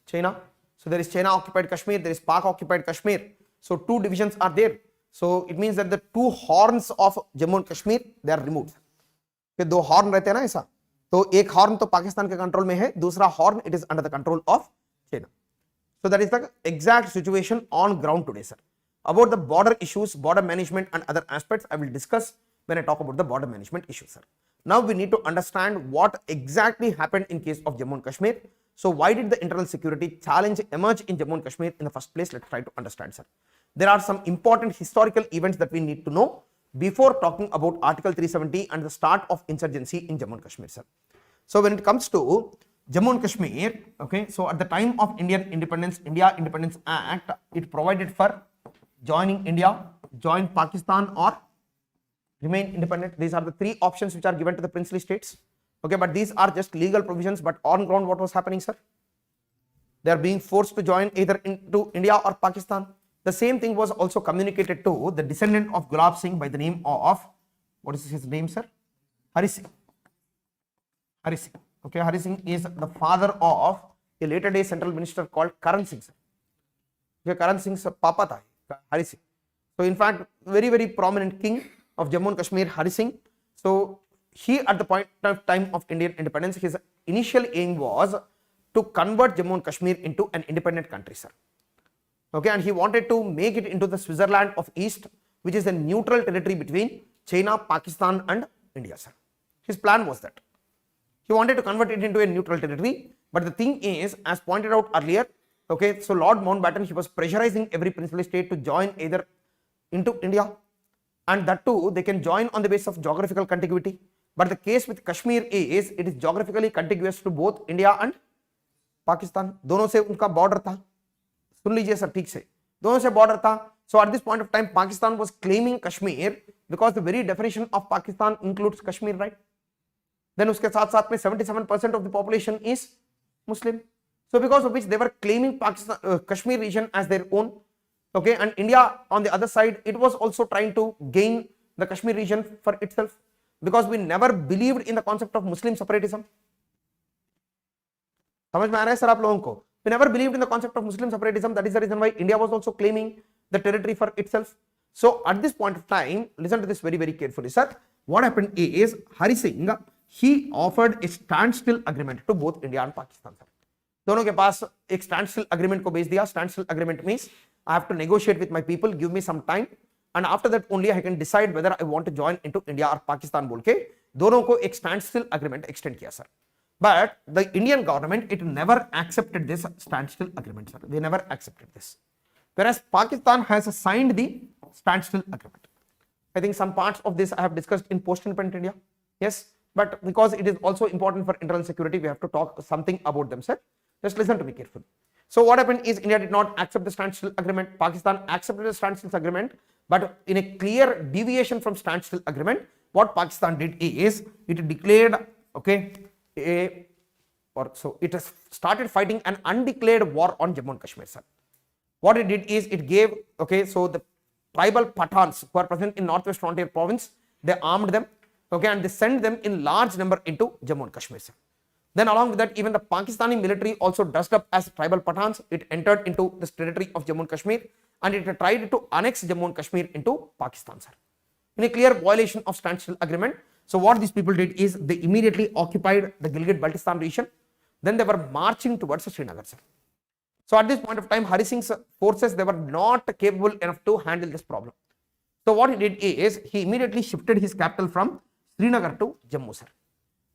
China. So there is China occupied Kashmir, there is Pak occupied Kashmir. So two divisions are there. So it means that the two horns of Jammu and Kashmir, they are removed. फिर दो horn रहते हैं ना ऐसा, तो एक horn तो पाकिस्तान के कंट्रोल में है, दूसरा horn it is under the control of China. So that is the exact situation on ground today, sir. About the border issues, border management and other aspects, I will discuss when I talk about the border management issues, sir. Now we need to understand what exactly happened in case of Jammu and Kashmir. So why did the internal security challenge emerge in Jammu and Kashmir in the first place? Let's try to understand, sir. There are some important historical events that we need to know before talking about Article 370 and the start of insurgency in Jammu and Kashmir, sir. So when it comes to Jammu and Kashmir, okay, so at the time of India Independence Act, it provided for joining India, join Pakistan or remain independent. These are the three options which are given to the princely states. Okay, but these are just legal provisions, but on ground what was happening, sir? They are being forced to join either into India or Pakistan. The same thing was also communicated to the descendant of Gulab Singh by the name of, what is his name, sir? Hari Singh. Hari Singh. Okay, Hari Singh is the father of a later day central minister called Karan Singh, sir. Okay, Karan Singh's papa tha, Hari Singh. So in fact, very prominent king of Jammu and Kashmir, Hari Singh. So he, at the point of time of Indian independence, his initial aim was to convert Jammu and Kashmir into an independent country, sir. Okay, and he wanted to make it into the Switzerland of East, which is a neutral territory between China, Pakistan and India, sir. His plan was that. He wanted to convert it into a neutral territory, but the thing is, as pointed out earlier, okay, so Lord Mountbatten, he was pressurizing every princely state to join either into India, and that too, they can join on the basis of geographical contiguity. But the case with Kashmir is, it is geographically contiguous to both India and Pakistan. दोनों से उनका border था. सुन लीजिए sir ठीक से, दोनों से border था. So at this point of time, Pakistan was claiming Kashmir because the very definition of Pakistan includes Kashmir, right? Then उसके साथ साथ में 77% of the population is Muslim. So because of which they were claiming Pakistan, Kashmir region as their own. Okay, and India on the other side, it was also trying to gain the Kashmir region for itself, because we never believed in the concept of Muslim separatism. समझ में आ रहा है sir आप लोगों को? We never believed in the concept of Muslim separatism. That is the reason why India was also claiming the territory for itself. So at this point of time, listen to this very carefully, sir. What happened is, Hari Singh, he offered a standstill agreement to both India and Pakistan, sir. दोनों के पास एक standstill agreement को भेज दिया. Standstill agreement means I have to negotiate with my people, give me some time, and after that only I can decide whether I want to join into India or Pakistan बोल के दोनों को एक standstill agreement extend किया, sir. But the Indian government, it never accepted this standstill agreement, sir. They never accepted this. Whereas Pakistan has signed the standstill agreement. I think some parts of this I have discussed in post-independent India. Yes, but because it is also important for internal security, we have to talk something about them, sir. Just listen to me carefully. So what happened is, India did not accept the standstill agreement. Pakistan accepted the standstill agreement, but in a clear deviation from standstill agreement, what Pakistan did is, it declared, okay, so it has started fighting an undeclared war on Jammu and Kashmir, sir. What it did is, it gave, okay, so the tribal Pathans who are present in Northwest Frontier Province, they armed them, okay, and they sent them in large number into Jammu and Kashmir, sir. Then along with that, even the Pakistani military also dressed up as tribal Pathans. It entered into this territory of Jammu and Kashmir and it tried to annex Jammu and Kashmir into Pakistan, sir, in a clear violation of standstill agreement. So what these people did is they immediately occupied the Gilgit-Baltistan region. Then they were marching towards Srinagar, sir. So at this point of time, Hari Singh's forces, they were not capable enough to handle this problem. So what he did is he immediately shifted his capital from Srinagar to Jammu, sir.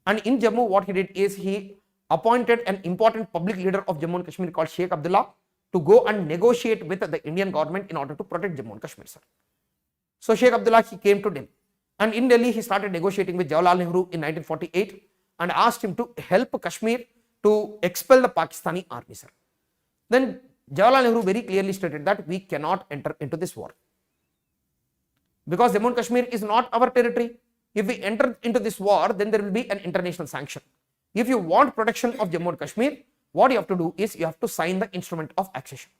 And in Jammu, what he did is he appointed an important public leader of Jammu and Kashmir called Sheikh Abdullah to go and negotiate with the Indian government in order to protect Jammu and Kashmir, sir. So Sheikh Abdullah, he came to Delhi, and in Delhi he started negotiating with Jawaharlal Nehru in 1948 and asked him to help Kashmir to expel the Pakistani army, sir. Then Jawaharlal Nehru very clearly stated that we cannot enter into this war because Jammu and Kashmir is not our territory. If we enter into this war, then there will be an international sanction. If you want protection of Jammu and Kashmir, what you have to do is you have to sign the instrument of accession.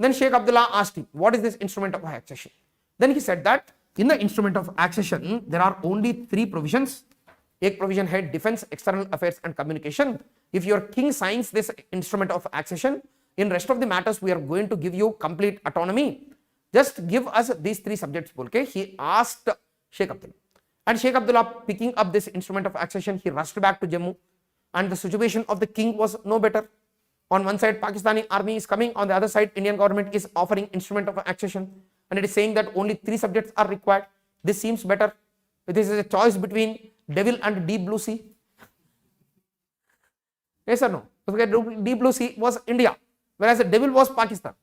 Then Sheikh Abdullah asked him, what is this instrument of accession? Then he said that in the instrument of accession, there are only 3 provisions. Ek provision hai defense, external affairs and communication. If your king signs this instrument of accession, in rest of the matters, we are going to give you complete autonomy. Just give us these 3 subjects. Okay? He asked Sheikh Abdullah. And Sheikh Abdullah, picking up this instrument of accession, he rushed back to Jammu. And the situation of the king was no better. On one side, Pakistani army is coming. On the other side, Indian government is offering instrument of accession. And it is saying that only 3 subjects are required. This seems better. This is a choice between devil and deep blue sea. Yes or no? Because deep blue sea was India, whereas the devil was Pakistan.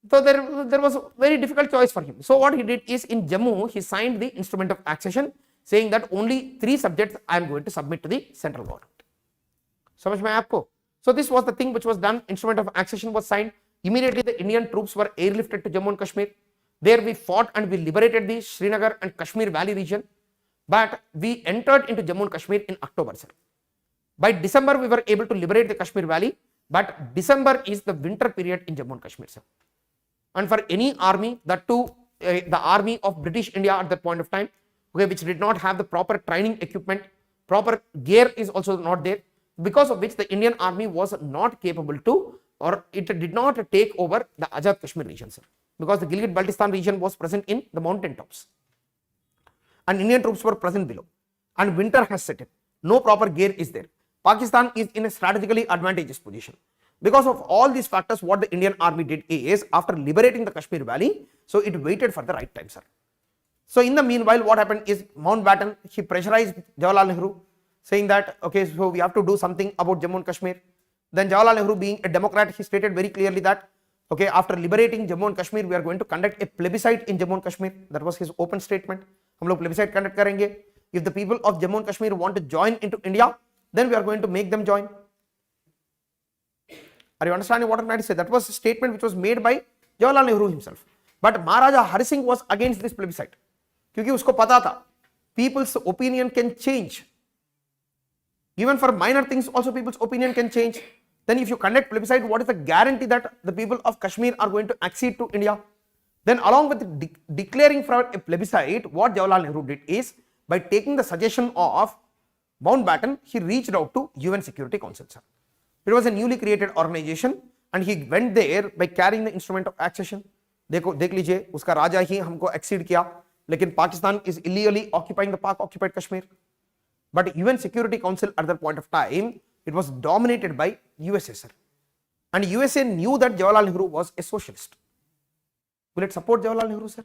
So there was a very difficult choice for him. So what he did is in Jammu, he signed the instrument of accession saying that only 3 subjects I am going to submit to the central government. Samajh mein aapko? So this was the thing which was done. Instrument of accession was signed. Immediately the Indian troops were airlifted to Jammu and Kashmir. There we fought and we liberated the Srinagar and Kashmir Valley region. But we entered into Jammu and Kashmir in October, sir. By December, we were able to liberate the Kashmir Valley. But December is the winter period in Jammu and Kashmir, sir. And for any army, that too, the army of British India at that point of time, okay, which did not have the proper training equipment, proper gear is also not there, because of which the Indian army was not capable to, or it did not take over the Azad Kashmir region, sir, because the Gilgit-Baltistan region was present in the mountain tops and Indian troops were present below, and winter has set in. No proper gear is there. Pakistan is in a strategically advantageous position. Because of all these factors, what the Indian army did is, after liberating the Kashmir Valley, so it waited for the right time, sir. So in the meanwhile, what happened is Mountbatten, he pressurized Jawaharlal Nehru, saying that, okay, so we have to do something about Jammu and Kashmir. Then Jawaharlal Nehru, being a Democrat, he stated very clearly that, okay, after liberating Jammu and Kashmir, we are going to conduct a plebiscite in Jammu and Kashmir. That was his open statement. Hum log plebiscite conduct karenge. If the people of Jammu and Kashmir want to join into India, then we are going to make them join. Are you understanding what I'm trying to say? That was a statement which was made by Jawaharlal Nehru himself. But Maharaja Hari Singh was against this plebiscite. Kyunki usko pata tha, people's opinion can change. Even for minor things also people's opinion can change. Then if you conduct plebiscite, what is the guarantee that the people of Kashmir are going to accede to India? Then along with declaring for a plebiscite, what Jawaharlal Nehru did is, by taking the suggestion of Mountbatten, he reached out to UN Security Council, sir. It was a newly created organization and he went there by carrying the instrument of accession. देख लीजिए, उसका राजा ही हमको accede किया, लेकिन Pakistan is illegally occupying the Pak-occupied Kashmir. But UN Security Council at that point of time, it was dominated by USA, sir. And USA knew that Jawaharlal Nehru was a socialist. Will it support Jawaharlal Nehru, sir?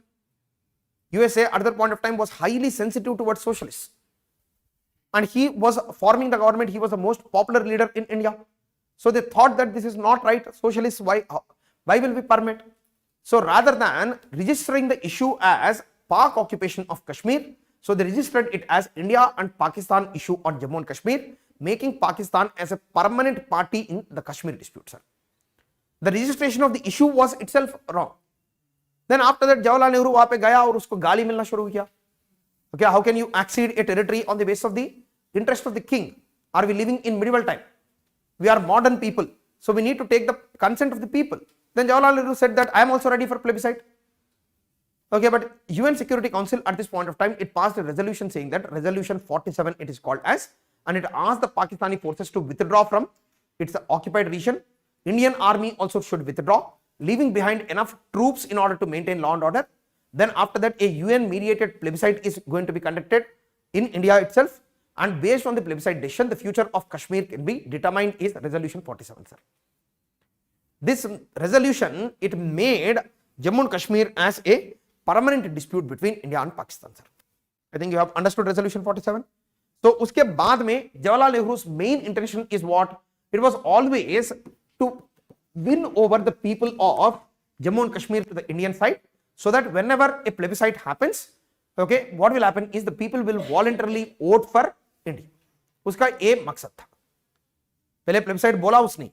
USA at that point of time was highly sensitive towards socialists. And he was forming the government, he was the most popular leader in India. So they thought that this is not right, socialists, why will we permit? So rather than registering the issue as Pak occupation of Kashmir, so they registered it as India and Pakistan issue on Jammu and Kashmir, making Pakistan as a permanent party in the Kashmir dispute, sir. The registration of the issue was itself wrong. Then after that, Jawaharlal Nehru वहां पे गया और उसको गाली मिलना शुरू किया. Okay, how can you accede a territory on the basis of the interest of the king? Are we living in medieval time? We are modern people, so we need to take the consent of the people. Then Jawaharlal Nehru said that I am also ready for plebiscite. Okay, but UN Security Council at this point of time, it passed a resolution saying that resolution 47, it is called as, and it asked the Pakistani forces to withdraw from its occupied region. Indian army also should withdraw, leaving behind enough troops in order to maintain law and order. Then after that, a UN mediated plebiscite is going to be conducted in India itself, and based on the plebiscite decision, the future of Kashmir can be determined is resolution 47, sir. This resolution, it made Jammu and Kashmir as a permanent dispute between India and Pakistan, sir. I think you have understood resolution 47. So uske baad mein Jawaharlal Nehru's main intention is what? It was always to win over the people of Jammu and Kashmir to the Indian side, so that whenever a plebiscite happens, okay, what will happen is the people will voluntarily vote for India. उसका ये मकसद था. पहले plebiscite बोला उसने,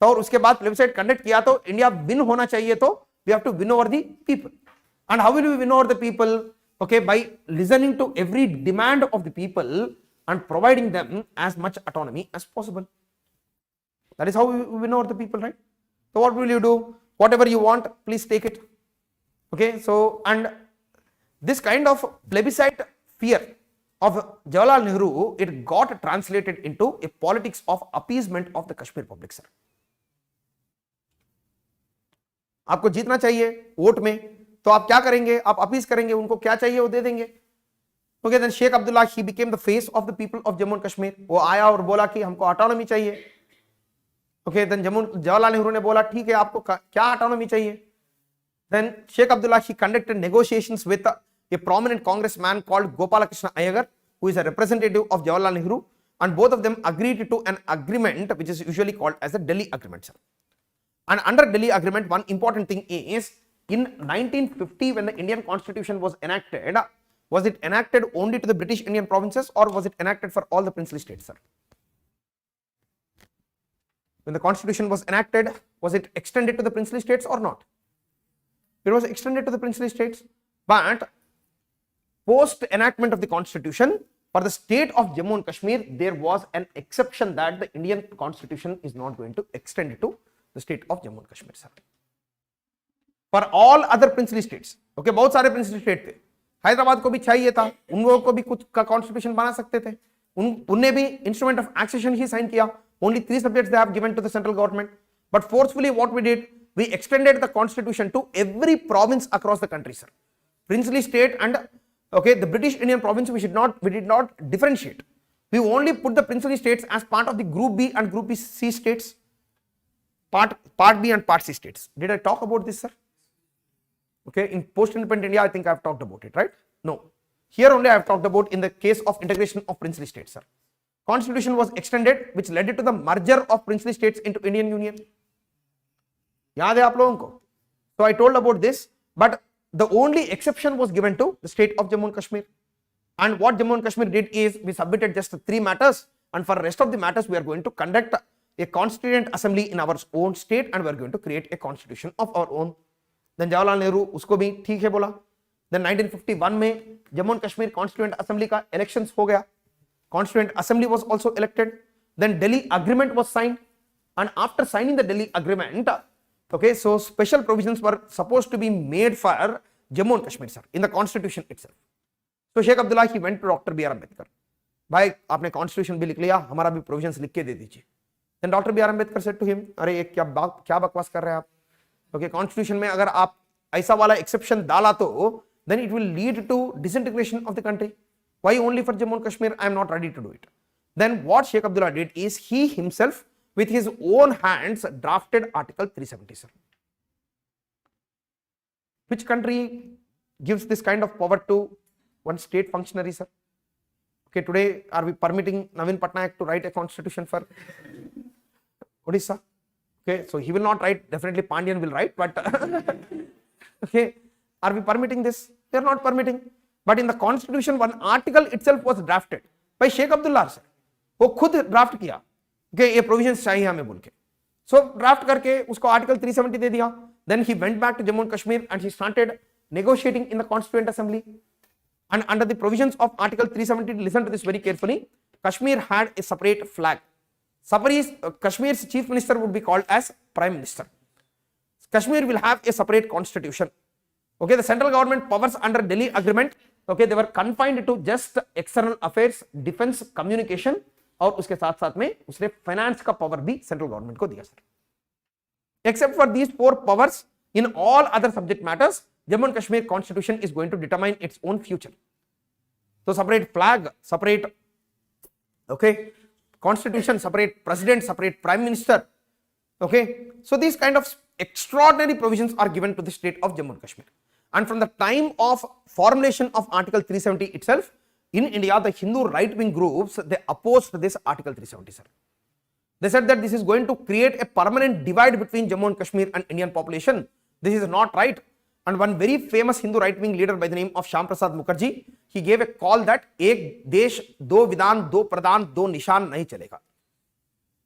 तो और उसके बाद प्लेबिसाइट कंडक्ट किया तो इंडिया विन होना चाहिए, तो we have to win over the people. And how will we win over the people? Okay, by listening to every demand of the people and providing them as much autonomy as possible. That is how we win over the people, right? So what will you do? Whatever you want, please take it. Okay, so and this kind of plebiscite fear of Jawaharlal Nehru, it got translated into a politics of appeasement of the Kashmir public, sir. आपको जीतना चाहिए vote में, तो आप क्या करेंगे? आप appease करेंगे, उनको क्या चाहिए वो दे देंगे. Okay, then Sheikh Abdullah, he became the face of the people of Jammu and Kashmir. वो आया और बोला कि हमको ऑटोनॉमी चाहिए. ओके, देन जवाहरलाल नेहरू ने बोला ठीक है, आपको क्या ऑटोनॉमी चाहिए. Then Sheikh Abdullah, he conducted negotiations with a prominent congressman called Gopalakrishna Iyengar, who is a representative of Jawaharlal Nehru, and both of them agreed to an agreement which is usually called as the Delhi Agreement, sir. And under Delhi Agreement, one important thing is, in 1950 when the Indian Constitution was it enacted only to the British Indian provinces, or was it enacted for all the princely states, sir? When the Constitution was enacted, was it extended to the princely states or not? It was extended to the princely states, but post enactment of the Constitution, for the state of Jammu and Kashmir, there was an exception that the Indian Constitution is not going to extend it to the state of Jammu and Kashmir, sir. For all other princely states, okay, बहुत सारे princely state थे, हैदराबाद को भी चाहिए था, उन लोगों को भी कुछ का constitution बना सकते थे, उनने भी instrument of accession he sign किया. Only 3 subjects they have given to the central government, but forcefully what we did, we extended the constitution to every province across the country, sir. Princely state and okay, the British Indian province, we did not differentiate. We only put the princely states as part of the Group B and Group C states, part B and part C states. Did I talk about this, sir? Okay, in post-independent India, I think I have talked about it, right? No. Here only I have talked about in the case of integration of princely states, sir. Constitution was extended, which led to the merger of princely states into Indian Union. याद है आप लोगों को? So I told about this, but the only exception was given to the state of Jammu and Kashmir. And what Jammu and Kashmir did is, we submitted just 3 matters, and for the rest of the matters, we are going to conduct a constituent assembly in our own state, and we are going to create a constitution of our own. Then Jawaharlal Nehru usko bhi theek hai bola. Then 1951 में Jammu and Kashmir Constituent Assembly का elections हो गया. Constituent Assembly was also elected. Then Delhi Agreement was signed, and after signing the Delhi Agreement, okay, so special provisions were supposed to be made for Jammu and Kashmir, sir, in the constitution itself. So Sheikh Abdullah, he went to Dr. B.R. Ambedkar. भाई आपने constitution भी लिख लिया, हमारा भी provisions लिख के दे दीजिए. Then Dr. B.R. Ambedkar said to him, अरे ये क्या बकवास कर रहे हैं आप? Okay, constitution में अगर आप ऐसा वाला exception डाला तो then it will lead to disintegration of the country. Why only for Jammu and Kashmir? I am not ready to do it. Then what Sheikh Abdullah did is, he himself with his own hands drafted Article 370, sir. Which country gives this kind of power to one state functionary, sir? Okay, today are we permitting Navin Patnaik to write a constitution for Odisha? Okay, so he will not write, definitely Pandian will write, but okay, are we permitting this? We are not permitting. But in the constitution, one article itself was drafted by Sheikh Abdullah, sir. वो खुद draft किया कि ये provisions चाहिए हमें बोल के. सो draft करके उसको आर्टिकल 370 दे दिया. Then he went back to Jammu and Kashmir and he started negotiating in the Constituent Assembly. And under the provisions of Article 370, listen to this very carefully, Kashmir had a separate flag. Kashmir's chief minister would be called as Prime Minister. Kashmir will have a separate constitution. Okay, the central government powers under Delhi Agreement, okay, they were confined to just external affairs, defense, communication, और उसके साथ साथ में उसने finance का power भी central government को दिया sir. Except for these 4 powers, in all other subject matters, Jammu and Kashmir constitution is going to determine its own future. So separate flag, separate, okay, constitution, separate president, separate prime minister, okay. So these kind of extraordinary provisions are given to the state of Jammu and Kashmir. And from the time of formulation of Article 370 itself, in India, the Hindu right-wing groups, they opposed this Article 370, sir. They said that this is going to create a permanent divide between Jammu and Kashmir and Indian population. This is not right. And one very famous Hindu right-wing leader by the name of Shyam Prasad Mukherjee, he gave a call that एक देश दो विधान दो प्रधान दो निशान नहीं चलेगा.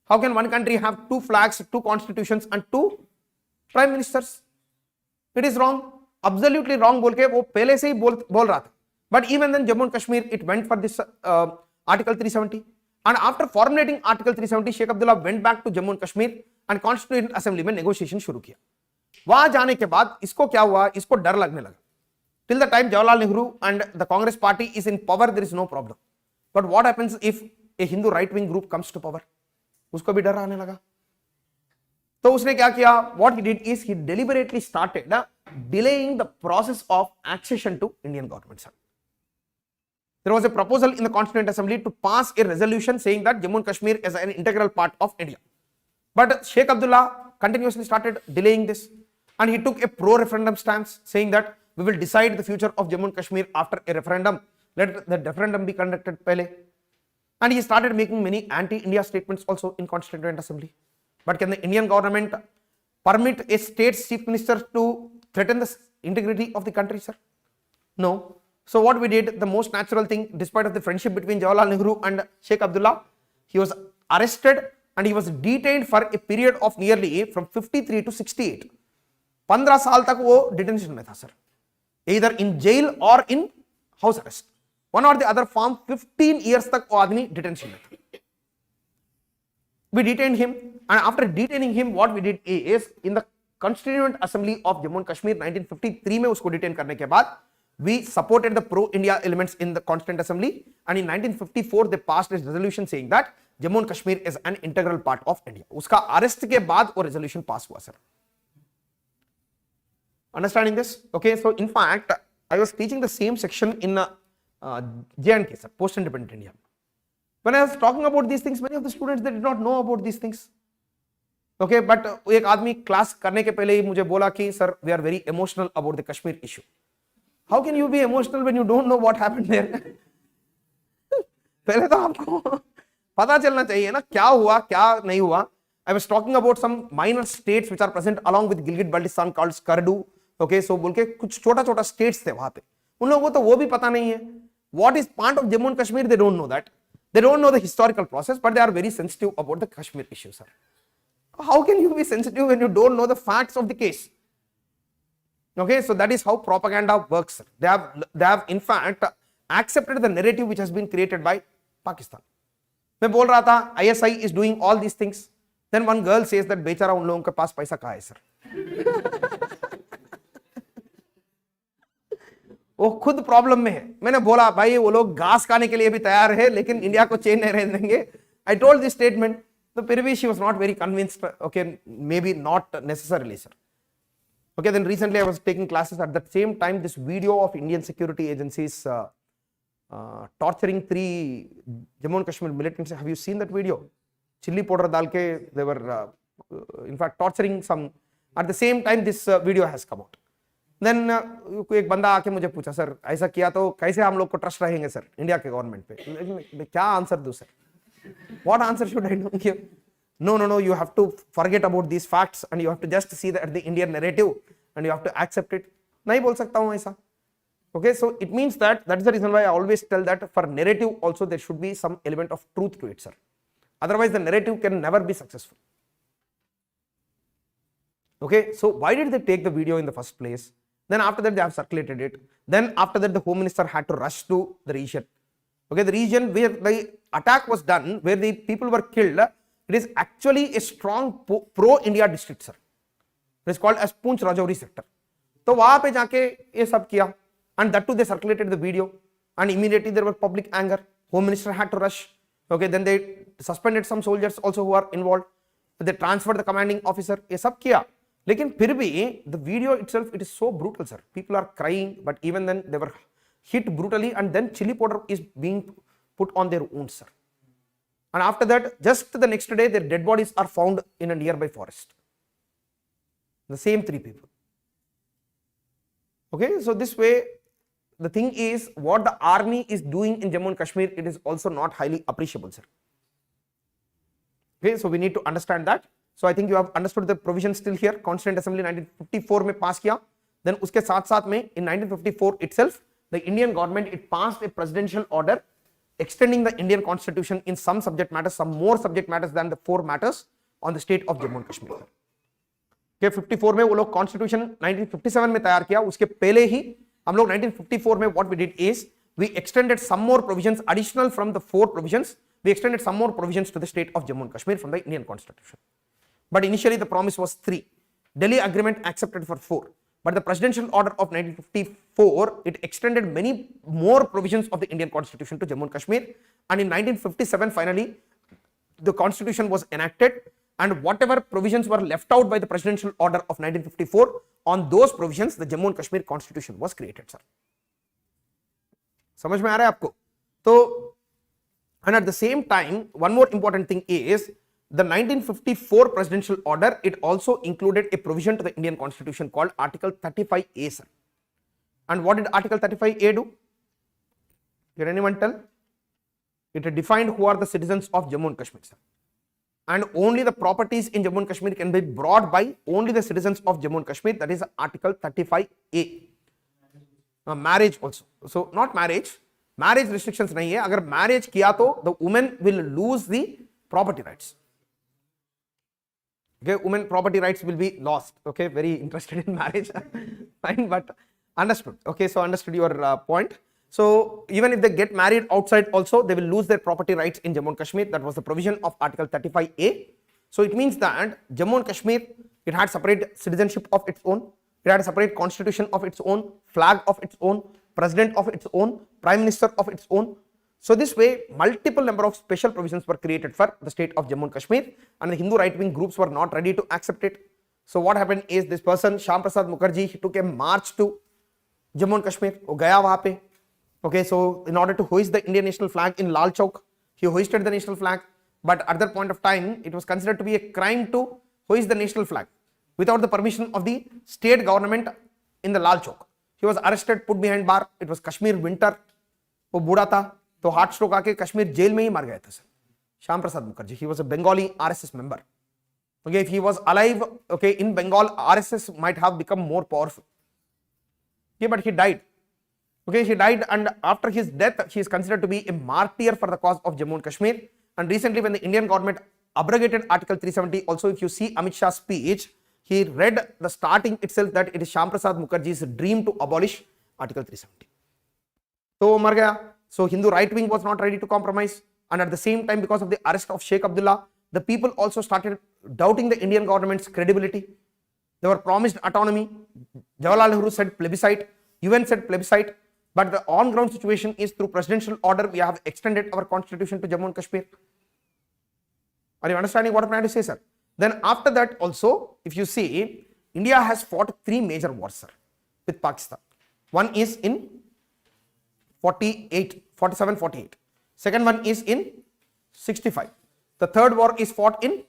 How can one country have 2 flags, 2 constitutions and 2 prime ministers? It is wrong, absolutely wrong बोल के वो पहले से ही बोल रहा था. But even then Jammu and Kashmir, it went for this Article 370. And after formulating Article 370, Sheikh Abdullah went back to Jammu and Kashmir and Constituent Assembly में negotiation शुरू किया. वहां जाने के बाद इसको क्या हुआ, इसको डर लगने लगा. Till the time Jawaharlal Nehru and the Congress party is in power, there is no problem. But what happens if a Hindu right-wing group comes to power? उसको भी डर आने लगा. तो उसने क्या किया? What he did is he deliberately started delaying the process of accession to Indian government. There was a proposal in the Constituent Assembly to pass a resolution saying that Jammu and Kashmir is an integral part of India. But Sheikh Abdullah continuously started delaying this, and he took a pro-referendum stance saying that we will decide the future of Jammu and Kashmir after a referendum. Let the referendum be conducted pehle. And he started making many anti-India statements also in Constituent Assembly. But can the Indian government permit a state's chief minister to threaten the integrity of the country, sir? No. So what we did, the most natural thing, despite of the friendship between Jawaharlal Nehru and Sheikh Abdullah, he was arrested and he was detained for a period of nearly from 53 to 68. 15 साल तक वो detention में था, sir. Either in jail or in house arrest. One or the other form, 15 years तक वो आदमी detention में था. We detained him, and after detaining him, what we did is in the Constituent Assembly of Jammu and Kashmir 1953 में उसको detain करने के बाद we supported the pro-India elements in the Constituent Assembly, and in 1954 they passed a resolution saying that Jammu and Kashmir is an integral part of India. उसका arrest के बाद वो resolution pass हुआ, sir. Understanding this? Okay, so in fact, I was teaching the same section in J&K, sir, post-independent India. When I was talking about these things, many of the students, they did not know about these things. Okay, but एक आदमी class करने के पहले ही मुझे बोला कि sir, we are very emotional about the Kashmir issue. How can you be emotional when you don't know what happened there? पहले तो आपको पता चलना चाहिए ना क्या हुआ क्या नहीं हुआ. I was talking about some minor states which are present along with Gilgit-Baltistan called Skardu. Okay, so बोल के कुछ छोटा-छोटा states थे वहां पे. उन लोगों को तो वो भी पता नहीं है. What is part of Jammu and Kashmir? They don't know that. They don't know the historical process, but they are very sensitive about the Kashmir issue, sir. How can you be sensitive when you don't know the facts of the case? Okay, so that is how propaganda works. They have in fact accepted the narrative which has been created by Pakistan. मैं बोल रहा था ISI is doing all these things. Then one girl says that बेचारा उन लोगों के पास पैसा कहाँ है, सर? वो खुद प्रॉब्लम में है. मैंने बोला भाई वो लोग घास खाने के लिए भी तैयार है लेकिन इंडिया को चेन नहीं रहने देंगे. I told this statement. तो फिर भी she was not very convinced. Okay, maybe not necessarily, sir. Okay, then recently I was taking classes. At the same time, this video of Indian security agencies torturing 3 Jammu and Kashmir militants. Have you seen that video? Chilli powder dal ke they were in fact torturing some. At the same time, this video has come out. Then एक बंदा आके मुझे पूछा sir ऐसा किया तो कैसे हम लोग को ट्रस्ट रहेंगे सर इंडिया के गवर्नमेंट पे. क्या आंसर दूं sir? What answer should I give? No, you have to forget about these facts and you have to just see the Indian narrative and you have to accept it. नहीं बोल सकता हूँ ऐसा. Okay, so it means that is the reason why I always tell that for narrative also there should be some element of truth to it, sir. Otherwise the narrative can never be successful. Okay, so why did they take the video in the first place? Then after that they have circulated it. Then after that the Home Minister had to rush to the region. Okay, the region where the attack was done, where the people were killed, it is actually a strong pro-India district, sir. It is called as Poonch Rajouri sector. तो वहां पे जाके ये सब किया, and that too they circulated the video, and immediately there was public anger. Home Minister had to rush. Okay, then they suspended some soldiers also who are involved, they transferred the commanding officer, ये सब किया, लेकिन फिर भी the video itself, it is so brutal, sir. People are crying, but even then they were hit brutally, and then chili powder is being put on their wounds, sir. And after that, just the next day, their dead bodies are found in a nearby forest. The same 3 people. Okay, so this way, the thing is, what the army is doing in Jammu and Kashmir, it is also not highly appreciable, sir. Okay, so we need to understand that. So I think you have understood the provision still here. Constituent Assembly 1954 में pass किया. Then उसके साथ-साथ में in 1954 itself, the Indian government, it passed a presidential order extending the Indian constitution in some subject matters, some more subject matters than the 4 matters on the state of Jammu and Kashmir. Okay, 54 में वो लोग constitution 1957 में तैयार किया. उसके पहले ही हम लोग 1954 में what we did is we extended some more provisions additional from the 4 provisions. We extended some more provisions to the state of Jammu and Kashmir from the Indian constitution. But initially the promise was 3. Delhi agreement accepted for 4. But the presidential order of 1954, it extended many more provisions of the Indian constitution to Jammu and Kashmir. And in 1957, finally, the constitution was enacted, and whatever provisions were left out by the presidential order of 1954, on those provisions, the Jammu and Kashmir constitution was created, sir. समझ में आ रहा है आपको? तो, and at the same time, one more important thing is, the 1954 presidential order, it also included a provision to the Indian constitution called Article 35A, sir. And what did Article 35A do? Can anyone tell? It defined who are the citizens of Jammu and Kashmir, sir. And only the properties in Jammu and Kashmir can be brought by only the citizens of Jammu and Kashmir. That is Article 35A. Marriage also. So not marriage. Marriage restrictions nahi hai. Agar marriage kiya to the woman will lose the property rights. Okay, women property rights will be lost. Okay, very interested in marriage. Fine, but understood. Okay, so understood your point. So even if they get married outside also, they will lose their property rights in Jammu and Kashmir. That was the provision of Article 35A. So it means that Jammu and Kashmir, it had separate citizenship of its own. It had a separate constitution of its own, flag of its own, president of its own, prime minister of its own. So this way, multiple number of special provisions were created for the state of Jammu and Kashmir, and the Hindu right-wing groups were not ready to accept it. So what happened is, this person, Shyam Prasad Mukherjee, he took a march to Jammu and Kashmir. वो गया वहाँ पे. Okay, so in order to hoist the Indian national flag in Lal Chowk, he hoisted the national flag. But at that point of time, it was considered to be a crime to hoist the national flag without the permission of the state government in the Lal Chowk. He was arrested, put behind bar. It was Kashmir winter. वो बूढ़ा था, तो heart stroke आके Kashmir jail में ही मर गया था sir. Shyam Prasad Mukherjee, he was a Bengali RSS member. Okay, if he was alive, okay, in Bengal, RSS might have become more powerful. Okay, but he died. Okay, he died, and after his death, he is considered to be a martyr for the cause of Jammu and Kashmir. And recently, when the Indian government abrogated Article 370, also if you see Amit Shah's speech, he read the starting itself that it is Shyam Prasad Mukherjee's dream to abolish Article 370. So वो मर गया. So Hindu right wing was not ready to compromise, and at the same time, because of the arrest of Sheikh Abdullah, the people also started doubting the Indian government's credibility. They were promised autonomy. Jawaharlal Nehru said plebiscite, UN said plebiscite, but the on-ground situation is through presidential order we have extended our constitution to Jammu and Kashmir. Are you understanding what I'm trying to say, sir? Then after that also, if you see, India has fought 3 major wars, sir, with Pakistan. One is in 47-48. Second one is in 65. The third war is fought in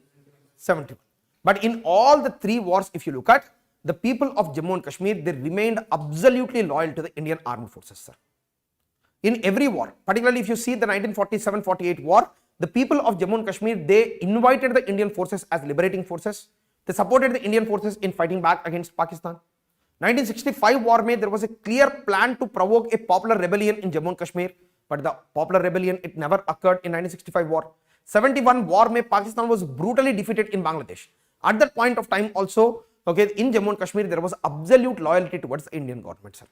71. But in all the 3 wars, if you look at, the people of Jammu and Kashmir, they remained absolutely loyal to the Indian armed forces, sir. In every war, particularly if you see the 1947-48 war, the people of Jammu and Kashmir, they invited the Indian forces as liberating forces. They supported the Indian forces in fighting back against Pakistan. 1965 war mein, there was a clear plan to provoke a popular rebellion in Jammu and Kashmir, but the popular rebellion, it never occurred in 1965 war. 71 war mein, Pakistan was brutally defeated in Bangladesh. At that point of time also, okay, in Jammu and Kashmir, there was absolute loyalty towards the Indian government, sir.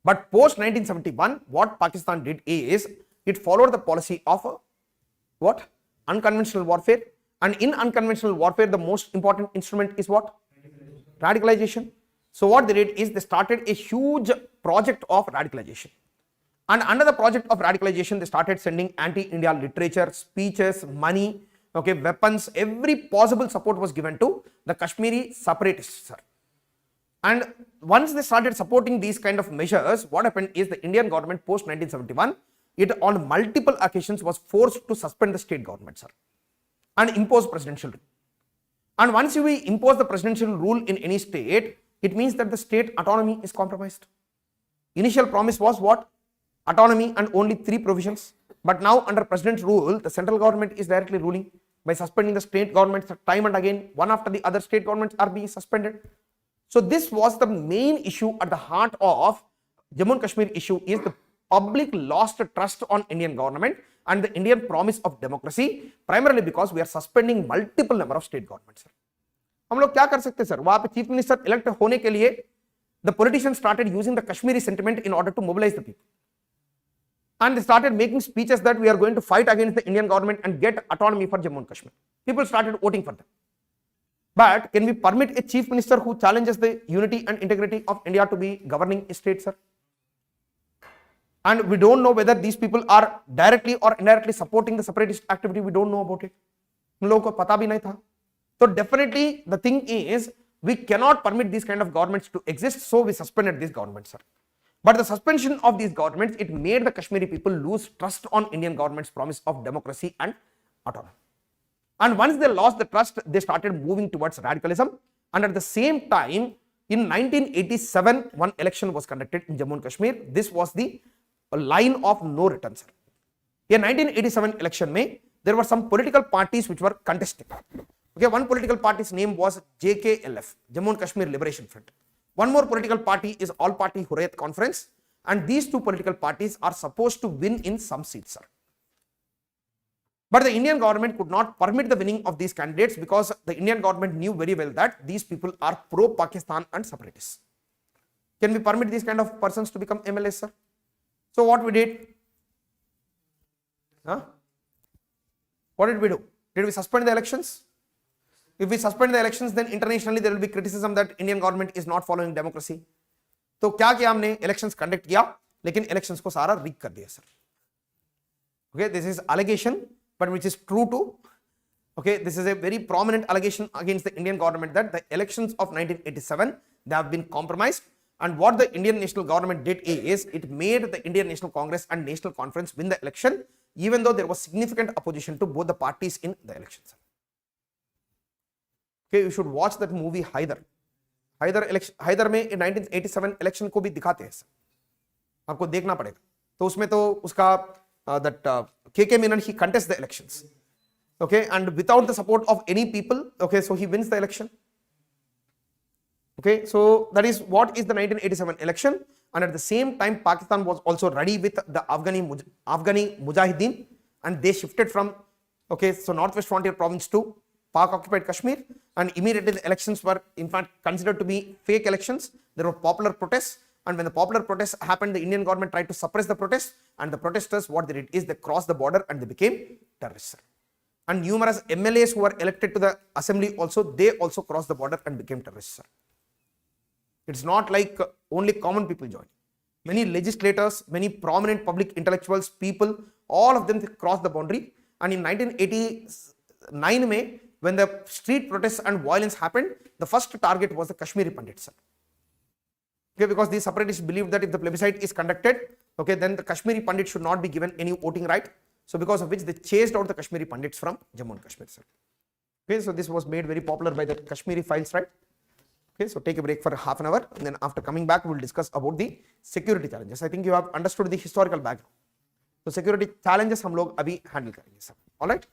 But post 1971, what Pakistan did is, it followed the policy of what? Unconventional warfare. And in unconventional warfare, the most important instrument is what? Radicalization. So what they did is, they started a huge project of radicalization. And under the project of radicalization, they started sending anti-India literature, speeches, money, okay, weapons, every possible support was given to the Kashmiri separatists, sir. And once they started supporting these kind of measures, what happened is the Indian government post 1971, it on multiple occasions was forced to suspend the state government, sir, and impose presidential rule. And once you impose the presidential rule in any state, it means that the state autonomy is compromised. Initial promise was what? Autonomy and only 3 provisions. But now under president's rule, the central government is directly ruling by suspending the state governments time and again. One after the other state governments are being suspended. So this was the main issue at the heart of Jammu and Kashmir issue, is the public lost trust on Indian government and the Indian promise of democracy, primarily because we are suspending multiple number of state governments. हम लोग क्या कर सकते हैं sir? वहां पे chief minister elect होने के लिए the politicians started using the Kashmiri sentiment in order to mobilize the people. And they started making speeches that we are going to fight against the Indian government and get autonomy for Jammu and Kashmir. People started voting for them. But can we permit a chief minister who challenges the unity and integrity of India to be governing a state, sir? And we don't know whether these people are directly or indirectly supporting the separatist activity. We don't know about it. हम लोगों को पता भी नहीं था. So definitely the thing is, we cannot permit these kind of governments to exist, so we suspended these governments, sir. But the suspension of these governments, it made the Kashmiri people lose trust on Indian government's promise of democracy and autonomy. And once they lost the trust, they started moving towards radicalism. And at the same time, in 1987, one election was conducted in Jammu and Kashmir. This was the line of no return, sir. In 1987 election, there were some political parties which were contesting. Okay, one political party's name was JKLF, Jammu and Kashmir Liberation Front. One more political party is All Party Hurriyat Conference, and these 2 political parties are supposed to win in some seats, sir. But the Indian government could not permit the winning of these candidates because the Indian government knew very well that these people are pro-Pakistan and separatists. Can we permit these kind of persons to become MLAs, sir? So what we did? What did we do? Did we suspend the elections? If we suspend the elections, then internationally there will be criticism that Indian government is not following democracy. तो क्या किया हमने? Elections conduct किया, लेकिन elections को सारा rig कर दिया, sir. Okay, this is allegation, but which is true too. Okay, this is a very prominent allegation against the Indian government that the elections of 1987, they have been compromised. And what the Indian national government did is, it made the Indian National Congress and National Conference win the election, even though there was significant opposition to both the parties in the elections. Okay, you should watch that movie Haider. Haider में 1987 election को भी दिखाते हैं, आपको देखना पड़ेगा. तो उसमें तो उसका that KK Menon, he contests the elections. Okay, and without the support of any people, okay, so he wins the election. Okay, so that is what is the 1987 election. And at the same time, Pakistan was also ready with the Afghani Mujahideen, and they shifted from, okay, so Northwest Frontier Province to Pak occupied Kashmir, and immediately the elections were in fact considered to be fake elections. There were popular protests, and when the popular protests happened, the Indian government tried to suppress the protests, and the protesters, what they did is they crossed the border and they became terrorists. And numerous MLAs who were elected to the assembly also, they also crossed the border and became terrorists. It's not like only common people joined. Many legislators, many prominent public intellectuals, people, all of them crossed the boundary. And in 1989, when the street protests and violence happened, the first target was the Kashmiri Pandits. Okay, because these separatists believed that if the plebiscite is conducted, okay, then the Kashmiri Pandits should not be given any voting right. So because of which they chased out the Kashmiri Pandits from Jammu and Kashmir, sir. Okay, so this was made very popular by the Kashmiri files, right? Okay, so take a break for half an hour, and then after coming back, we will discuss about the security challenges. I think you have understood the historical background. So security challenges हम लोग अभी handle करेंगे, sir. All right?